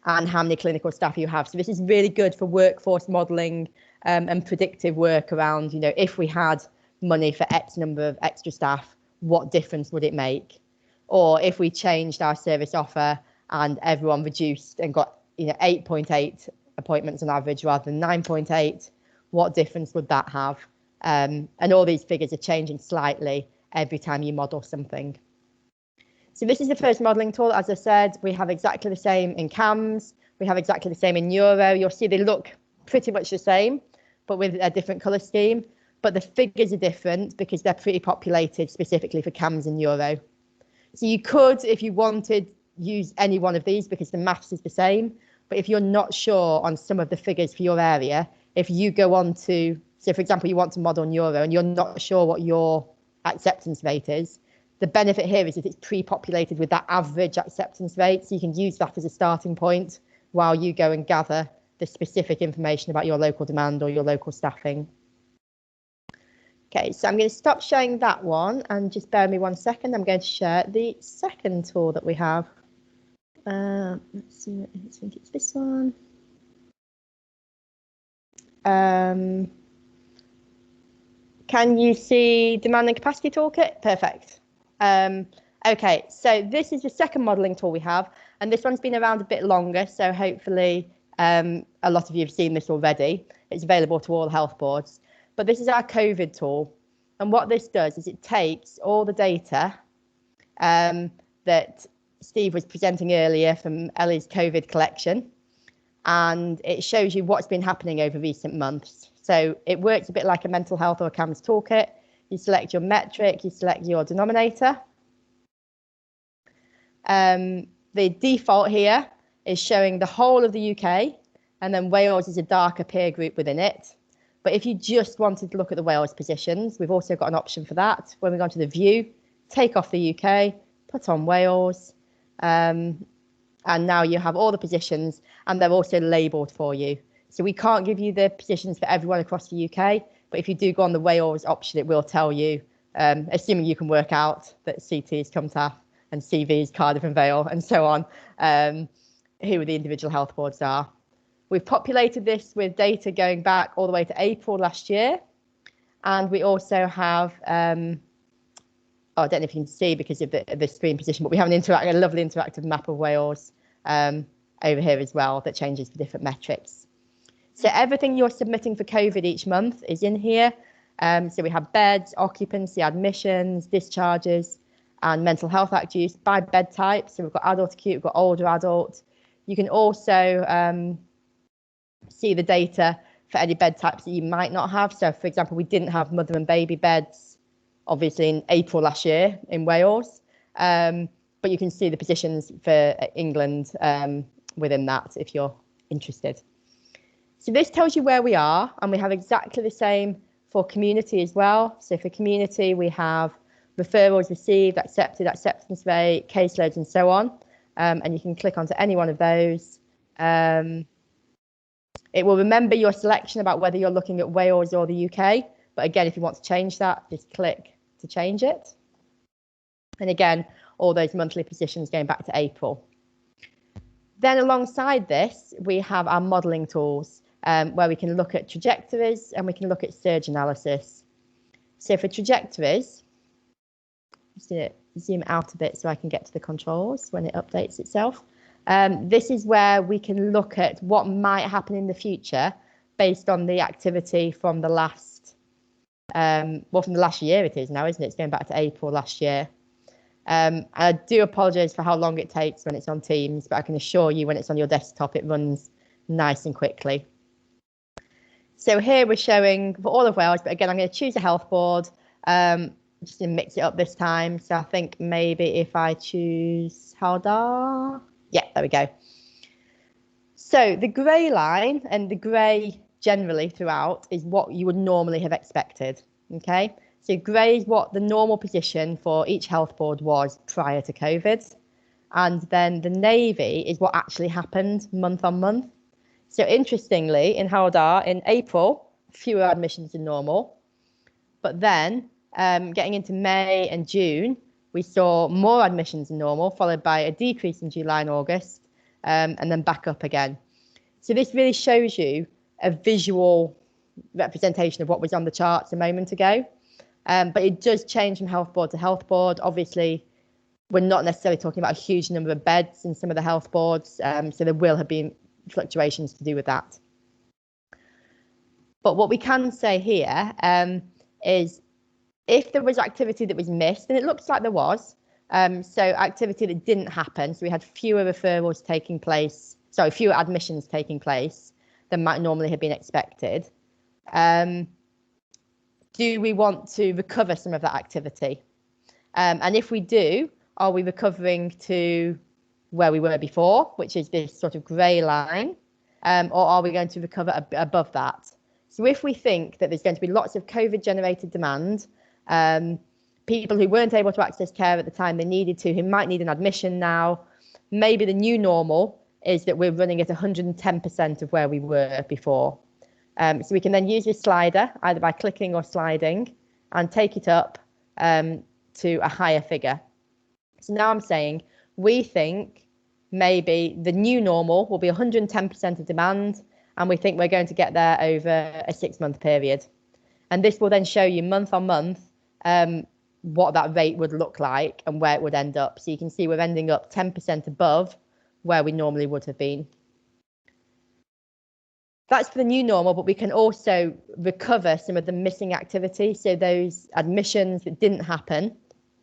and how many clinical staff you have. So this is really good for workforce modelling and predictive work around, you know, if we had money for X number of extra staff, what difference would it make? Or if we changed our service offer and everyone reduced and got, you know, 8.8 appointments on average rather than 9.8, what difference would that have? And all these figures are changing slightly every time you model something. So this is the first modelling tool. As I said, we have exactly the same in CAMS. We have exactly the same in Neuro. You'll see they look pretty much the same, but with a different colour scheme. But the figures are different because they're pre-populated specifically for CAMS and Neuro. So you could, if you wanted, use any one of these because the maths is the same. But if you're not sure on some of the figures for your area, if you go on to, so for example, you want to model Neuro and you're not sure what your acceptance rate is, the benefit here is that it's pre-populated with that average acceptance rate. So you can use that as a starting point while you go and gather the specific information about your local demand or your local staffing. Okay, so I'm going to stop showing that one and just bear me 1 second. I'm going to share the second tool that we have. Let's see, I think it's this one. Can you see demand and capacity toolkit? Perfect. Okay, so this is the second modelling tool we have, and this one's been around a bit longer, so hopefully a lot of you have seen this already. It's available to all health boards, but this is our COVID tool, and what this does is it takes all the data that Steve was presenting earlier from Ellie's COVID collection, and it shows you what's been happening over recent months. So it works a bit like a mental health or a CAMS toolkit. You select your metric, you select your denominator. The default here is showing the whole of the UK, and then Wales is a darker peer group within it. But if you just wanted to look at the Wales positions, we've also got an option for that. When we go to the view, take off the UK, put on Wales, and now you have all the positions, and they're also labelled for you. So we can't give you the positions for everyone across the UK, but if you do go on the Wales option, it will tell you, assuming you can work out that CT is Cwmtaf and CV is Cardiff and Vale and so on, who the individual health boards are. We've populated this with data going back all the way to April last year. And we also have, I don't know if you can see because of the screen position, but we have a lovely interactive map of Wales over here as well that changes for different metrics. So everything you're submitting for COVID each month is in here. So we have beds, occupancy, admissions, discharges, and mental health act use by bed type. So we've got adult acute, we've got older adult. You can also see the data for any bed types that you might not have. So for example, we didn't have mother and baby beds, obviously in April last year in Wales. But you can see the positions for England within that if you're interested. So this tells you where we are, and we have exactly the same for community as well. So for community, we have referrals received, accepted, acceptance rate, caseloads, and so on. And you can click onto any one of those. It will remember your selection about whether you're looking at Wales or the UK. But again, if you want to change that, just click to change it. And again, all those monthly positions going back to April. Then alongside this, we have our modelling tools where we can look at trajectories and we can look at surge analysis. So for trajectories, just zoom out a bit so I can get to the controls when it updates itself. This is where we can look at what might happen in the future based on the activity from the last, from the last year it is now, isn't it? It's going back to April last year. I do apologise for how long it takes when it's on Teams, but I can assure you when it's on your desktop, it runs nice and quickly. So here we're showing for all of Wales, but again, I'm going to choose a health board, just to mix it up this time. So I think maybe if I choose Hywel Dda, yeah, there we go. So the grey line, and the grey generally throughout, is what you would normally have expected, okay? So grey is what the normal position for each health board was prior to COVID. And then the navy is what actually happened month on month. So interestingly, in Hywel Dda, in April, fewer admissions than normal. But then getting into May and June, we saw more admissions than normal, followed by a decrease in July and August, and then back up again. So this really shows you a visual representation of what was on the charts a moment ago. But it does change from health board to health board. Obviously, we're not necessarily talking about a huge number of beds in some of the health boards, so there will have been fluctuations to do with that. But what we can say here is if there was activity that was missed, and it looks like there was, so activity that didn't happen, so we had fewer referrals taking place, sorry, fewer admissions taking place than might normally have been expected. Do we want to recover some of that activity? And if we do, are we recovering to where we were before, which is this sort of grey line, or are we going to recover above that? So if we think that there's going to be lots of COVID-generated demand, people who weren't able to access care at the time they needed to, who might need an admission now, maybe the new normal is that we're running at 110% of where we were before. So we can then use this slider, either by clicking or sliding, and take it up to a higher figure. So now I'm saying we think maybe the new normal will be 110% of demand, and we think we're going to get there over a 6-month period. And this will then show you month on month what that rate would look like and where it would end up. So you can see we're ending up 10% above where we normally would have been. That's for the new normal, but we can also recover some of the missing activity. So those admissions that didn't happen.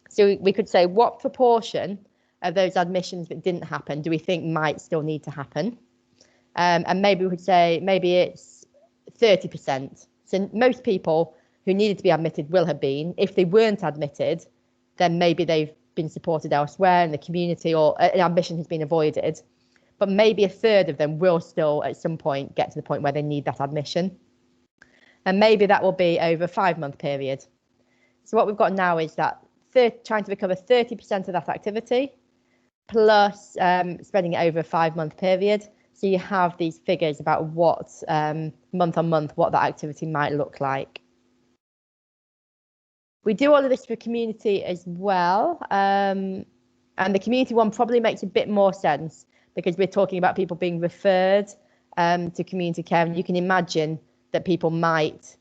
So we could say what proportion of those admissions that didn't happen do we think might still need to happen? And maybe we could say maybe it's 30%. So most people who needed to be admitted will have been. If they weren't admitted, then maybe they've been supported elsewhere in the community, or an admission has been avoided. But maybe a third of them will still at some point get to the point where they need that admission. And maybe that will be over a 5-month period. So what we've got now is that trying to recover 30% of that activity, plus spreading it over a 5-month period. So you have these figures about what month on month, what that activity might look like. We do all of this for community as well. And the community one probably makes a bit more sense because we're talking about people being referred to community care. And you can imagine that people might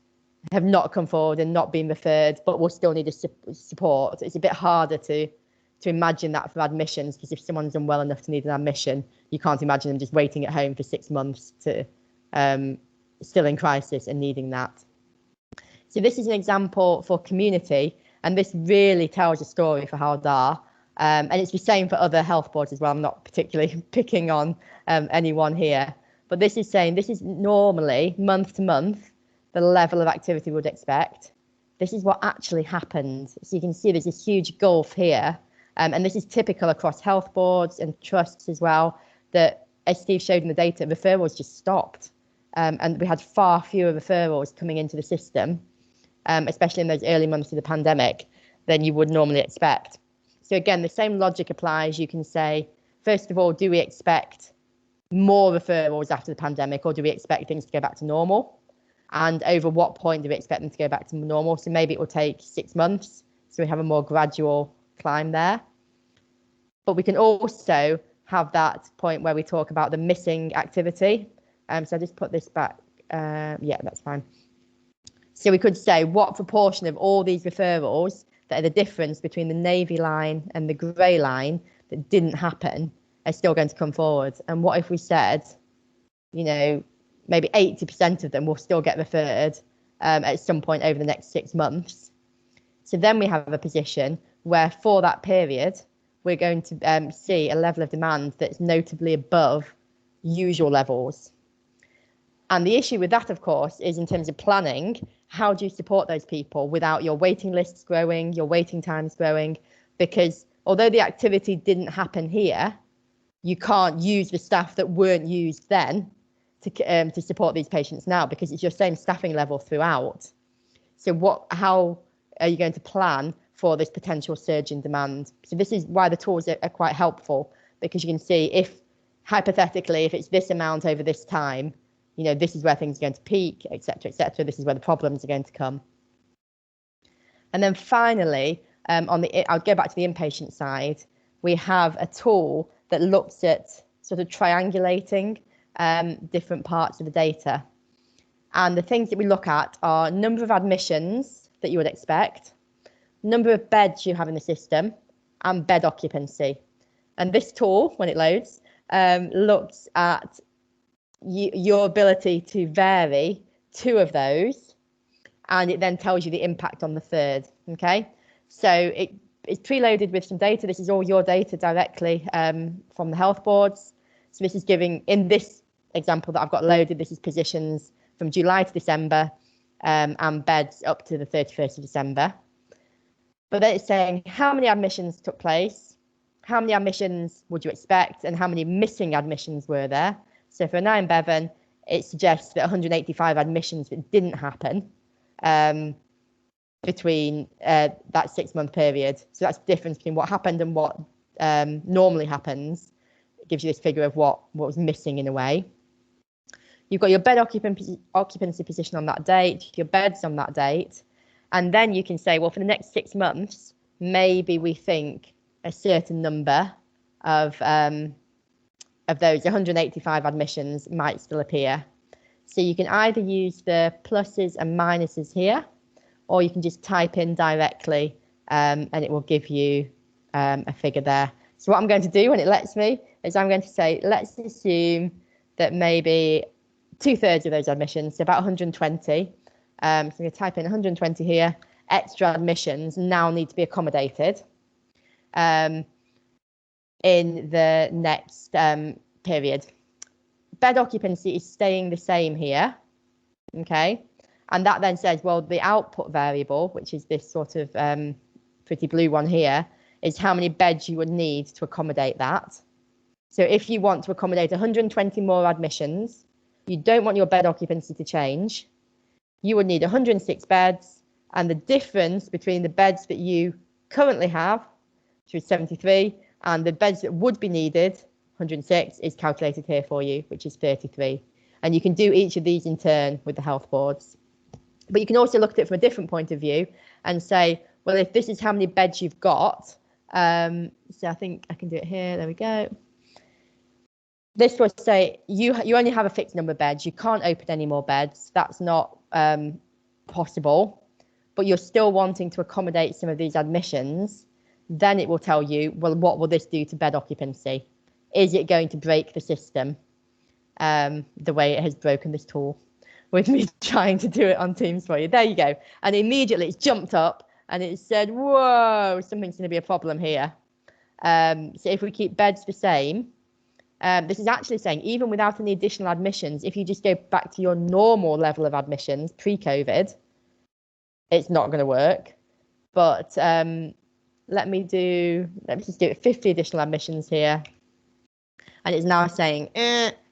have not come forward and not been referred, but will still need a support. It's a bit harder to imagine that for admissions, because if someone's unwell enough to need an admission, you can't imagine them just waiting at home for 6 months to still in crisis and needing that. So this is an example for community, and this really tells a story for Hywel Dda. And it's the same for other health boards as well. I'm not particularly picking on anyone here, but this is saying this is normally month to month the level of activity we would expect. This is what actually happened. So you can see there's this huge gulf here. And this is typical across health boards and trusts as well, that as Steve showed in the data, referrals just stopped. And we had far fewer referrals coming into the system, especially in those early months of the pandemic, than you would normally expect. So again, the same logic applies. You can say, first of all, do we expect more referrals after the pandemic, or do we expect things to go back to normal? And over what point do we expect them to go back to normal? So maybe it will take 6 months. So we have a more gradual climb there. But we can also have that point where we talk about the missing activity. So I just put this back. Yeah, that's fine. So we could say what proportion of all these referrals that are the difference between the navy line and the grey line that didn't happen are still going to come forward. And what if we said, you know, maybe 80% of them will still get referred at some point over the next 6 months. So then we have a position where for that period, we're going to see a level of demand that's notably above usual levels. And the issue with that, of course, is in terms of planning, how do you support those people without your waiting lists growing, your waiting times growing? Because although the activity didn't happen here, you can't use the staff that weren't used then to support these patients now, because it's your same staffing level throughout. So how are you going to plan for this potential surge in demand? So this is why the tools are quite helpful, because you can see if hypothetically, if it's this amount over this time, you know, this is where things are going to peak, et cetera, this is where the problems are going to come. And then finally, I'll go back to the inpatient side. We have a tool that looks at sort of triangulating different parts of the data. And the things that we look at are number of admissions that you would expect, number of beds you have in the system, and bed occupancy. And this tool, when it loads, looks at your ability to vary 2 of those, and it then tells you the impact on the 3rd. Okay, so it's preloaded with some data. This is all your data directly from the health boards. So this is giving, in this example that I've got loaded, this is positions from July to December and beds up to the 31st of December. But then it's saying how many admissions took place, how many admissions would you expect, and how many missing admissions were there. So for 9 Bevan, it suggests that 185 admissions that didn't happen between that 6-month period. So that's the difference between what happened and what normally happens. It gives you this figure of what was missing in a way. You've got your bed occupancy position on that date, your beds on that date, and then you can say, well, for the next 6 months, maybe we think a certain number of those 185 admissions might still appear. So you can either use the pluses and minuses here, or you can just type in directly and it will give you a figure there. So what I'm going to do when it lets me is I'm going to say, let's assume that maybe 2/3 of those admissions, so about 120. So I'm going to type in 120 here, extra admissions now need to be accommodated in the next period. Bed occupancy is staying the same here, okay? And that then says, well, the output variable, which is this sort of pretty blue one here, is how many beds you would need to accommodate that. So if you want to accommodate 120 more admissions, you don't want your bed occupancy to change, you would need 106 beds, and the difference between the beds that you currently have, which is 73, and the beds that would be needed, 106, is calculated here for you, which is 33. And you can do each of these in turn with the health boards. But you can also look at it from a different point of view and say, well, if this is how many beds you've got, so I think I can do it here, there we go. This will say you only have a fixed number of beds, you can't open any more beds, that's not possible, but you're still wanting to accommodate some of these admissions, then it will tell you, well, what will this do to bed occupancy? Is it going to break the system the way it has broken this tool with me trying to do it on Teams for you? There you go. And immediately it's jumped up and it said, whoa, something's going to be a problem here. So if we keep beds the same, this is actually saying even without any additional admissions, if you just go back to your normal level of admissions pre-COVID, it's not going to work. But let me just do 50 additional admissions here. And it's now saying,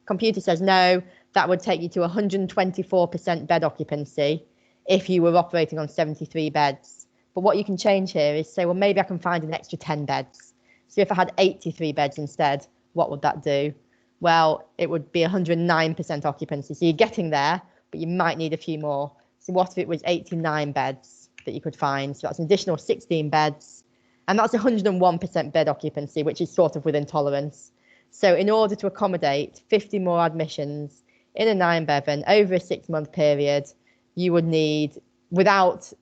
computer says no, that would take you to 124% bed occupancy if you were operating on 73 beds. But what you can change here is say, well, maybe I can find an extra 10 beds. So if I had 83 beds instead, what would that do? Well, it would be 109% occupancy. So you're getting there, but you might need a few more. So what if it was 89 beds that you could find? So that's an additional 16 beds. And that's 101% bed occupancy, which is sort of within tolerance. So in order to accommodate 50 more admissions in a 9 Bevan over a 6-month period, you would need, without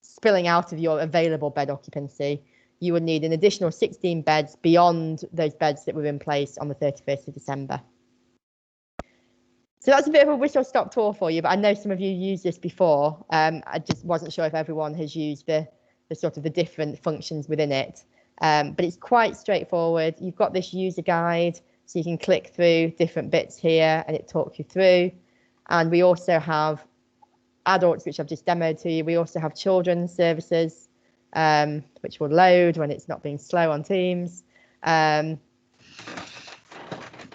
spilling out of your available bed occupancy, you would need an additional 16 beds beyond those beds that were in place on the 31st of December. So that's a bit of a whistle-stop tour for you, but I know some of you used this before. I just wasn't sure if everyone has used the sort of the different functions within it. But it's quite straightforward. You've got this user guide, so you can click through different bits here and it talks you through. And we also have adults, which I've just demoed to you. We also have children's services, which will load when it's not being slow on Teams,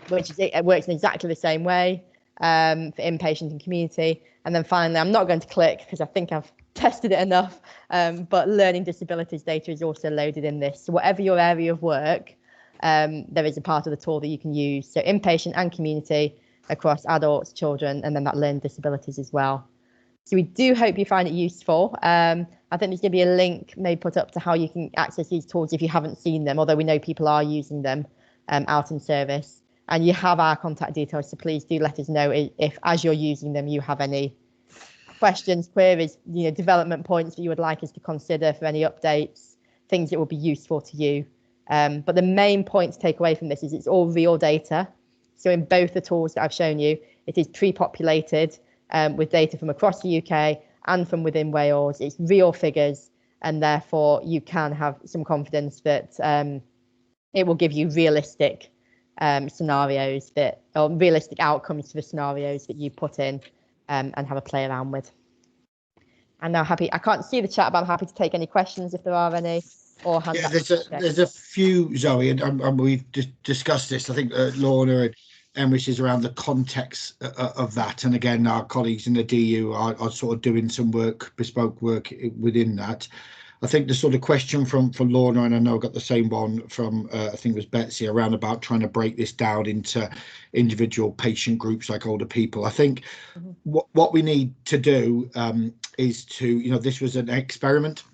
which it works in exactly the same way for inpatient and community. And then finally, I'm not going to click because I think I've tested it enough, but learning disabilities data is also loaded in this. So whatever your area of work, there is a part of the tool that you can use. So inpatient and community across adults, children, and then that learning disabilities as well. So we do hope you find it useful. I think there's going to be a link maybe put up to how you can access these tools if you haven't seen them, although we know people are using them out in service. And you have our contact details, so please do let us know if as you're using them, you have any questions, queries, development points that you would like us to consider for any updates, things that will be useful to you. But the main point to take away from this is it's all real data. So in both the tools that I've shown you, it is pre-populated with data from across the UK and from within Wales. It's real figures, and therefore you can have some confidence that it will give you realistic scenarios or realistic outcomes to the scenarios that you put in and have a play around with. I'm now happy. I can't see the chat, but I'm happy to take any questions if there are any. Or hand there's a few, Zoe, and we've discussed this. I think Lorna and Emrys is around the context of that, and again, our colleagues in the DU are sort of doing some work, bespoke work within that. I think the sort of question from Lorna, and I know I got the same one from I think it was Betsy, around about trying to break this down into individual patient groups like older people. I think what we need to do is to, this was an experiment.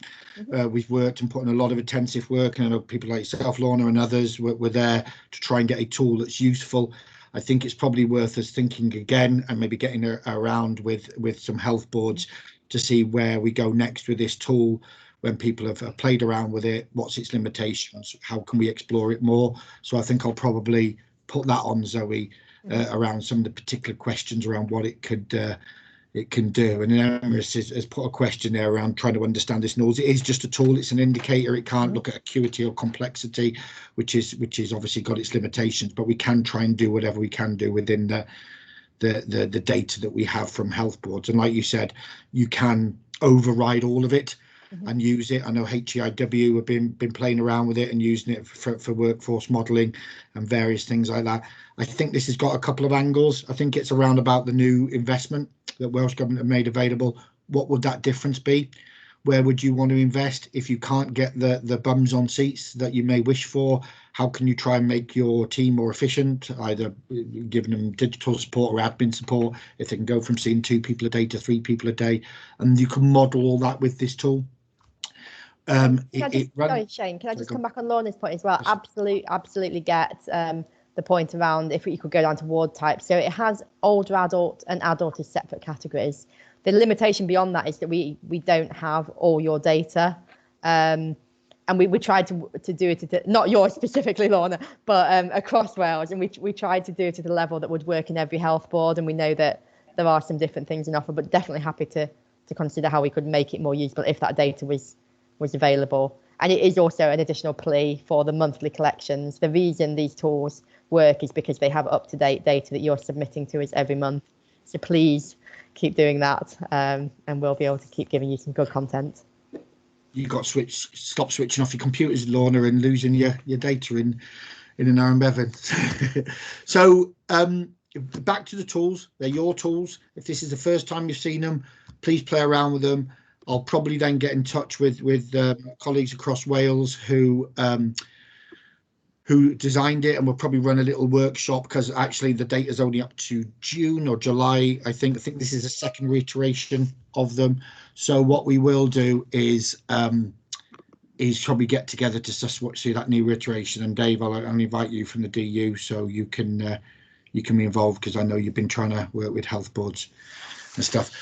We've worked and put in a lot of intensive work, and I know people like yourself, Lorna, and others were there to try and get a tool that's useful. I think it's probably worth us thinking again and maybe getting around with some health boards to see where we go next with this tool. When people have played around with it, what's its limitations, how can we explore it more? So I think I'll probably put that on, Zoe, around some of the particular questions around what it can do. And then Emrys has put a question there around trying to understand this noise. It is just a tool, it's an indicator. It can't look at acuity or complexity, which is obviously got its limitations, but we can try and do whatever we can do within the data that we have from health boards. And like you said, you can override all of it and use it. I know HEIW have been playing around with it and using it for workforce modelling and various things like that. I think this has got a couple of angles. I think it's around about the new investment that Welsh Government have made available. What would that difference be? Where would you want to invest if you can't get the bums on seats that you may wish for? How can you try and make your team more efficient, either giving them digital support or admin support, if they can go from seeing 2 people a day to 3 people a day? And you can model all that with this tool. Sorry, Shane, can I just come back on Lorna's point as well? Absolutely get the point around if you could go down to ward type. So it has older adult and adult as separate categories. The limitation beyond that is that we don't have all your data. And we tried to do it, not yours specifically, Lorna, but across Wales. And we tried to do it at a level that would work in every health board. And we know that there are some different things in offer, but definitely happy to consider how we could make it more usable if that data was available. And it is also an additional plea for the monthly collections. The reason these tools work is because they have up-to-date data that you're submitting to us every month. So please keep doing that, and we'll be able to keep giving you some good content. You got to stop switching off your computers, Lorna, and losing your data in an Aaron Bevan. So back to the tools. They're your tools. If this is the first time you've seen them, please play around with them. I'll probably then get in touch with colleagues across Wales who designed it, and we'll probably run a little workshop, because actually the data is only up to June or July. I think this is a second reiteration of them. So what we will do is probably get together to see that new iteration. And Dave, I'll invite you from the DU so you can be involved, because I know you've been trying to work with health boards and stuff.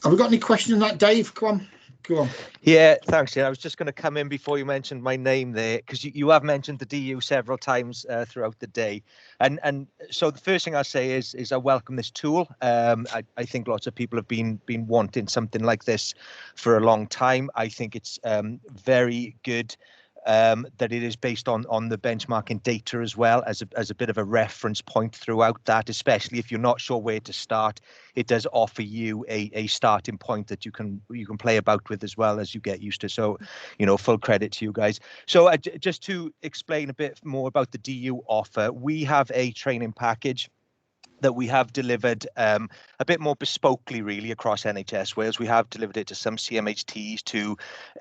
Have we got any questions on that, Dave? Come on. go on. Yeah, thanks. Yeah, I was just going to come in before you mentioned my name there, because you have mentioned the DU several times throughout the day, and so the first thing I say is I welcome this tool. I think lots of people have been wanting something like this for a long time. I think it's very good. That it is based on the benchmarking data as well as a bit of a reference point throughout that, especially if you're not sure where to start. It does offer you a starting point that you can play about with as well as you get used to. So, full credit to you guys. So just to explain a bit more about the DU offer, we have a training package that we have delivered a bit more bespokely, really, across NHS Wales. We have delivered it to some CMHTs, to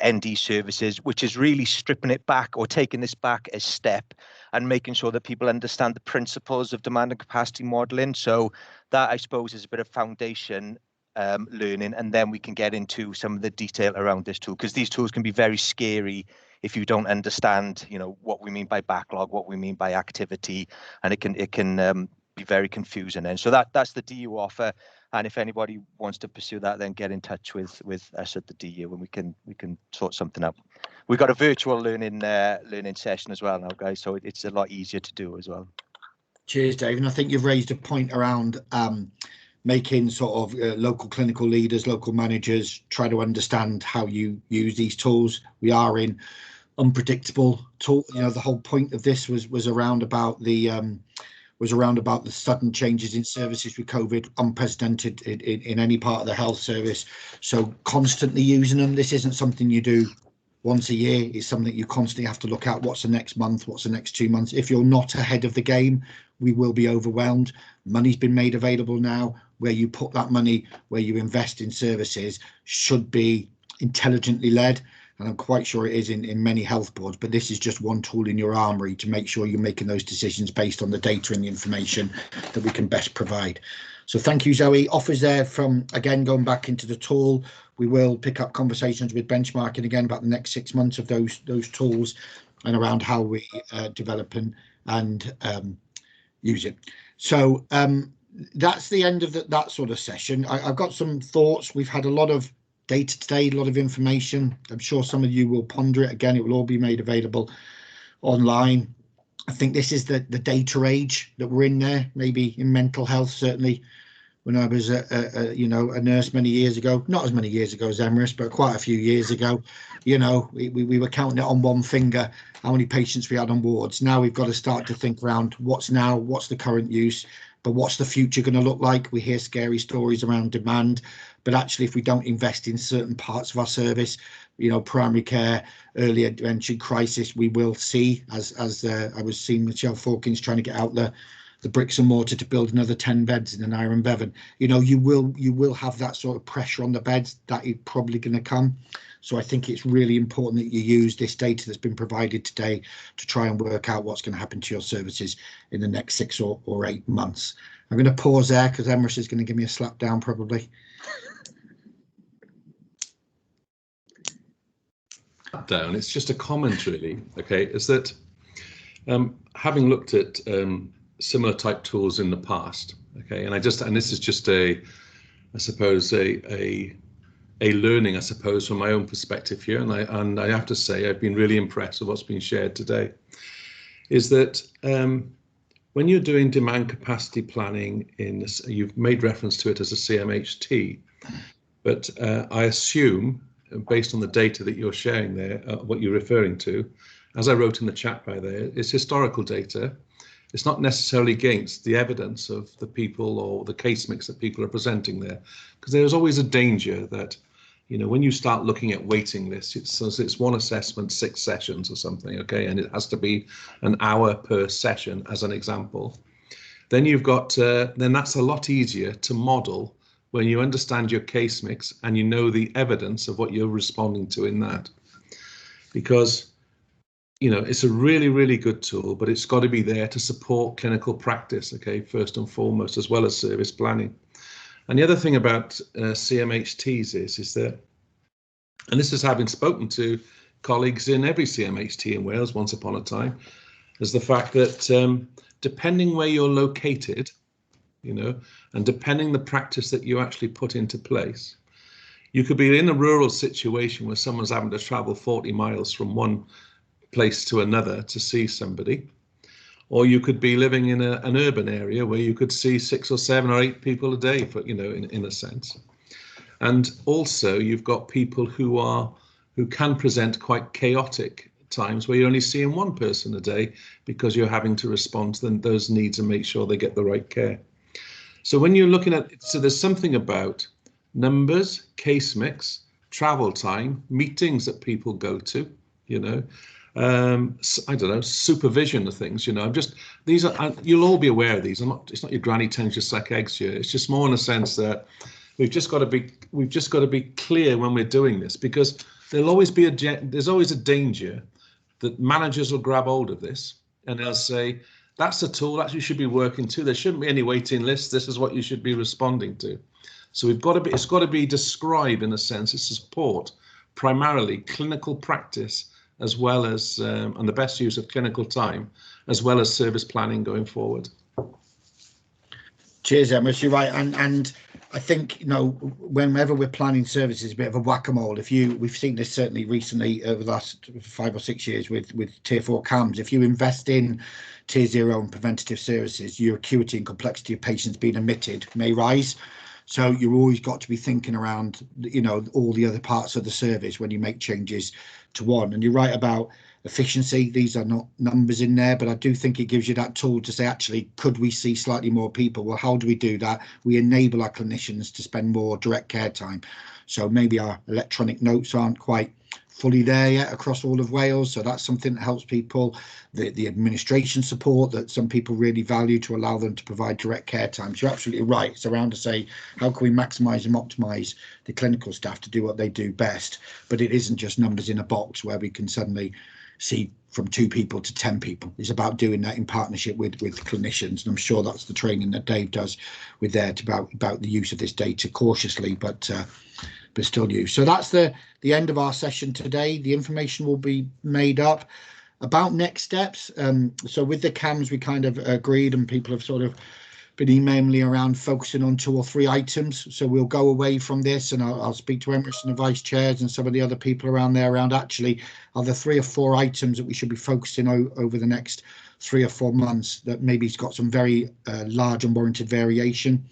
ND services, which is really stripping it back or taking this back a step and making sure that people understand the principles of demand and capacity modelling. So that, I suppose, is a bit of foundation learning, and then we can get into some of the detail around this tool, because these tools can be very scary if you don't understand, what we mean by backlog, what we mean by activity, and it can be very confusing. And so that's the DU offer, and if anybody wants to pursue that, then get in touch with us at the DU and we can sort something out. We've got a virtual learning session as well now, guys, so it's a lot easier to do as well. Cheers, Dave. And I think you've raised a point around making sort of local clinical leaders, local managers try to understand how you use these tools. We are in unpredictable tool. The whole point of this was around about the sudden changes in services with COVID, unprecedented in any part of the health service. So constantly using them. This isn't something you do once a year. It's something you constantly have to look at. What's the next month? What's the next 2 months? If you're not ahead of the game, we will be overwhelmed. Money's been made available now. Where you put that money, where you invest in services, should be intelligently led. And I'm quite sure it is in many health boards, but this is just one tool in your armory to make sure you're making those decisions based on the data and the information that we can best provide. So thank you, Zoe. Offers there from, again, going back into the tool. We will pick up conversations with benchmarking again about the next 6 months of those tools and around how we develop and use it. So that's the end of that sort of session. I've got some thoughts. We've had a lot of data today, a lot of information. I'm sure some of you will ponder it. Again, it will all be made available online. I think this is the data age that we're in there, maybe in mental health. Certainly when I was a nurse many years ago, not as many years ago as Emrys, but quite a few years ago, we were counting it on one finger how many patients we had on wards. Now we've got to start to think around what's the current use, but what's the future going to look like? We hear scary stories around demand, but actually if we don't invest in certain parts of our service, primary care, early intervention, crisis, we will see, as I was seeing Michelle Fawkins trying to get out the bricks and mortar to build another 10 beds in an Iron Bevan. You will have that sort of pressure on the beds. That is probably going to come. So I think it's really important that you use this data that's been provided today to try and work out what's going to happen to your services in the next 6 or 8 months. I'm going to pause there because Emrys is going to give me a slap down probably. Down. It's just a comment, really. Okay, is that having looked at similar type tools in the past. Okay, and this is just a learning, I suppose, from my own perspective here, and I have to say I've been really impressed with what's been shared today. Is that when you're doing demand capacity planning you've made reference to it as a CMHT, but I assume, based on the data that you're sharing there, what you're referring to, as I wrote in the chat by there, is historical data. It's not necessarily against the evidence of the people or the case mix that people are presenting there, because there's always a danger that, when you start looking at waiting lists, it's one assessment, 6 sessions or something, okay, and it has to be an hour per session as an example. Then you've got, then that's a lot easier to model when you understand your case mix and you know the evidence of what you're responding to in that. Because, it's a really, really good tool, but it's got to be there to support clinical practice, okay, first and foremost, as well as service planning. And the other thing about CMHTs is that, and this is having spoken to colleagues in every CMHT in Wales once upon a time, is the fact that depending where you're located, and depending the practice that you actually put into place, You could be in a rural situation where someone's having to travel 40 miles from one place to another to see somebody. Or you could be living in an urban area where you could see 6 or 7 or 8 people a day, for, you know, in a sense. And also you've got people who can present quite chaotic times where you're only seeing one person a day because you're having to respond to those needs and make sure they get the right care. So when you're looking at, so there's something about numbers, case mix, travel time, meetings that people go to, you know, I don't know, supervision of things, you know. These are, you'll all be aware of these. It's not your granny telling you to suck eggs here. It's just more in a sense that we've just got to be clear when we're doing this, because there's always a danger that managers will grab hold of this and they'll say, that's the tool that you should be working to. There shouldn't be any waiting lists. This is what you should be responding to. So it's got to be described in a sense. It's support primarily clinical practice, as well as and the best use of clinical time, as well as service planning going forward. Cheers, Emma. You're right, and I think, you know, whenever we're planning services, a bit of a whack-a-mole. We've seen this certainly recently over the last 5 or 6 years with Tier 4 CAMHS. If you invest in Tier 0 and preventative services, your acuity and complexity of patients being admitted may rise. So you've always got to be thinking around, you know, all the other parts of the service when you make changes to one. And you're right about efficiency. These are not numbers in there, but I do think it gives you that tool to say, actually, could we see slightly more people? Well, how do we do that? We enable our clinicians to spend more direct care time. So maybe our electronic notes aren't quite fully there yet across all of Wales, so that's something that helps people. The administration support that some people really value to allow them to provide direct care times. You're absolutely right. It's around to say, how can we maximise and optimise the clinical staff to do what they do best? But it isn't just numbers in a box where we can suddenly see from 2 people to 10 people. It's about doing that in partnership with clinicians, and I'm sure that's the training that Dave does with that about the use of this data cautiously, but still use. So that's the end of our session today. The information will be made up about next steps. So with the CAMHS, we kind of agreed, and people have sort of been emailing me around focusing on 2 or 3 items. So we'll go away from this, and I'll speak to Emrys and the vice chairs and some of the other people around there around actually are there 3 or 4 items that we should be focusing on over the next 3 or 4 months that maybe it's got some very large and warranted variation.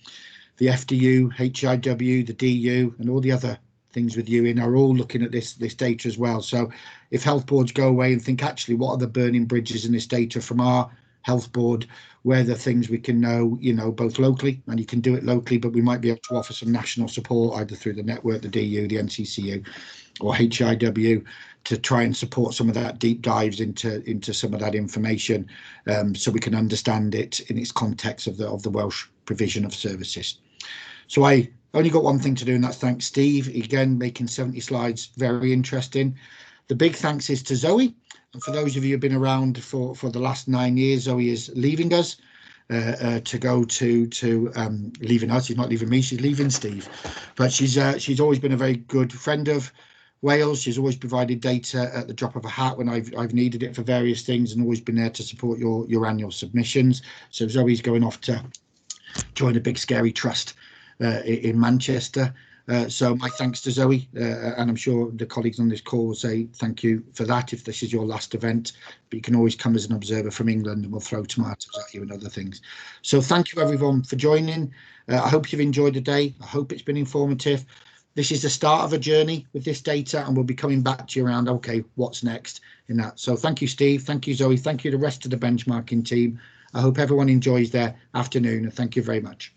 The FDU, HIW, the DU, and all the other things with you in are all looking at this data as well. So if health boards go away and think, actually, what are the burning bridges in this data from our health board, where the things we can know, you know, both locally, and you can do it locally, but we might be able to offer some national support either through the network, the DU, the NCCU, or HIW, to try and support some of that deep dives into some of that information, so we can understand it in its context of the Welsh provision of services. So I only got one thing to do, and that's thank Steve, again, making 70 slides very interesting. The big thanks is to Zoe. And for those of you who've been around for the last 9 years, Zoe is leaving us to go to leaving us. She's not leaving me, she's leaving Steve. But she's always been a very good friend of Wales. She's always provided data at the drop of a hat when I've needed it for various things, and always been there to support your annual submissions. So Zoe's going off to join a big scary trust in Manchester. So my thanks to Zoe, and I'm sure the colleagues on this call will say thank you for that if this is your last event, but you can always come as an observer from England and we'll throw tomatoes at you and other things. So thank you everyone for joining. I hope you've enjoyed the day. I hope it's been informative. This is the start of a journey with this data, and we'll be coming back to you around, okay, what's next in that. So thank you, Steve. Thank you, Zoe. Thank you, the rest of the benchmarking team. I hope everyone enjoys their afternoon, and thank you very much.